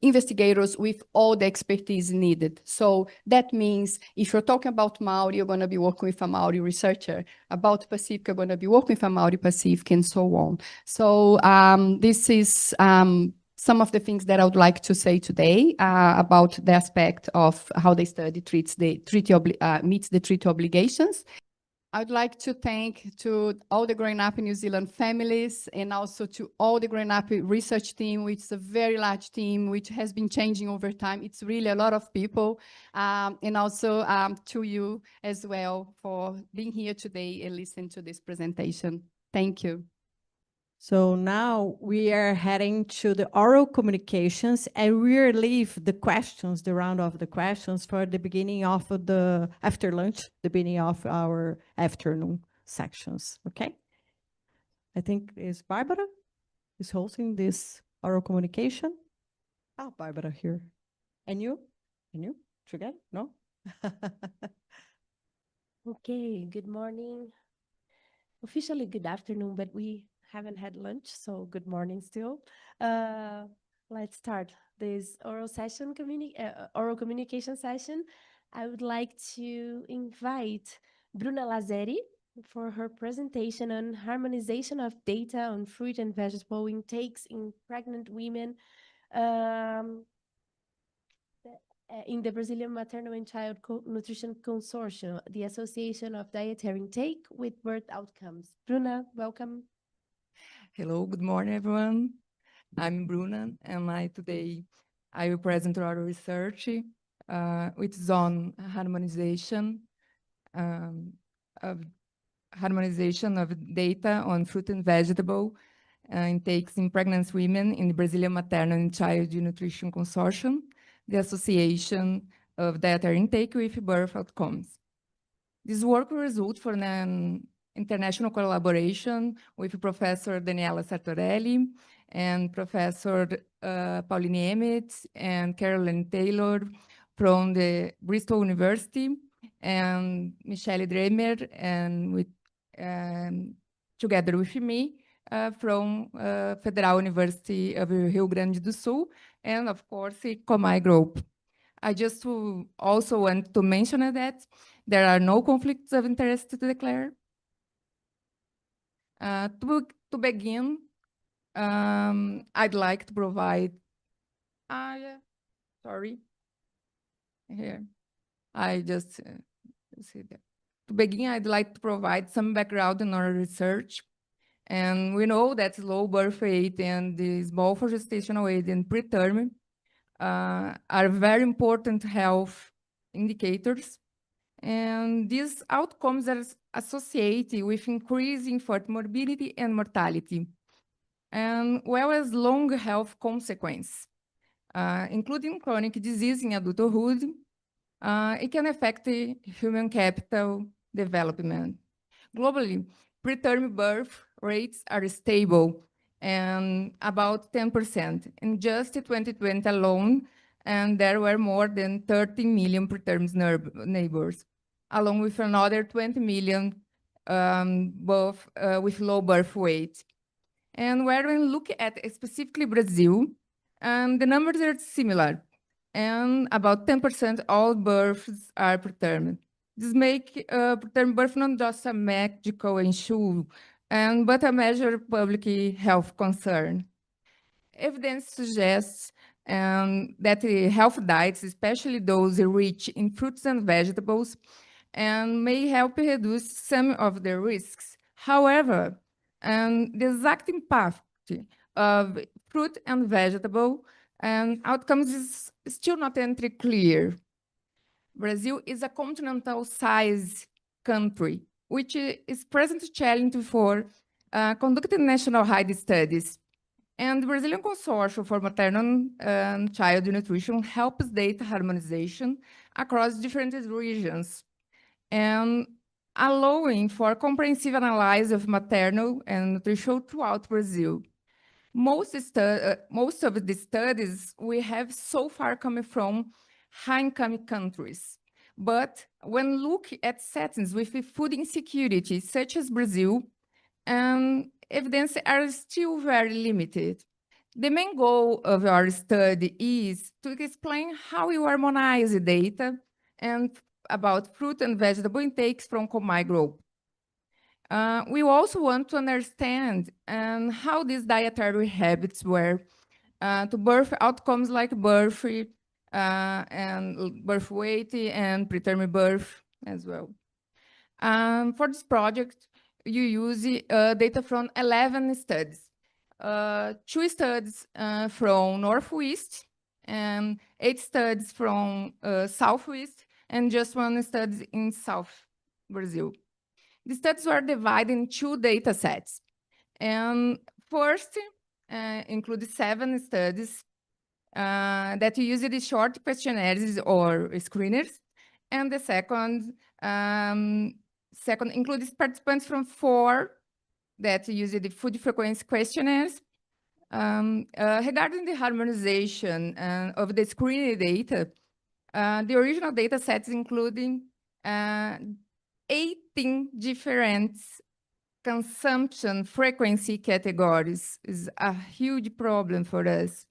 investigators with all the expertise needed. So that means if you're talking about Maori, you're going to be working with a Maori researcher. About Pacific, you're going to be working with a Maori Pacific, and so on. So this is some of the things that I would like to say today about the aspect of how the study meets the treaty obligations. I'd like to thank to all the Growing Up in New Zealand families, and also to all the Growing Up research team, which is a very large team, which has been changing over time. It's really a lot of people. And also to you as well for being here today and listening to this presentation. Thank you. So now we are heading to the oral communications, and we'll leave the questions, the round of the questions, for the beginning of the after lunch, the beginning of our afternoon sections. Okay. I think is Barbara is hosting this oral communication. Oh, Barbara here. And you? And you? Together? No? Okay, good morning. Officially good afternoon, but we haven't had lunch, so good morning still. Let's start this oral communication session. I would like to invite Bruna Lazeri for her presentation on harmonization of data on fruit and vegetable intakes in pregnant women in the Brazilian Maternal and Child Nutrition Consortium, the Association of Dietary Intake with Birth Outcomes. Bruna, welcome. Hello, good morning, everyone. I'm Bruna, and today I will present our research, which is on harmonization of data on fruit and vegetable intakes in pregnant women in the Brazilian Maternal and Child Nutrition Consortium, the Association of Dietary Intake with Birth Outcomes. This work will result from an international collaboration with Professor Daniela Sartorelli and Professor Pauline Emmett and Carolyn Taylor from the Bristol University, and Michelle Dremer, and together with me from Federal University of Rio Grande do Sul, and of course, Comai Group. I just also want to mention that there are no conflicts of interest to declare. To begin, I'd like to provide, sorry, here, I just see that. To begin, I'd like to provide some background in our research. And we know that low birth weight and the small for gestational weight in preterm are very important health indicators. And these outcomes are associated with increase in infant morbidity and mortality, and well as long health consequences, including chronic disease in adulthood. It can affect the human capital development. Globally, preterm birth rates are stable and about 10%. In just 2020 alone, and there were more than 30 million preterm neighbors, along with another 20 million with low birth weight. And when we look at specifically Brazil, the numbers are similar, and about 10% all births are preterm. This makes preterm birth not just a medical issue, but a major public health concern. Evidence suggests that health diets, especially those rich in fruits and vegetables, may help reduce some of the risks. However, the exact impact of fruit and vegetable outcomes is still not entirely clear. Brazil is a continental-sized country, which is presently challenged for conducting national DOHaD studies. And the Brazilian Consortium for Maternal and Child Nutrition helps data harmonization across different regions, and allowing for comprehensive analysis of maternal and nutrition throughout Brazil. Most of the studies we have so far come from high-income countries, But when look at settings with food insecurity, such as Brazil, evidence are still very limited. The main goal of our study is to explain how you harmonize the data and about fruit and vegetable intakes from Comai group. We also want to understand how these dietary habits were to birth outcomes like birth and birth weight and preterm birth as well. For this project, you use data from 11 studies. 2 studies from Northwest and 8 studies from Southwest and just 1 study in South Brazil. The studies were divided in 2 data sets. And first, include 7 studies that used the short questionnaires or screeners. And the second includes participants from 4 that used the food frequency questionnaires. Regarding the harmonization of the screening data, the original data sets including 18 different consumption frequency categories is a huge problem for us,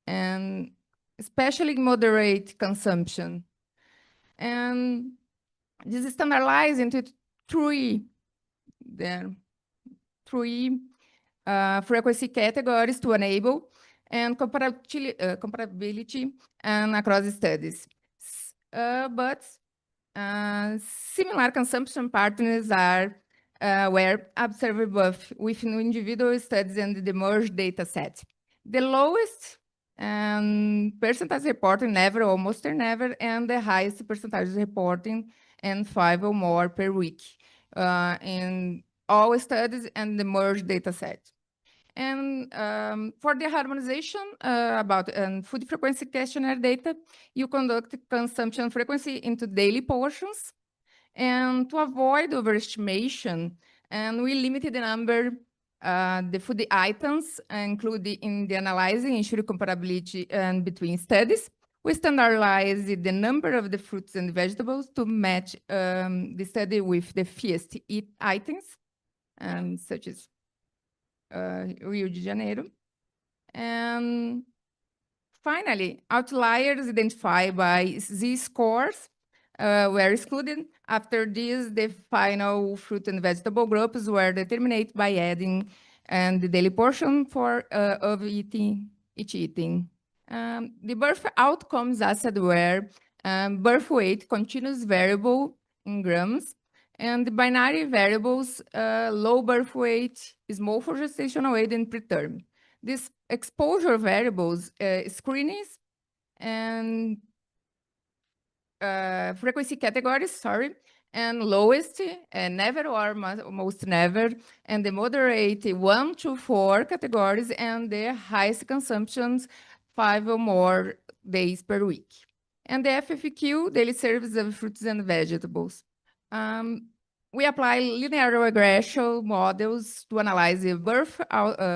and especially moderate consumption. And this is standardized into 3 frequency categories to enable and comparability across studies. But similar consumption patterns are were observed both within individual studies and the merged data set. The lowest percentage reporting never, almost or never, and the highest percentage reporting and 5 or more per week in all studies and the merged data set. And for the harmonization about food frequency questionnaire data, you conduct consumption frequency into daily portions. And to avoid overestimation, and we limited the number, the food items included in the analyzing, ensure comparability between studies. We standardized the number of the fruits and vegetables to match the study with the fewest items, such as Rio de Janeiro. And finally, outliers identified by Z-scores were excluded. After this, the final fruit and vegetable groups were determined by adding the daily portion of each eating. The birth outcomes assessed were birth weight, continuous variable in grams, and the binary variables, low birth weight, small for gestational weight, and preterm. These exposure variables, screenings, and frequency categories, sorry, and lowest, never or most never, and the moderate 1 to 4 categories, and the highest consumptions 5 or more days per week. And the FFQ, daily service of fruits and vegetables. We apply linear regression models to analyze the birth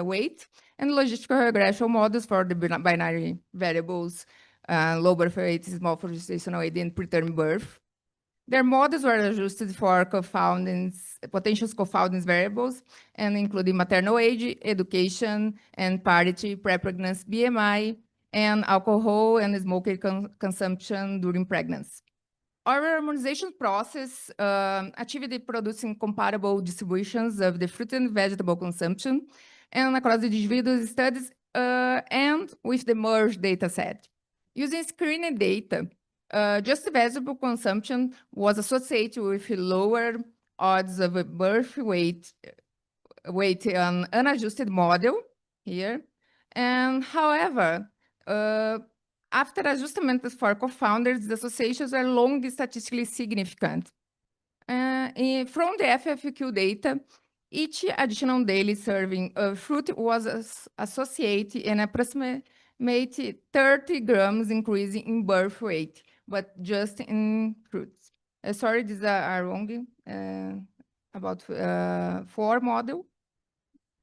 weight and logistical regression models for the binary variables, low birth weight, small for gestational weight, and preterm birth. Their models were adjusted for potential confounding variables, and including maternal age, education, and parity, pre-pregnancy BMI, and alcohol and smoking consumption during pregnancy. Our harmonization process achieved producing comparable distributions of the fruit and vegetable consumption and across the individual studies and with the merged data set. Using screening data, just vegetable consumption was associated with lower odds of a birth weight unadjusted model here. And however, after adjustments for confounders, the associations are long statistically significant. From the FFQ data, each additional daily serving of fruit was associated in approximately 30 grams increase in birth weight, but just in fruits. Sorry, these are wrong. About 4 model,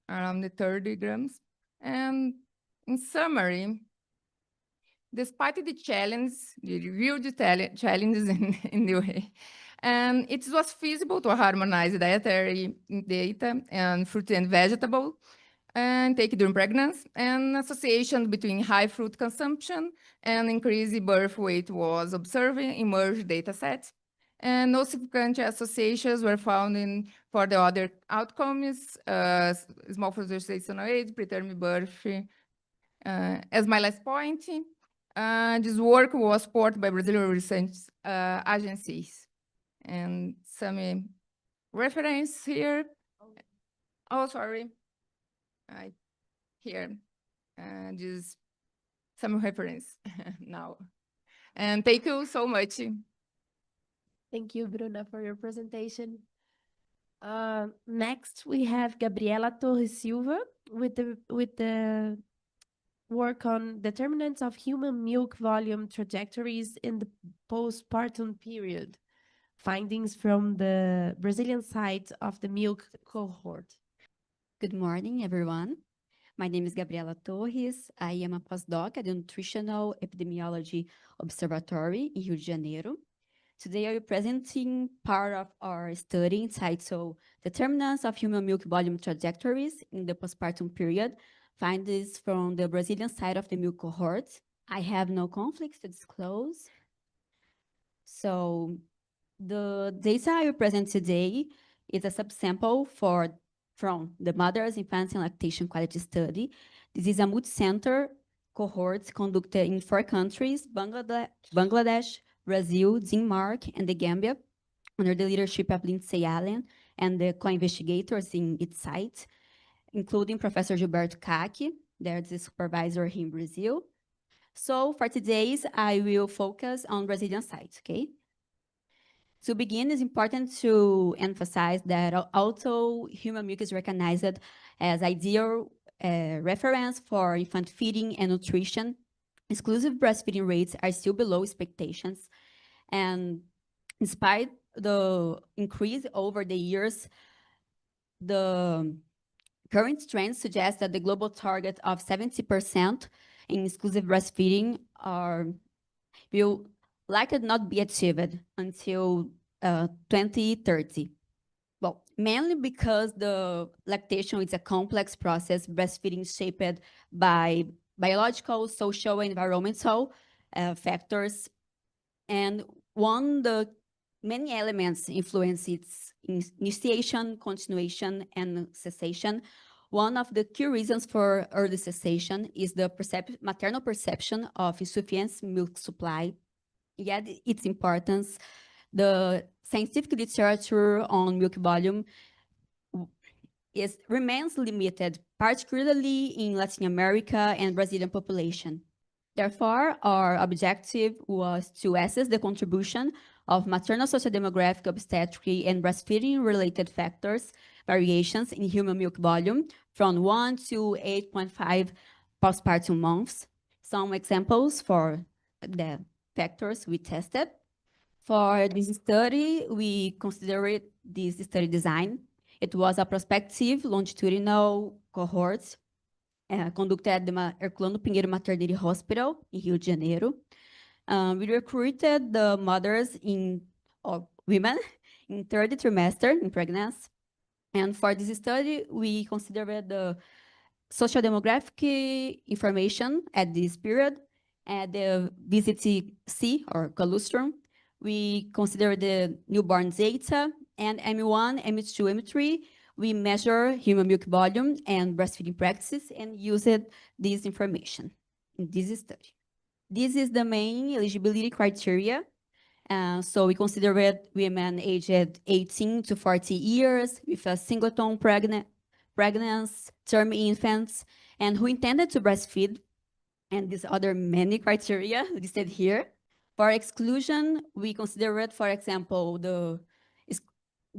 around the 30 grams. And in summary, despite the challenge, the real challenges in the way. And it was feasible to harmonize dietary data and fruit and vegetable and take during pregnancy, and association between high fruit consumption and increased birth weight was observed in merged data sets. And no significant associations were found for the other outcomes, small for gestational age, preterm birth. As my last point, this work was supported by Brazilian research agencies. And some reference here. Oh, sorry. Here, just some reference now. And thank you so much. Thank you, Bruna, for your presentation. Next, we have Gabriela Torres Silva with the work on determinants of human milk volume trajectories in the postpartum period. Findings from the Brazilian side of the milk cohort. Good morning, everyone. My name is Gabriela Torres. I am a postdoc at the Nutritional Epidemiology Observatory in Rio de Janeiro. Today, I will be presenting part of our study entitled Determinants of Human Milk Volume Trajectories in the Postpartum Period. Findings from the Brazilian side of the milk cohort. I have no conflicts to disclose. So the data I will present today is a subsample from the Mothers, Infants, and Lactation Quality Study. This is a multi-center cohort conducted in 4 countries, Bangladesh, Brazil, Denmark, and the Gambia, under the leadership of Lindsay Allen and the co-investigators in its site, including Professor Gilberto Cacchi, there's the supervisor here in Brazil. So for today's, I will focus on Brazilian site, okay? To begin, it's important to emphasize that although human milk is recognized as ideal reference for infant feeding and nutrition, exclusive breastfeeding rates are still below expectations. And despite the increase over the years, the current trends suggest that the global target of 70% in exclusive breastfeeding will likely not be achieved until 2030. Well, mainly because the lactation is a complex process, breastfeeding is shaped by biological, social, and environmental factors. And the many elements influence its initiation, continuation, and cessation. One of the key reasons for early cessation is the maternal perception of insufficient milk supply. Yet its importance, the scientific literature on milk volume remains limited, particularly in Latin America and Brazilian population. Therefore, our objective was to assess the contribution of maternal sociodemographic, obstetric, and breastfeeding-related factors, variations in human milk volume from 1 to 8.5 postpartum months. Some examples for the factors we tested. For this study, we considered this study design. It was a prospective longitudinal cohort conducted at the Herculano Pinheiro Maternity Hospital in Rio de Janeiro. We recruited the mothers or women in 3rd trimester in pregnancy. And for this study, we considered the social demographic information at this period, at the VCTC or colostrum. We considered the newborn data, and M1, M2, M3. We measure human milk volume and breastfeeding practices and used this information in this study. This is the main eligibility criteria. So we considered women aged 18 to 40 years with a singleton pregnancy, term infants, and who intended to breastfeed, and these other many criteria listed here. For exclusion, we considered, for example, the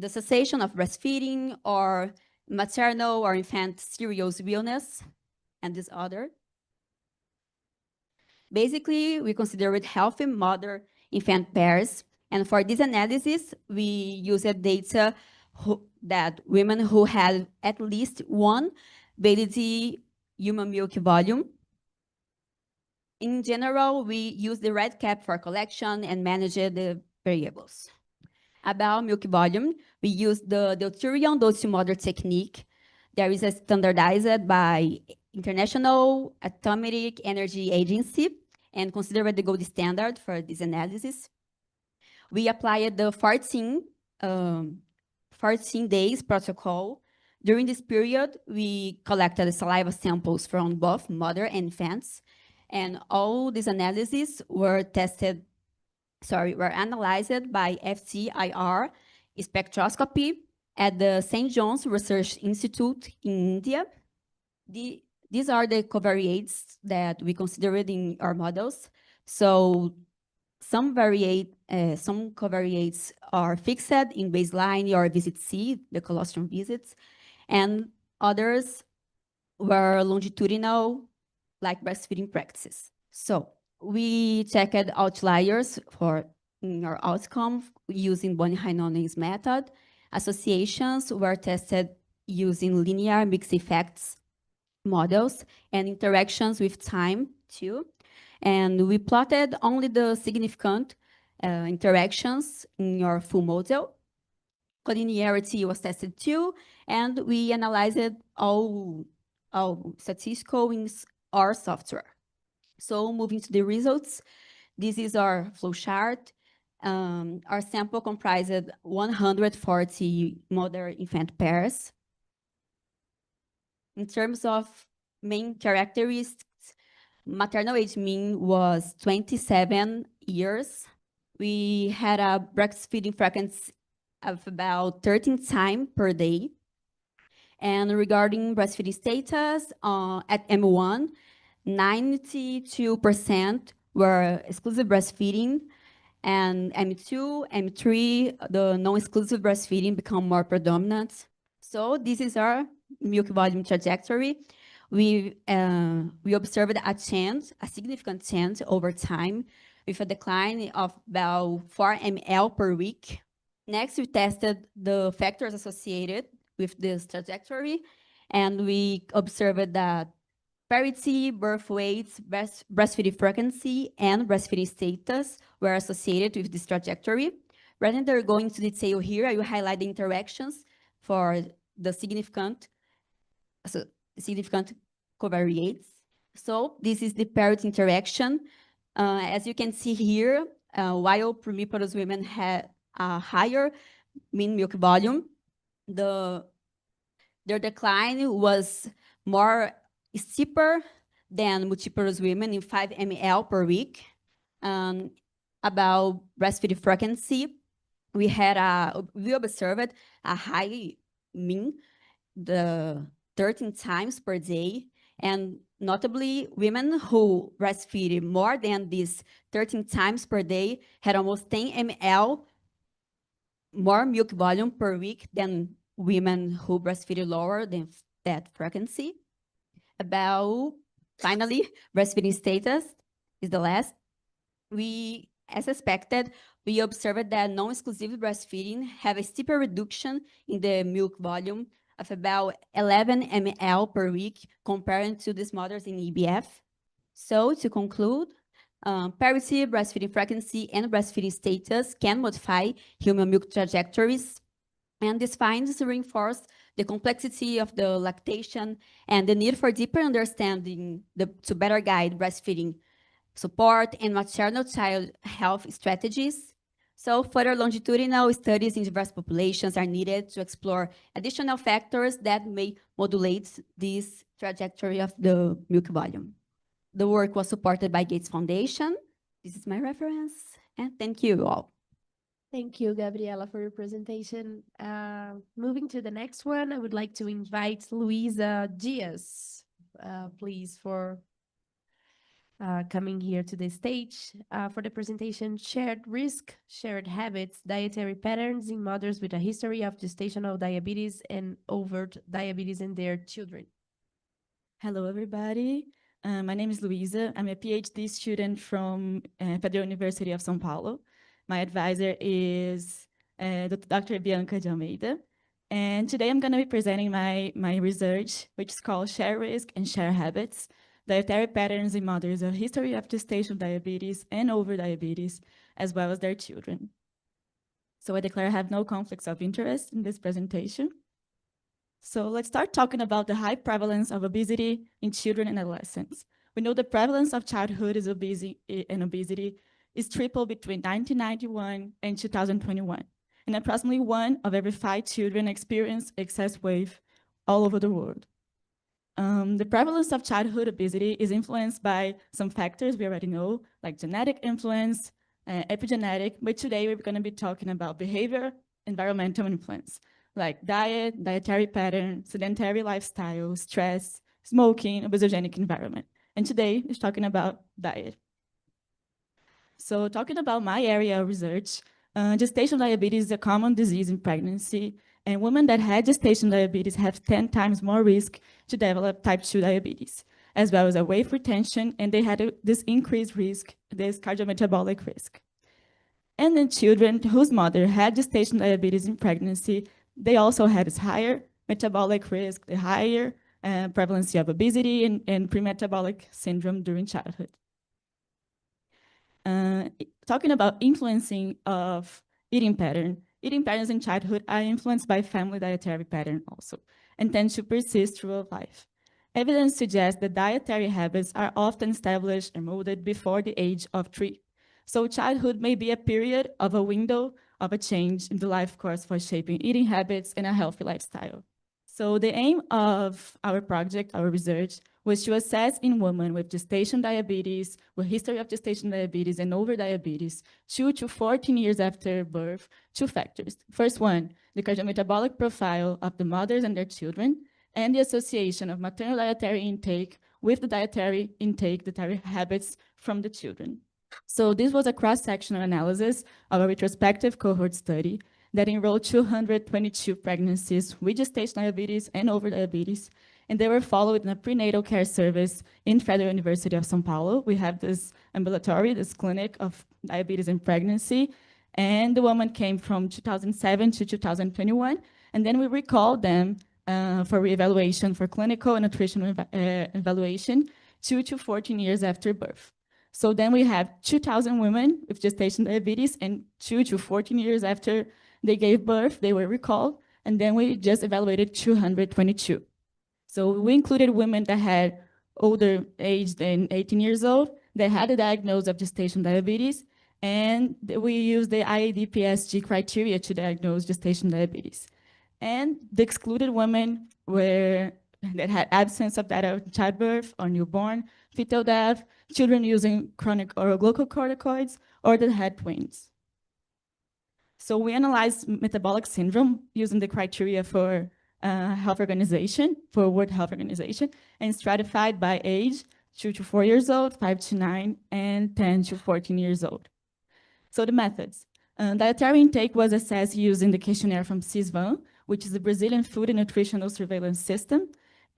cessation of breastfeeding or maternal or infant serious illness, and this other. Basically, we considered healthy mother-infant pairs, and for this analysis, we used data that women who had at least one valid human milk volume In general, we use the red cap for collection and manage the variables. About milk volume, we use the deuterium dose to mother technique. There is a standardized by International Atomic Energy Agency and considered the gold standard for this analysis. We applied the 14 days protocol. During this period, we collected saliva samples from both mother and infants, and all these analyses were analyzed by FTIR spectroscopy at the St. John's Research Institute in India. These are the covariates that we considered in our models. So some covariates are fixed in baseline or visit C, the colostrum visits, and others were longitudinal, like breastfeeding practices. So we checked outliers in our outcome using Bonnie-Hinones method. Associations were tested using linear mixed effects models and interactions with time too. And we plotted only the significant interactions in your full model. Collinearity was tested too, and we analyzed all statistical in our software. So moving to the results, this is our flowchart. Our sample comprised 140 mother-infant pairs. In terms of main characteristics, maternal age mean was 27 years. We had a breastfeeding frequency of about 13 times per day. And regarding breastfeeding status, at M1, 92% were exclusive breastfeeding, and M2, M3, the non-exclusive breastfeeding become more predominant. So this is our milk volume trajectory. We observed a significant change over time with a decline of about 4 ml per week. Next, we tested the factors associated with this trajectory, and we observed that parity, birth weights, breastfeeding frequency, and breastfeeding status were associated with this trajectory. Rather than going into detail here, I will highlight the interactions for the significant covariates. So this is the parity interaction. As you can see here, while pruniparous women had a higher mean milk volume, their decline was more steeper than multiparous women in 5 ml per week. About breastfeeding frequency, we observed a high mean, the 13 times per day, and notably, women who breastfeed more than these 13 times per day had almost 10 ml more milk volume per week than women who breastfeed lower than that frequency. Finally, breastfeeding status is the last. As expected, we observed that non-exclusive breastfeeding have a steeper reduction in the milk volume of about 11 ml per week compared to these mothers in EBF. So to conclude, parity, breastfeeding frequency, and breastfeeding status can modify human milk trajectories. And these findings reinforce the complexity of the lactation and the need for deeper understanding to better guide breastfeeding support and maternal child health strategies. So further longitudinal studies in diverse populations are needed to explore additional factors that may modulate this trajectory of the milk volume. The work was supported by Gates Foundation. This is my reference, and thank you all. Thank you, Gabriela, for your presentation. Moving to the next one, I would like to invite Luisa Diaz, please, for coming here to the stage for the presentation, Shared Risk, Shared Habits, Dietary Patterns in Mothers with a History of Gestational Diabetes and Overt Diabetes in Their Children. Hello, everybody. My name is Luisa. I'm a PhD student from Federal University of São Paulo. My advisor is Dr. Bianca de Almeida. And today I'm going to be presenting my research, which is called Share Risk and Share Habits, dietary patterns in mothers, a history of gestational diabetes and overdiabetes, as well as their children. So I declare I have no conflicts of interest in this presentation. So let's start talking about the high prevalence of obesity in children and adolescents. We know the prevalence of childhood obesity is tripled between 1991 and 2021. And approximately 1 of every 5 children experience excess weight all over the world. The prevalence of childhood obesity is influenced by some factors we already know, like genetic influence, epigenetic, but today we're going to be talking about behavior, environmental influence, like diet, dietary pattern, sedentary lifestyle, stress, smoking, obesogenic environment. And today we're talking about diet. So talking about my area of research, gestational diabetes is a common disease in pregnancy, and women that had gestational diabetes have 10 times more risk to develop type 2 diabetes, as well as a weight retention, and they had this increased risk, this cardiometabolic risk. And then children whose mother had gestational diabetes in pregnancy, they also had this higher metabolic risk, the higher prevalence of obesity and premetabolic syndrome during childhood. Talking about influencing of eating patterns in childhood are influenced by family dietary pattern also, and tend to persist throughout life. Evidence suggests that dietary habits are often established and molded before the age of 3. So childhood may be a period of a window of a change in the life course for shaping eating habits and a healthy lifestyle. So the aim of our project, our research, was to assess in women with gestational diabetes, with history of gestational diabetes and overdiabetes, 2 to 14 years after birth, 2 factors. First one, the cardiometabolic profile of the mothers and their children, and the association of maternal dietary intake with the dietary intake, dietary habits from the children. So this was a cross-sectional analysis of a retrospective cohort study that enrolled 222 pregnancies with gestational diabetes and overdiabetes, and they were followed in a prenatal care service in Federal University of São Paulo. We have this ambulatory, this clinic of diabetes and pregnancy, and the woman came from 2007 to 2021, and then we recalled them for reevaluation for clinical and nutritional evaluation 2 to 14 years after birth. So then we have 2,000 women with gestational diabetes, and 2 to 14 years after they gave birth, they were recalled, and then we just evaluated 222. So we included women that had older age than 18 years old, that had a diagnosis of gestational diabetes, and we used the IAD-PSG criteria to diagnose gestational diabetes. And the excluded women were that had absence of data of childbirth or newborn, fetal death, children using chronic oral glucocorticoids, or that had twins. So we analyzed metabolic syndrome using the criteria for Health Organization, for World Health Organization, and stratified by age, 2 to 4 years old, 5 to 9, and 10 to 14 years old. So the methods. Dietary intake was assessed using the questionnaire from CISVAN, which is the Brazilian Food and Nutritional Surveillance System,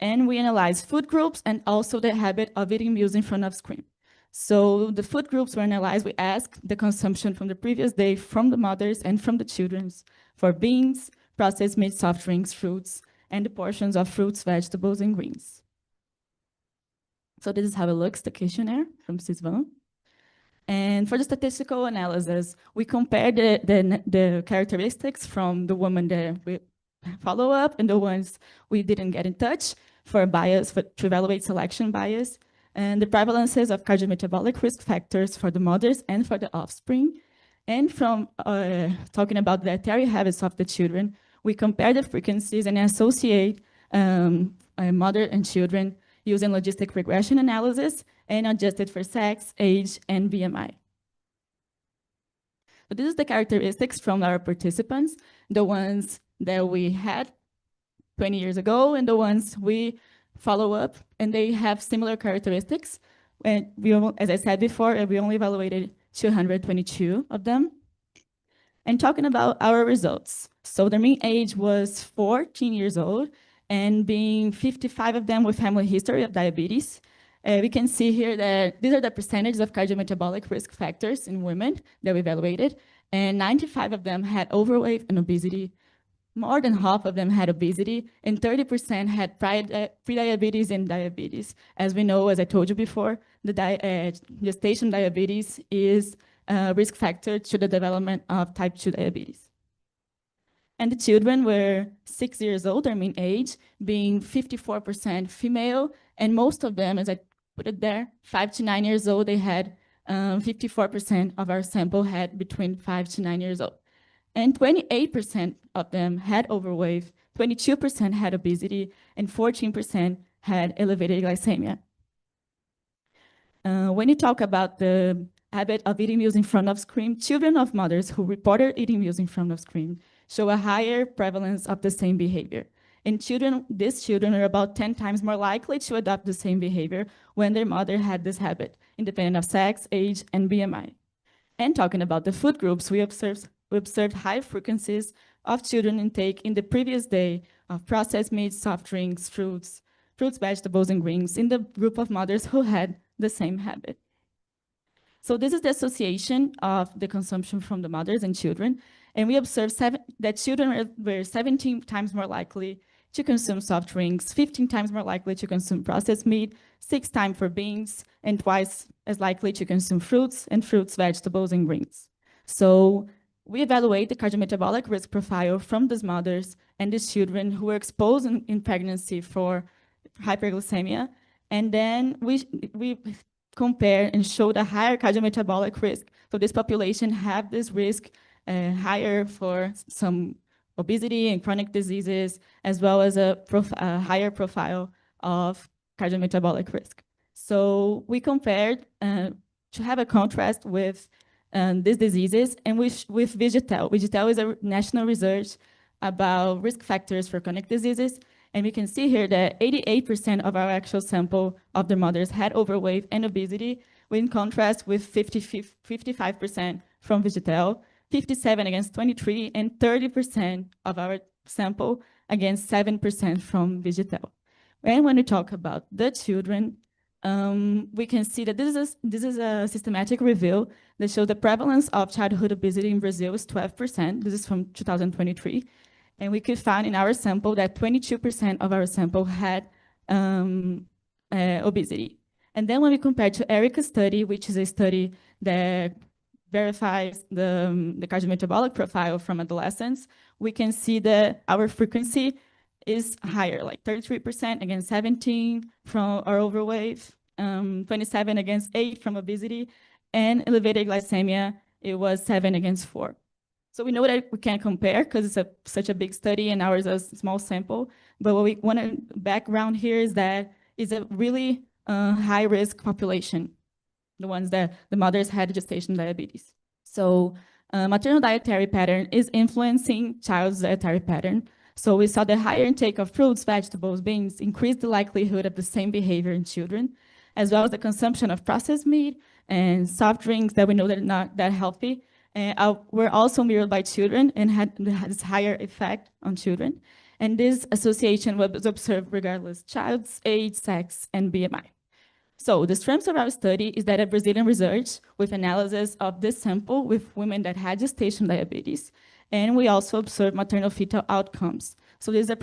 and we analyzed food groups and also the habit of eating meals in front of screen. So the food groups were analyzed. We asked the consumption from the previous day from the mothers and from the children for beans, processed meat, soft drinks, fruits, and the portions of fruits, vegetables, and greens. So this is how it looks, the questionnaire from CISVAN. And for the statistical analysis, we compared the characteristics from the women that we follow up and the ones we didn't get in touch for bias, to evaluate selection bias, and the prevalences of cardiometabolic risk factors for the mothers and for the offspring. And from talking about the dietary habits of the children, we compare the frequencies and associate mother and children using logistic regression analysis and adjusted for sex, age, and BMI. So this is the characteristics from our participants, the ones that we had 20 years ago and the ones we follow up, and they have similar characteristics. And we, as I said before, we only evaluated 222 of them. And talking about our results. So their mean age was 14 years old, and being 55 of them with family history of diabetes. We can see here that these are the percentages of cardiometabolic risk factors in women that we evaluated, and 95 of them had overweight and obesity. more than half of them had obesity, and 30% had prediabetes and diabetes. As we know, as I told you before, the gestation diabetes is a risk factor to the development of type 2 diabetes. And the children were 6 years old, their mean age, being 54% female, and most of them, as I put it there, 5 to 9 years old, they had 54% of our sample had between 5 to 9 years old. And 28% of them had overweight, 22% had obesity, and 14% had elevated glycemia. When you talk about the habit of eating meals in front of screen, children of mothers who reported eating meals in front of screen show a higher prevalence of the same behavior. And these children are about 10 times more likely to adopt the same behavior when their mother had this habit, independent of sex, age, and BMI. And talking about the food groups, we observed high frequencies of children intake in the previous day of processed meats, soft drinks, fruits, vegetables, and greens in the group of mothers who had the same habit. So this is the association of the consumption from the mothers and children. And we observed that children were 17 times more likely to consume soft drinks, 15 times more likely to consume processed meat, 6 times for beans, and twice as likely to consume fruits, vegetables, and greens. So we evaluate the cardiometabolic risk profile from these mothers and these children who were exposed in pregnancy for hyperglycemia. And then we compare and show the higher cardiometabolic risk. So this population have this risk higher for some obesity and chronic diseases, as well as a higher profile of cardiometabolic risk. So we compared to have a contrast with these diseases and with VGTEL. VGTEL is a national research about risk factors for chronic diseases. And we can see here that 88% of our actual sample of the mothers had overweight and obesity, in contrast with 55% from VGTEL, 57 against 23, and 30% of our sample against 7% from VGTEL. And when we talk about the children, we can see that this is a systematic review that shows the prevalence of childhood obesity in Brazil is 12%. This is from 2023. And we could find in our sample that 22% of our sample had obesity. And then when we compare to ERICA study, which is a study that verifies the cardiometabolic profile from adolescents, we can see that our frequency is higher, like 33% against 17 from our overweight, 27 against 8 from obesity, and elevated glycemia, it was 7 against 4. So we know that we can't compare because it's such a big study and ours is a small sample. But what we want to background here is that it's a really high-risk population, the ones that the mothers had gestation diabetes. So maternal dietary pattern is influencing child's dietary pattern. So we saw the higher intake of fruits, vegetables, beans increased the likelihood of the same behavior in children, as well as the consumption of processed meat and soft drinks that we know that are not that healthy. Were also mirrored by children and had this higher effect on children. And this association was observed regardless child's age, sex, and BMI. So the strength of our study is that a Brazilian research with analysis of this sample with women that had gestation diabetes. And we also observed maternal fetal outcomes. So these are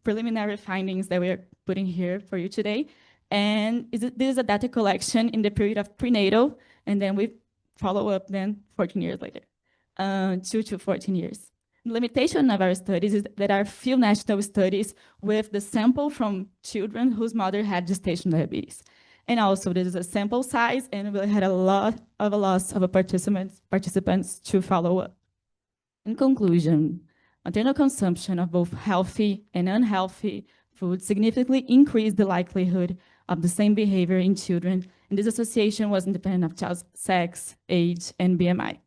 preliminary findings that we are putting here for you today. And this is a data collection in the period of prenatal, and then we follow up then 14 years later, 2 to 14 years. The limitation of our studies is that there are few national studies with the sample from children whose mother had gestation diabetes. And also this is a sample size, and we had a lot of a loss of participants to follow up. In conclusion, maternal consumption of both healthy and unhealthy food significantly increased the likelihood of the same behavior in children, and this association was independent of child's sex, age, and BMI.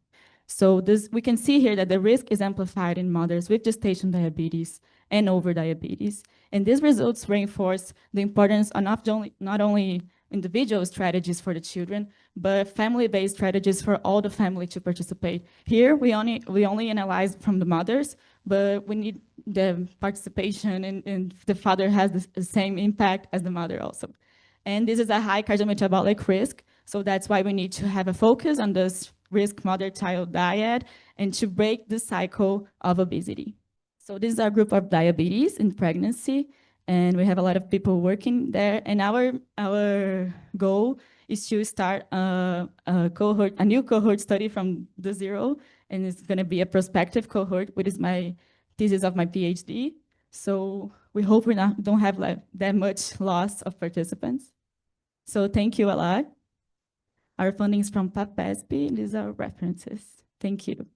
So we can see here that the risk is amplified in mothers with gestation diabetes and overdiabetes, and these results reinforce the importance of not only individual strategies for the children, but family-based strategies for all the family to participate. Here, we only analyze from the mothers, but we need the participation, and the father has the same impact as the mother also. And this is a high cardiometabolic risk, so that's why we need to have a focus on this risk mother-child dyad and to break the cycle of obesity. So this is our group of diabetes in pregnancy, and we have a lot of people working there. And our goal is to start a new cohort study from the zero, and it's going to be a prospective cohort, which is my thesis of my PhD. So we hope we don't have like that much loss of participants. So thank you a lot. Our funding is from PAPESP. These are references. Thank you.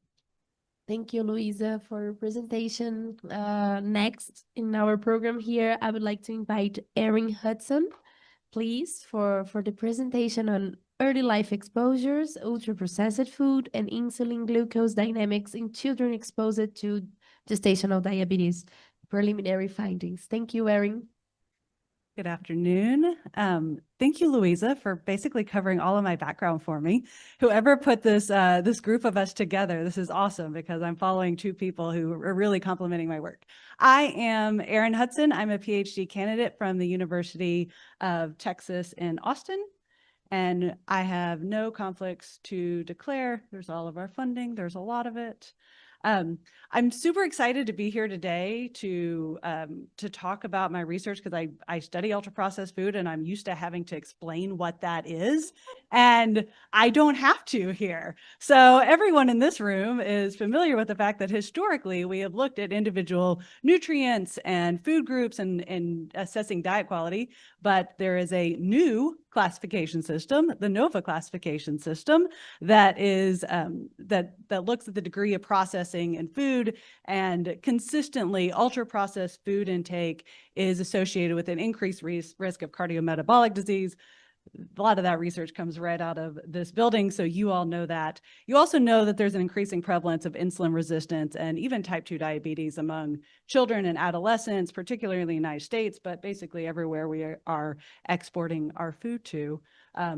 Thank you, Luisa, for your presentation. Next in our program here, I would like to invite Erin Hudson, please, for the presentation on early life exposures, ultra-processed food, and insulin glucose dynamics in children exposed to gestational diabetes. Preliminary findings. Thank you, Erin. Good afternoon. Thank you, Louisa, for basically covering all of my background for me. Whoever put this this group of us together, this is awesome because I'm following two people who are really complimenting my work. I am Erin Hudson. I'm a PhD candidate from the University of Texas in Austin, and I have no conflicts to declare. There's all of our funding. There's a lot of it. I'm super excited to be here today to talk about my research because I study ultra-processed food and I'm used to having to explain what that is, and I don't have to here. So everyone in this room is familiar with the fact that historically we have looked at individual nutrients and food groups and assessing diet quality, but there is a new classification system, the NOVA classification system, that is that looks at the degree of processing in food, and consistently ultra-processed food intake is associated with an increased risk of cardiometabolic disease. A lot of that research comes right out of this building, so you all know that. You also know that there's an increasing prevalence of insulin resistance and even type 2 diabetes among children and adolescents, particularly in the United States, but basically everywhere we are exporting our food to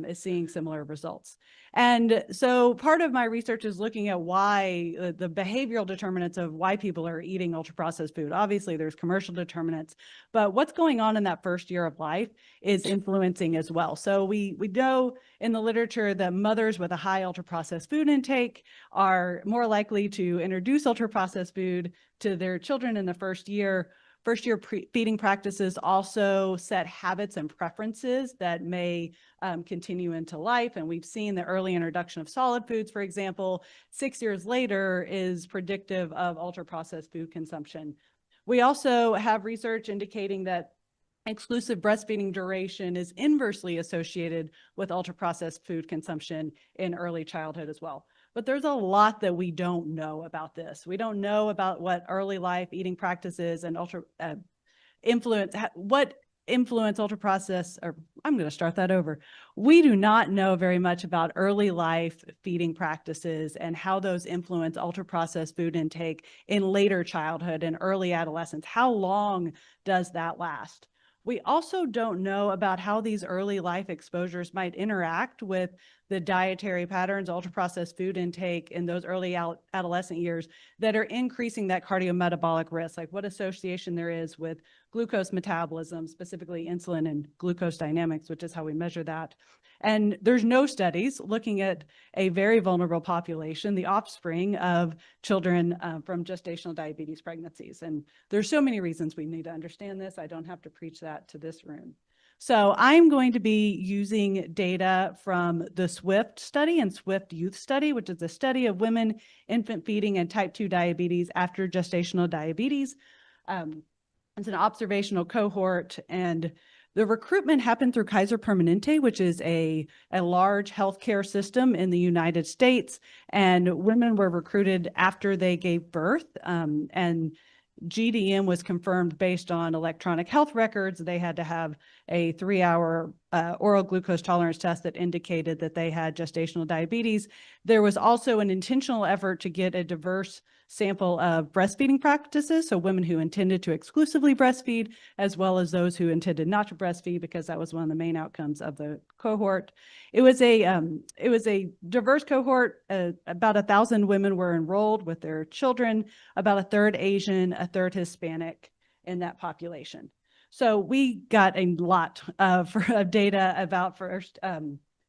is seeing similar results. And so part of my research is looking at why the behavioral determinants of why people are eating ultra-processed food. Obviously, there's commercial determinants, but what's going on in that first year of life is influencing as well. So we know in the literature that mothers with a high ultra-processed food intake are more likely to introduce ultra-processed food to their children in the first year. First-year feeding practices also set habits and preferences that may continue into life. And we've seen the early introduction of solid foods, for example, 6 years later is predictive of ultra-processed food consumption. We also have research indicating that exclusive breastfeeding duration is inversely associated with ultra-processed food consumption in early childhood as well. But there's a lot that we don't know about this. We don't know about what early life eating practices and what influence ultra-processed, or I'm going to start that over. We do not know very much about early life feeding practices and how those influence ultra-processed food intake in later childhood and early adolescence. How long does that last? We also don't know about how these early life exposures might interact with the dietary patterns, ultra-processed food intake in those early adolescent years that are increasing that cardiometabolic risk, like what association there is with glucose metabolism, specifically insulin and glucose dynamics, which is how we measure that. And there's no studies looking at a very vulnerable population, the offspring of children from gestational diabetes pregnancies. And there's so many reasons we need to understand this. I don't have to preach that to this room. So I'm going to be using data from the SWIFT study and SWIFT Youth Study, which is a study of women, infant feeding, and type 2 diabetes after gestational diabetes. It's an observational cohort, and the recruitment happened through Kaiser Permanente, which is a large healthcare system in the United States, and women were recruited after they gave birth, and GDM was confirmed based on electronic health records. They had to have a 3-hour oral glucose tolerance test that indicated that they had gestational diabetes. There was also an intentional effort to get a diverse sample of breastfeeding practices, so women who intended to exclusively breastfeed, as well as those who intended not to breastfeed, because that was one of the main outcomes of the cohort. It was a diverse cohort. About 1,000 women were enrolled with their children, about a third Asian, a third Hispanic in that population. So we got a lot of data about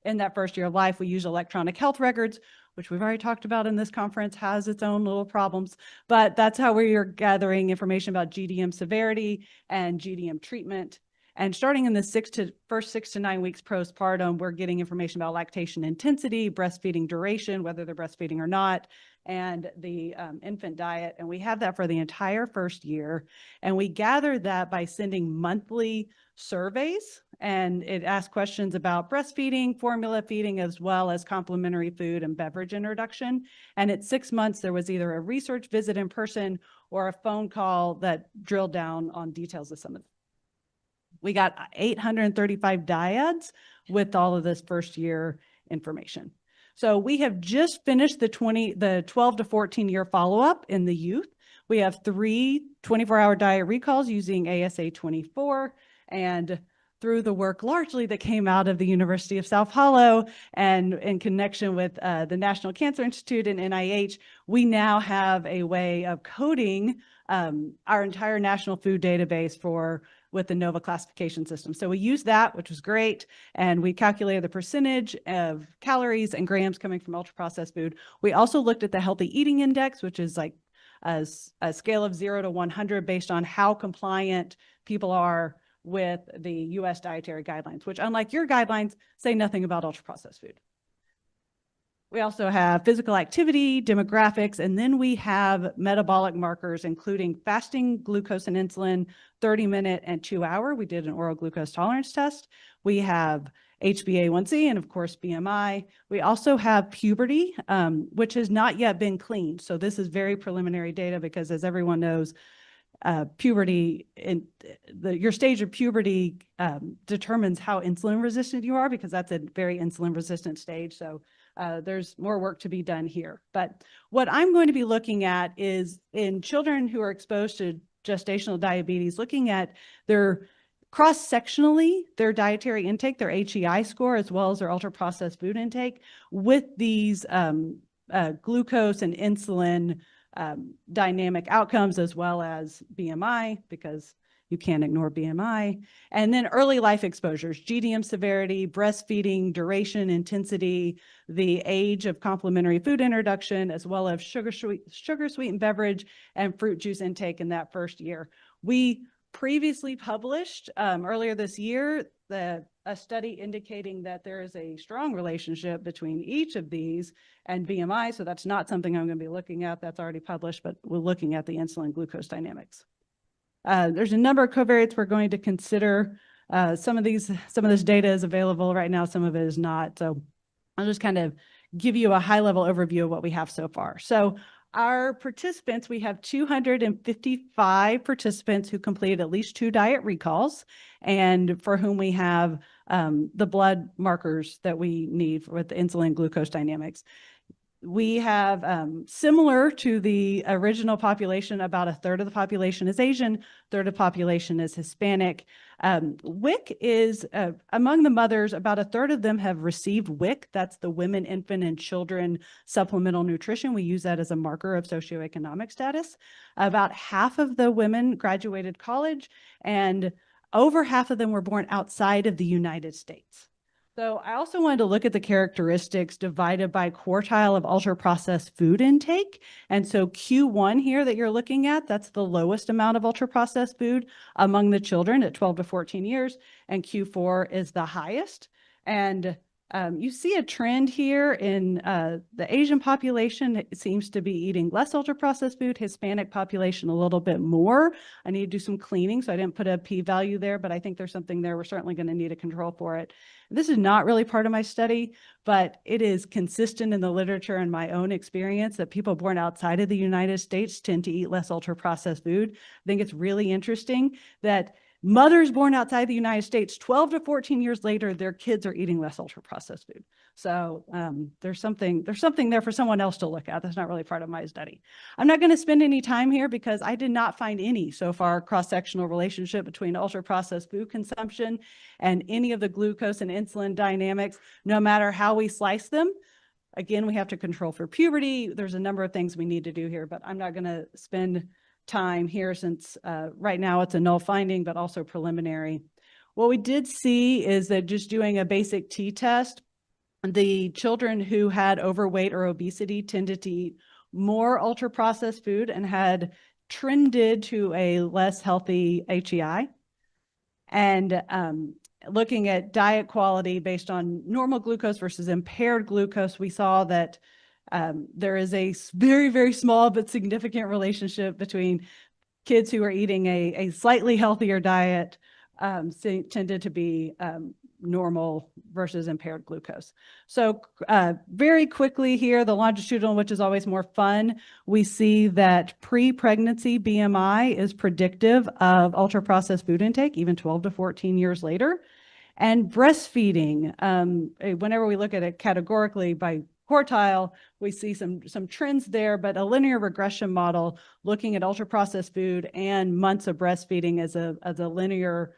in that first year of life. We use electronic health records. which we've already talked about in this conference, has its own little problems, but that's how we are gathering information about GDM severity and GDM treatment. And starting in the first 6 to 9 weeks postpartum, we're getting information about lactation intensity, breastfeeding duration, whether they're breastfeeding or not, and the infant diet. And we have that for the entire first year. And we gather that by sending monthly surveys, and it asks questions about breastfeeding, formula feeding, as well as complementary food and beverage introduction. And at 6 months, there was either a research visit in person or a phone call that drilled down on details of some of them. We got 835 DOHads with all of this first year information. So we have just finished the 12 to 14 year follow-up in the youth. We have 3 24-hour diet recalls using ASA 24, and through the work largely that came out of the University of São Paulo and in connection with the National Cancer Institute and NIH, we now have a way of coding our entire national food database with the NOVA classification system. So we used that, which was great, and we calculated the percentage of calories and grams coming from ultra-processed food. We also looked at the Healthy Eating Index, which is like a scale of 0 to 100 based on how compliant people are with the US dietary guidelines, which, unlike your guidelines, say nothing about ultra-processed food. We also have physical activity, demographics, and then we have metabolic markers, including fasting, glucose and insulin, 30-minute and 2-hour. We did an oral glucose tolerance test. We have HbA1c and, of course, BMI. We also have puberty, which has not yet been cleaned. So this is very preliminary data because, as everyone knows, puberty, your stage of puberty determines how insulin resistant you are, because that's a very insulin resistant stage. So there's more work to be done here. But what I'm going to be looking at is in children who are exposed to gestational diabetes, looking at their cross-sectionally, their dietary intake, their HEI score, as well as their ultra-processed food intake with these glucose and insulin dynamic outcomes, as well as BMI, because you can't ignore BMI, and then early life exposures, GDM severity, breastfeeding, duration, intensity, the age of complementary food introduction, as well as sugar sweetened beverage and fruit juice intake in that first year. We previously published earlier this year a study indicating that there is a strong relationship between each of these and BMI. So that's not something I'm going to be looking at. That's already published, but we're looking at the insulin glucose dynamics. There's a number of covariates we're going to consider. Some of this data is available right now, some of it is not. So I'll just kind of give you a high level overview of what we have so far. So our participants, we have 255 participants who completed at least 2 diet recalls, and for whom we have the blood markers that we need with the insulin glucose dynamics. We have, similar to the original population, about 1/3 of the population is Asian, 1/3 of the population is Hispanic. WIC is, among the mothers, about 1/3 of them have received WIC. That's the Women, Infant, and Children Supplemental Nutrition. We use that as a marker of socioeconomic status. About half of the women graduated college, and over half of them were born outside of the United States. So I also wanted to look at the characteristics divided by quartile of ultra-processed food intake. And so Q1 here that you're looking at, that's the lowest amount of ultra-processed food among the children at 12 to 14 years, and Q4 is the highest. And you see a trend here in the Asian population. It seems to be eating less ultra-processed food, Hispanic population a little bit more. I need to do some cleaning, so I didn't put a p-value there, but I think there's something there. We're certainly going to need a control for it. This is not really part of my study, but it is consistent in the literature and my own experience that people born outside of the United States tend to eat less ultra-processed food. I think it's really interesting that mothers born outside the United States, 12 to 14 years later, their kids are eating less ultra-processed food. So there's something there for someone else to look at. That's not really part of my study. I'm not going to spend any time here because I did not find any so far cross-sectional relationship between ultra-processed food consumption and any of the glucose and insulin dynamics, no matter how we slice them. Again, we have to control for puberty. There's a number of things we need to do here, but I'm not going to spend time here since right now it's a null finding, but also preliminary. What we did see is that just doing a basic t-test the children who had overweight or obesity tended to eat more ultra-processed food and had trended to a less healthy HEI. And looking at diet quality based on normal glucose versus impaired glucose, we saw that there is a very, very small but significant relationship between kids who are eating a slightly healthier diet tended to be normal versus impaired glucose. So very quickly here, the longitudinal, which is always more fun, we see that pre-pregnancy BMI is predictive of ultra-processed food intake, even 12 to 14 years later. And breastfeeding, whenever we look at it categorically by quartile, we see some trends there, but a linear regression model looking at ultra-processed food and months of breastfeeding as a linear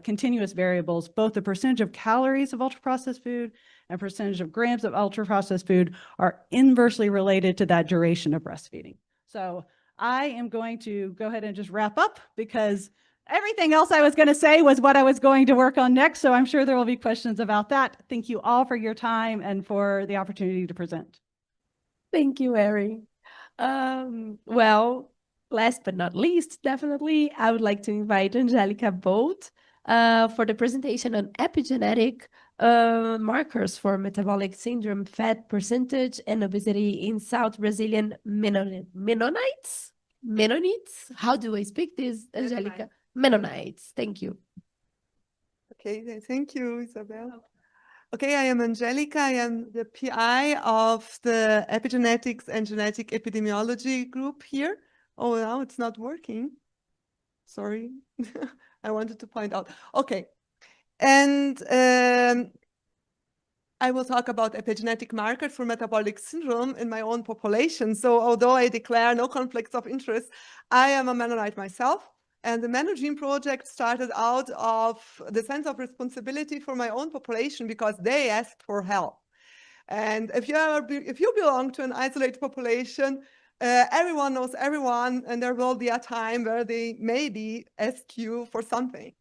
continuous variables, both the percentage of calories of ultra-processed food and percentage of grams of ultra-processed food are inversely related to that duration of breastfeeding. So I am going to go ahead and just wrap up because everything else I was going to say was what I was going to work on next. So I'm sure there will be questions about that. Thank you all for your time and for the opportunity to present. Thank you, Erin. Well, last but not least, definitely, I would like to invite Angelica Bolt for the presentation on epigenetic markers for metabolic syndrome, fat percentage, and obesity in South Brazilian Mennonites? How do I speak this, Angelica? Mennonites. Thank you. Okay, thank you, Isabel. Okay, I am Angelica. I am the PI of the epigenetics and genetic epidemiology group here. Oh, now it's not working. Sorry. I wanted to point out. Okay. And I will talk about epigenetic markers for metabolic syndrome in my own population. So although I declare no conflicts of interest, I am a Mennonite myself. And the Menogene project started out of the sense of responsibility for my own population because they asked for help. And if you belong to an isolated population, everyone knows everyone, and there will be a time where they maybe ask you for something.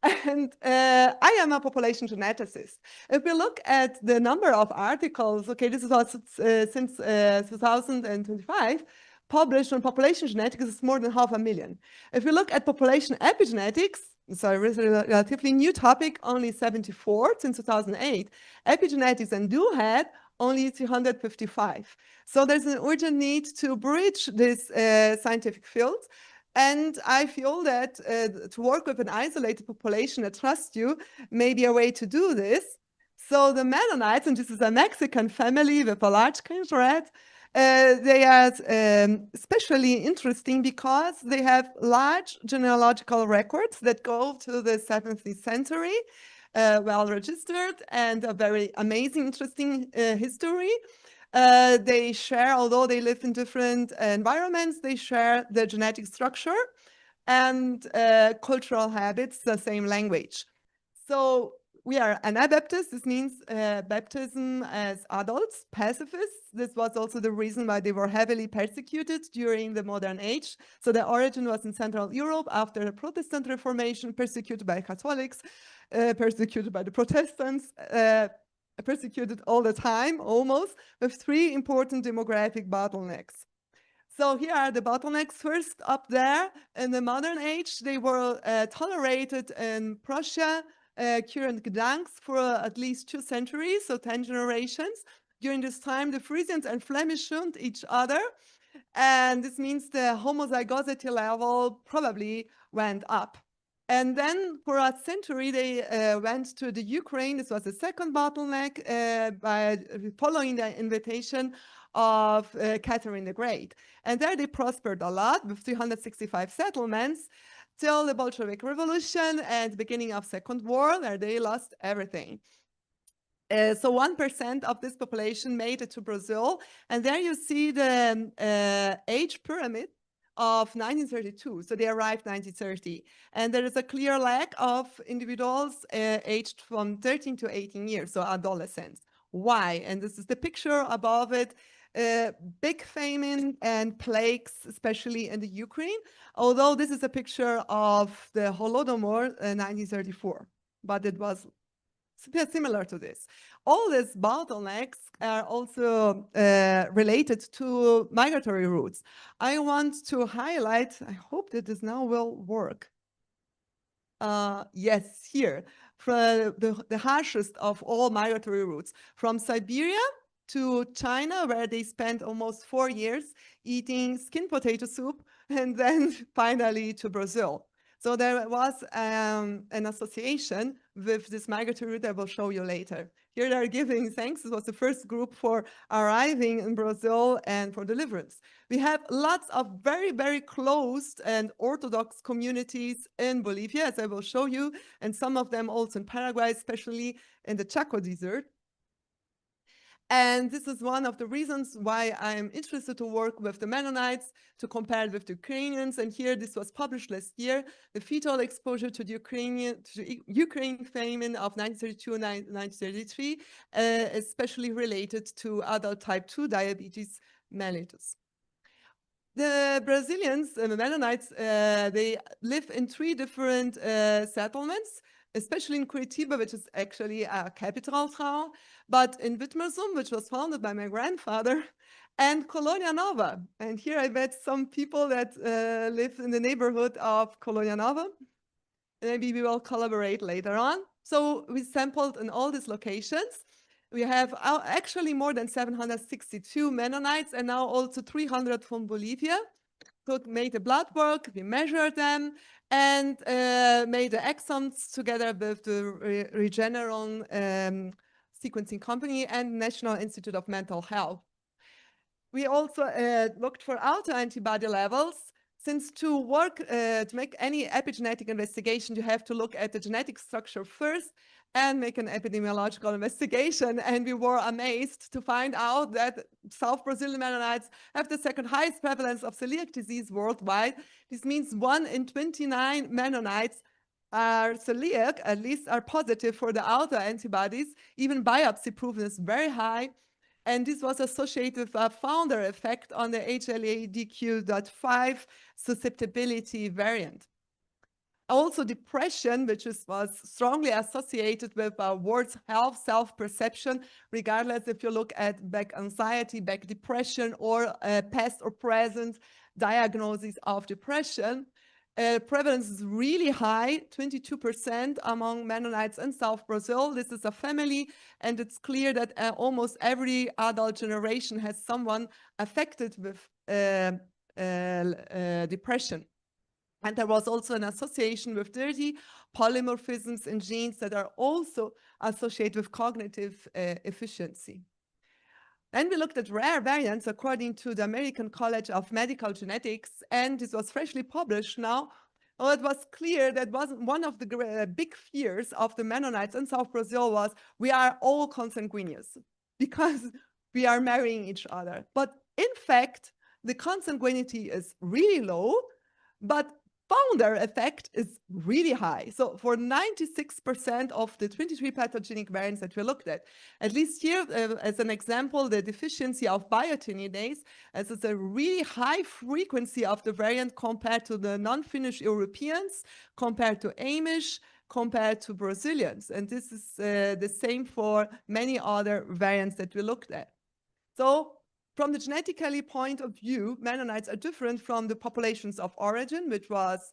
And I am a population geneticist. If we look at the number of articles, okay, this is also since 2025, published on population genetics is more than 500,000. If we look at population epigenetics, so it's a relatively new topic, only 74 since 2008. Epigenetics and DOHaD, only 355. So there's an urgent need to bridge this scientific field. And I feel that to work with an isolated population that trusts you may be a way to do this. So the Mennonites, and this is a Mexican family with a large kindred, they are especially interesting because they have large genealogical records that go to the 17th century, well registered, and a very amazing, interesting history. They share, although they live in different environments, they share the genetic structure and cultural habits, the same language. So we are Anabaptists. This means baptism as adults, pacifists. This was also the reason why they were heavily persecuted during the modern age. So the origin was in Central Europe after the Protestant Reformation, persecuted by Catholics, persecuted by the Protestants, persecuted all the time, almost, with three important demographic bottlenecks. So here are the bottlenecks. First, up there, in the modern age, they were tolerated in Prussia, current Gdansk, for at least 2 centuries, so 10 generations. During this time, the Frisians and Flemish shunned each other, and this means the homozygosity level probably went up. And then for a century, they went to the Ukraine. This was the second bottleneck by following the invitation of Catherine the Great. And there they prospered a lot with 365 settlements till the Bolshevik Revolution and beginning of Second War, where they lost everything. So 1% of this population made it to Brazil. And there you see the age pyramid of 1932. So they arrived 1930. And there is a clear lack of individuals aged from 13 to 18 years, so adolescents. Why? And this is the picture above it. Big famine and plagues, especially in the Ukraine, although this is a picture of the Holodomor 1934, but it was similar to this. All these bottlenecks are also related to migratory routes. I want to highlight, I hope that this now will work. Yes, here, for the harshest of all migratory routes, from Siberia to China, where they spent almost 4 years eating skin potato soup, and then finally to Brazil. So there was an association with this migratory route I will show you later. Here they are giving thanks. It was the first group for arriving in Brazil and for deliverance. We have lots of very, very closed and orthodox communities in Bolivia, as I will show you, and some of them also in Paraguay, especially in the Chaco Desert. And this is one of the reasons why I'm interested to work with the Mennonites, to compare it with the Ukrainians. And here, this was published last year, the fetal exposure to the Ukraine famine of 1932-1933, especially related to adult type 2 diabetes mellitus. The Brazilians, the Mennonites, they live in 3 different settlements, especially in Curitiba, which is actually a capital town, but in Witmersum, which was founded by my grandfather, and Colonia Nova. And here I met some people that live in the neighborhood of Colonia Nova. Maybe we will collaborate later on. So we sampled in all these locations. We have actually more than 762 Mennonites and now also 300 from Bolivia. So made the blood work, we measured them, and made the exomes together with the Regeneron sequencing company and National Institute of Mental Health. We also looked for autoantibody levels. Since to work, to make any epigenetic investigation, you have to look at the genetic structure first and make an epidemiological investigation. And we were amazed to find out that South Brazilian Mennonites have the 2nd highest prevalence of celiac disease worldwide. This means 1 in 29 Mennonites are celiac, at least are positive for the autoantibodies. Even biopsy proven is very high. And this was associated with a founder effect on the HLA-DQ.5 susceptibility variant. Also depression, which was strongly associated with worse health, self-perception, regardless if you look at back anxiety, back depression, or past or present diagnosis of depression. Prevalence is really high, 22% among Mennonites in South Brazil. This is a family, and it's clear that almost every adult generation has someone affected with depression. And there was also an association with 30 polymorphisms in genes that are also associated with cognitive efficiency. Then we looked at rare variants according to the American College of Medical Genetics, and this was freshly published now. Well, it was clear that one of the big fears of the Mennonites in South Brazil was we are all consanguineous because we are marrying each other. But in fact, the consanguinity is really low, but founder effect is really high. So for 96% of the 23 pathogenic variants that we looked at least here, as an example, the deficiency of biotinidase, as it's a really high frequency of the variant compared to the non-Finnish Europeans, compared to Amish, compared to Brazilians. And this is the same for many other variants that we looked at. So from the genetically point of view, Mennonites are different from the populations of origin, which was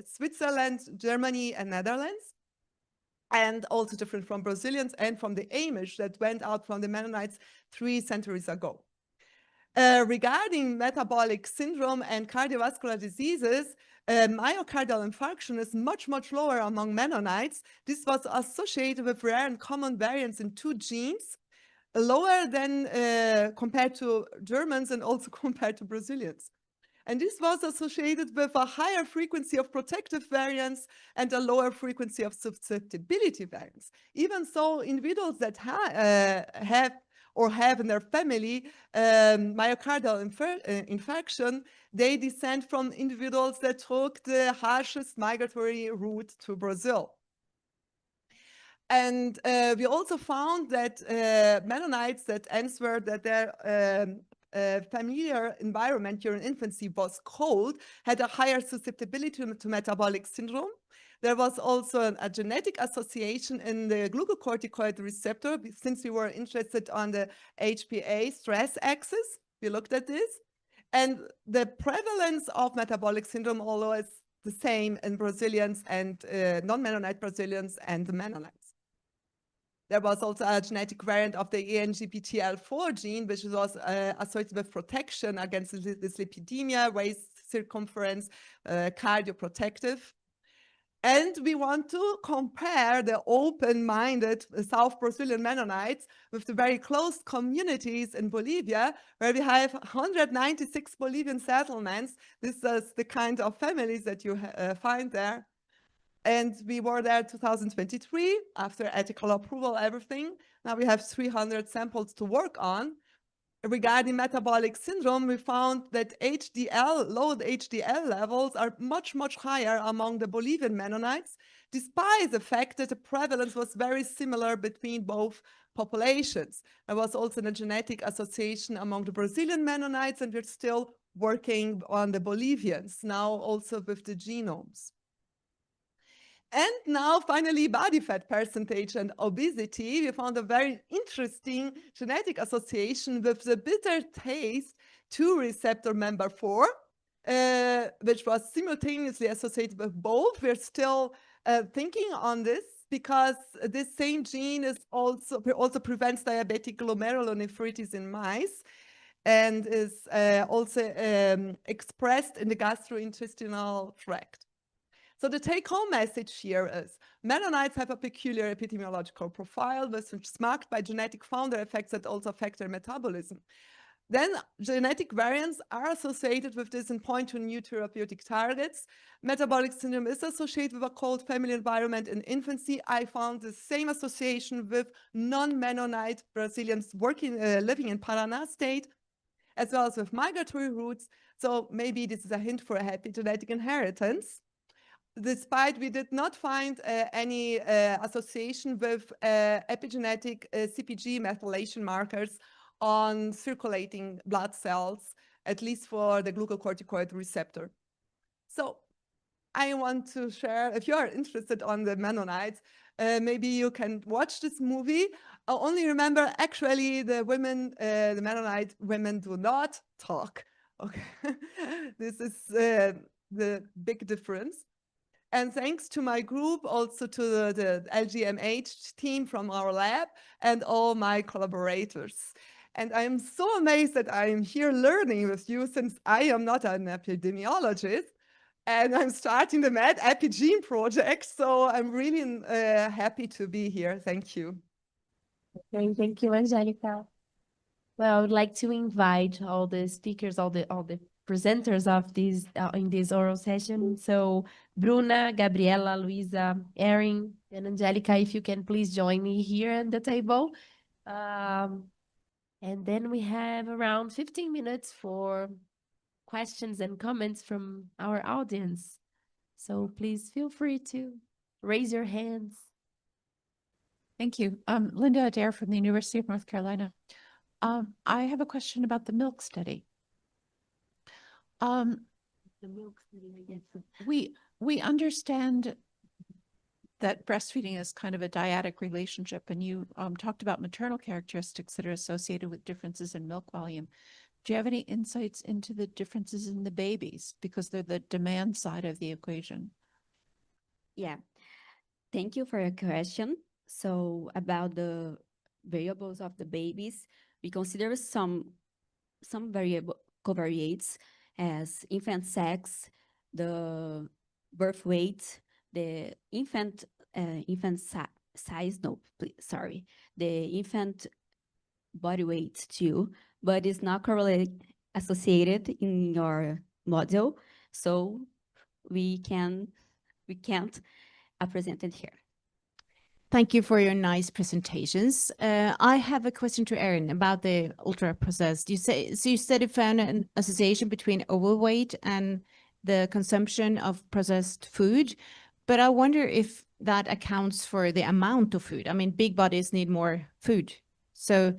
Switzerland, Germany, and Netherlands, and also different from Brazilians and from the Amish that went out from the Mennonites 3 centuries ago. Regarding metabolic syndrome and cardiovascular diseases, myocardial infarction is much, much lower among Mennonites. This was associated with rare and common variants in 2 genes, lower than compared to Germans and also compared to Brazilians. And this was associated with a higher frequency of protective variants and a lower frequency of susceptibility variants. Even so, individuals that have in their family myocardial infarction, they descend from individuals that took the harshest migratory route to Brazil. And we also found that Mennonites that answered that their familiar environment during infancy was cold had a higher susceptibility to metabolic syndrome. There was also a genetic association in the glucocorticoid receptor, since we were interested on the HPA stress axis. We looked at this. And the prevalence of metabolic syndrome, although it's the same in Brazilians and non-Mennonite Brazilians and the Mennonites. There was also a genetic variant of the ANGPTL4 gene, which was associated with protection against dyslipidemia, waist circumference, cardioprotective. And we want to compare the open-minded South Brazilian Mennonites with the very closed communities in Bolivia, where we have 196 Bolivian settlements. This is the kind of families that you find there. And we were there 2023, after ethical approval, everything. Now we have 300 samples to work on. Regarding metabolic syndrome, we found that low HDL levels are much, much higher among the Bolivian Mennonites, despite the fact that the prevalence was very similar between both populations. There was also a genetic association among the Brazilian Mennonites, and we're still working on the Bolivians, now also with the genomes. And now, finally, body fat percentage and obesity. We found a very interesting genetic association with the bitter taste 2 receptor member 4, which was simultaneously associated with both. We're still thinking on this because this same gene is also prevents diabetic glomerulonephritis in mice and is also expressed in the gastrointestinal tract. So the take-home message here is Mennonites have a peculiar epidemiological profile, which is marked by genetic founder effects that also affect their metabolism. Then genetic variants are associated with this and point to new therapeutic targets. Metabolic syndrome is associated with a cold family environment in infancy. I found the same association with non-Mennonite Brazilians living in Paraná state, as well as with migratory roots. So maybe this is a hint for a happy genetic inheritance. Despite we did not find any association with epigenetic CpG methylation markers on circulating blood cells, at least for the glucocorticoid receptor. So I want to share, if you are interested on the Mennonites, maybe you can watch this movie. Only remember, actually, the Mennonite women do not talk. Okay, this is the big difference. And thanks to my group, also to the LGMH team from our lab and all my collaborators. And I'm so amazed that I'm here learning with you, since I am not an epidemiologist and I'm starting the Med Epigene project. So I'm really happy to be here. Thank you. Okay, thank you, Angelica. Well, I would like to invite all the speakers, all the presenters of these in this oral session. So Bruna, Gabriela, Luisa, Erin, and Angelica, if you can please join me here at the table. And then we have around 15 minutes for questions and comments from our audience. So please feel free to raise your hands. Thank you. Linda Adair from the University of North Carolina. I have a question about the milk study. We understand that breastfeeding is kind of a dyadic relationship, and you talked about maternal characteristics that are associated with differences in milk volume. Do you have any insights into the differences in the babies, because they're the demand side of the equation? Yeah, thank you for your question. So about the variables of the babies, we consider some covariates as infant sex, the birth weight, the infant size, the infant body weight too, but it's not associated in your model, so we can't present it here. Thank you for your nice presentations. I have a question to Erin about the ultra-processed. You said you found an association between overweight and the consumption of processed food, but I wonder if that accounts for the amount of food. I mean, big bodies need more food. So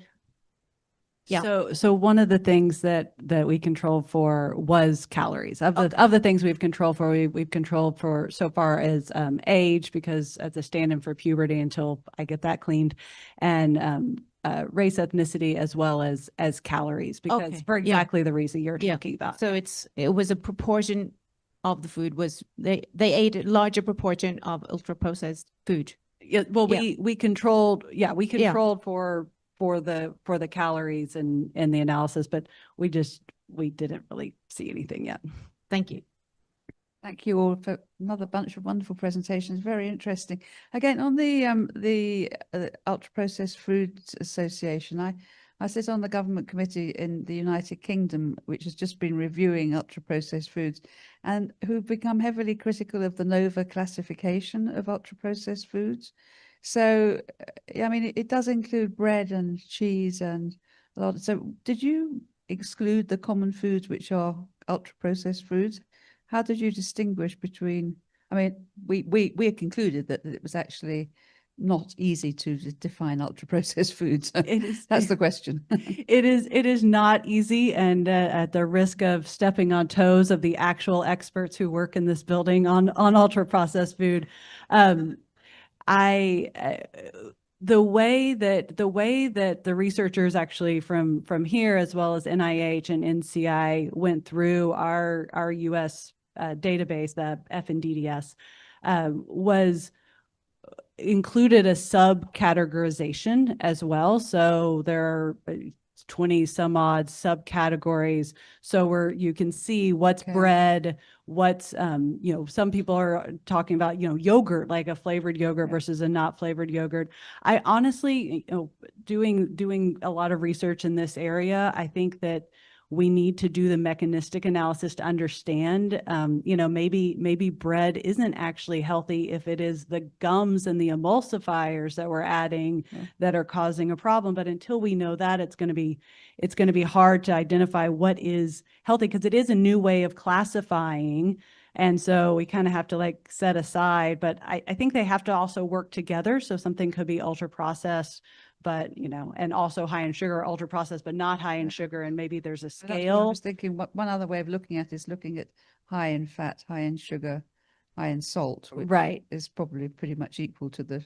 Yeah. So one of the things that we controlled for was calories. Of the things we've controlled for, we've controlled for so far as age, because as a stand-in for puberty until I get that cleaned, and race, ethnicity, as well as calories, because for exactly the reason you're talking about. So it was a proportion of the food was they ate a larger proportion of ultra processed food. Yeah, well, we controlled for the calories and the analysis, but we didn't really see anything yet. Thank you. Thank you all for another bunch of wonderful presentations. Very interesting. Again, on the Ultra Processed Foods Association, I sit on the government committee in the United Kingdom, which has just been reviewing ultra processed foods, and who've become heavily critical of the NOVA classification of ultra processed foods. So, I mean, it does include bread and cheese and a lot. So did you exclude the common foods which are ultra processed foods? How did you distinguish between, I mean, we concluded that it was actually not easy to define ultra processed foods. That's the question. It is not easy, and at the risk of stepping on toes of the actual experts who work in this building on ultra processed food, the way that the researchers actually from here, as well as NIH and NCI, went through our US database, the FNDDS, was included a subcategorization as well. So there are 20 some odd subcategories. So you can see what's bread, what's, some people are talking about, yogurt, like a flavored yogurt versus a not flavored yogurt. I honestly, doing a lot of research in this area, I think that we need to do the mechanistic analysis to understand, maybe bread isn't actually healthy if it is the gums and the emulsifiers that we're adding that are causing a problem. But until we know that, it's going to be hard to identify what is healthy, because it is a new way of classifying. And so we kind of have to set aside, but I think they have to also work together. So something could be ultra processed, but, and also high in sugar, ultra processed, but not high in sugar. And maybe there's a scale. I was thinking one other way of looking at is looking at high in fat, high in sugar, high in salt, which is probably pretty much equal to the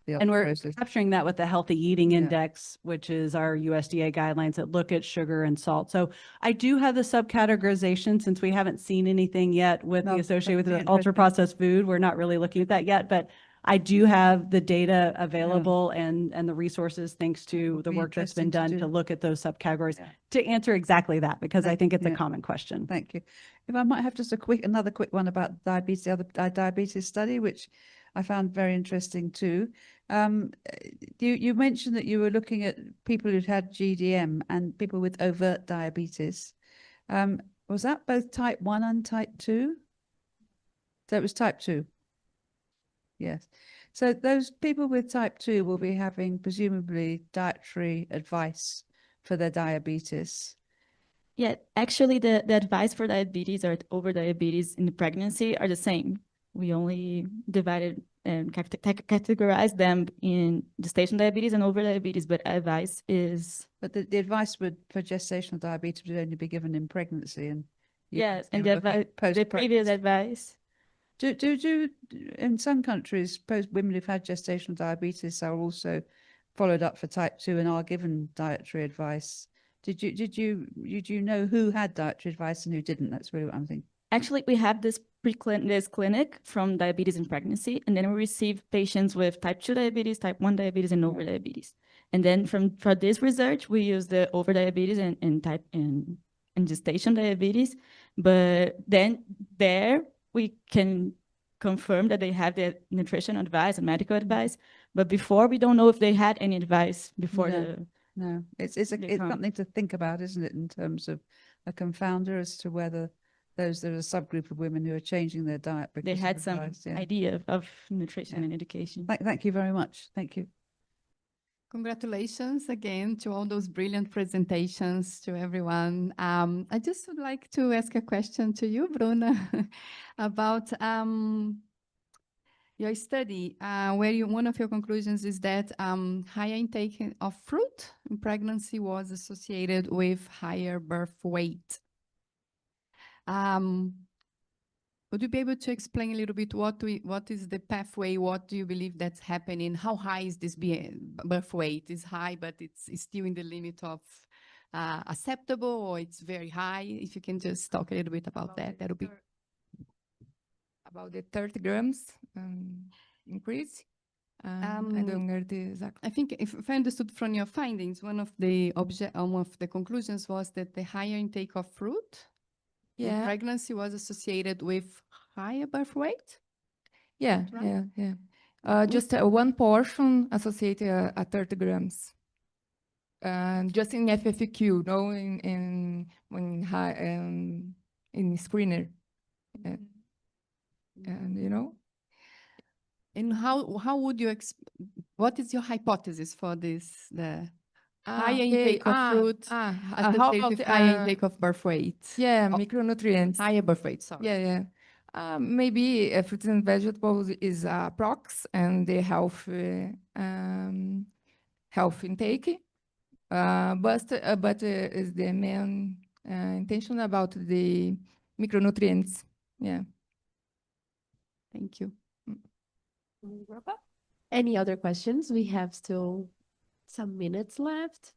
and we're capturing that with the healthy eating index, which is our USDA guidelines that look at sugar and salt. So I do have the subcategorization, since we haven't seen anything yet with the associated with the ultra processed food. We're not really looking at that yet, but I do have the data available and the resources, thanks to the work that's been done to look at those subcategories to answer exactly that, because I think it's a common question. Thank you. If I might have just another quick one about diabetes, the other diabetes study, which I found very interesting too. You mentioned that you were looking at people who'd had GDM and people with overt diabetes. Was that both type 1 and type 2? So it was type 2. Yes. So those people with type 2 will be having presumably dietary advice for their diabetes. Yeah, actually the advice for diabetes or over diabetes in the pregnancy are the same. We only divided and categorize them in gestation diabetes and over diabetes, but advice is... But the advice for gestational diabetes would only be given in pregnancy. And yes, and the previous advice. Do in some countries, women who've had gestational diabetes are also followed up for type 2 and are given dietary advice. Did you know who had dietary advice and who didn't? That's really what I'm thinking. Actually, we have this clinic from diabetes in pregnancy, and then we receive patients with type 2 diabetes, type 1 diabetes, and over diabetes. And then for this research, we use the over diabetes and gestation diabetes. But then there we can confirm that they have the nutrition advice and medical advice. But before, we don't know if they had any advice before No, it's something to think about, isn't it, in terms of a confounder as to whether there's a subgroup of women who are changing their diet because they had some advice, idea of nutrition and education. Thank you very much. Thank you. Congratulations again to all those brilliant presentations, to everyone. I just would like to ask a question to you, Bruna, about your study, one of your conclusions is that higher intake of fruit in pregnancy was associated with higher birth weight. Would you be able to explain a little bit what is the pathway? What do you believe that's happening? How high is this birth weight? Is high, but it's still in the limit of acceptable, or it's very high? If you can just talk a little bit about that, that would be about the 30 grams increase. I don't know the exact. I think if I understood from your findings, one of the conclusions was that the higher intake of fruit in pregnancy was associated with higher birth weight. Yeah, right? Just one portion associated at 30 grams. Just in FFQ, no, in screener, and you know. And how would you what is your hypothesis for this? The higher intake of fruit associated with higher intake of birth weight. Yeah, micronutrients. Higher birth weight, sorry. Yeah. Maybe fruits and vegetables is a prox and the health intake. But is the main intention about the micronutrients. Yeah. Thank you. Any other questions? We have still some minutes left.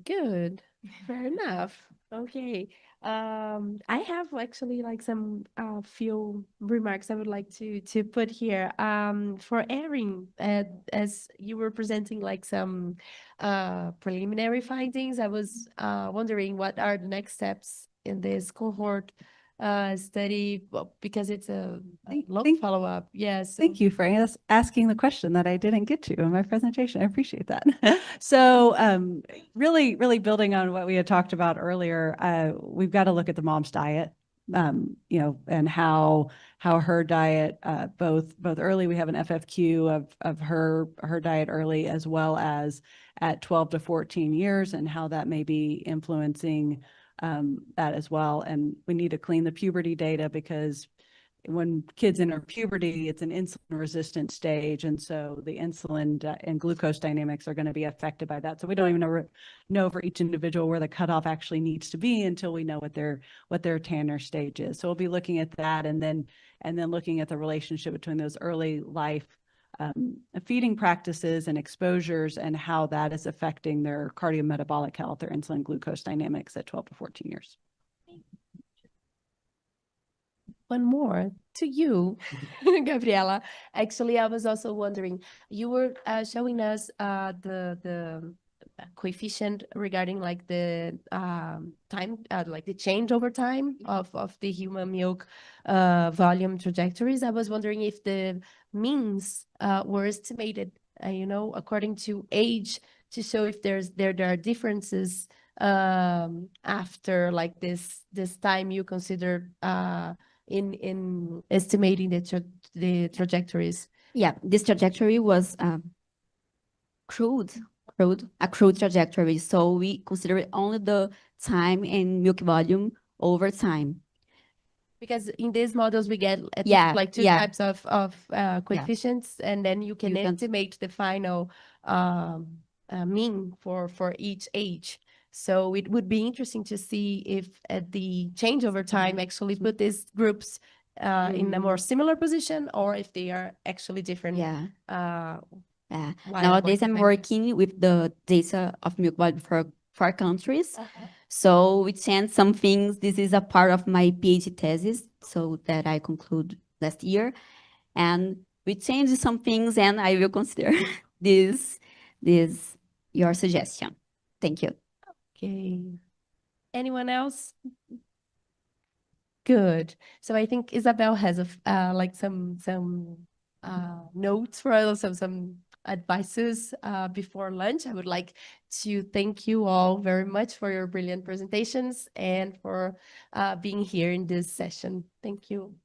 Good. Fair enough. Okay. I have actually like some few remarks I would like to put here. For Erin, as you were presenting like some preliminary findings, I was wondering what are the next steps in this cohort study, because it's a long follow-up. Yes. Thank you for asking the question that I didn't get to in my presentation. I appreciate that. So really building on what we had talked about earlier, we've got to look at the mom's diet, and how her diet, both early, we have an FFQ of her diet early, as well as at 12 to 14 years, and how that may be influencing that as well. And we need to clean the puberty data, because when kids enter puberty, it's an insulin resistant stage. And so the insulin and glucose dynamics are going to be affected by that. So we don't even know for each individual where the cutoff actually needs to be until we know what their Tanner stage is. So we'll be looking at that, and then looking at the relationship between those early life feeding practices and exposures, and how that is affecting their cardiometabolic health, their insulin glucose dynamics at 12 to 14 years. One more to you, Gabriela. Actually, I was also wondering, you were showing us the coefficient regarding like the time, like the change over time of the human milk volume trajectories. I was wondering if the means were estimated, according to age, to show if there are differences after like this time you consider in estimating the trajectories. Yeah, this trajectory was a crude trajectory. So we consider only the time and milk volume over time. Because in these models we get at least like two types of coefficients, and then you can estimate the final mean for each age. So it would be interesting to see if at the change over time actually put these groups in a more similar position, or if they are actually different. Nowadays I'm working with the data of milk volume for 4 countries. So we changed some things. This is a part of my PhD thesis, so that I conclude last year. And we changed some things, and I will consider this your suggestion. Thank you. Okay. Anyone else? Good. So I think Isabel has like some notes for us, some advices before lunch. I would like to thank you all very much for your brilliant presentations and for being here in this session. Thank you.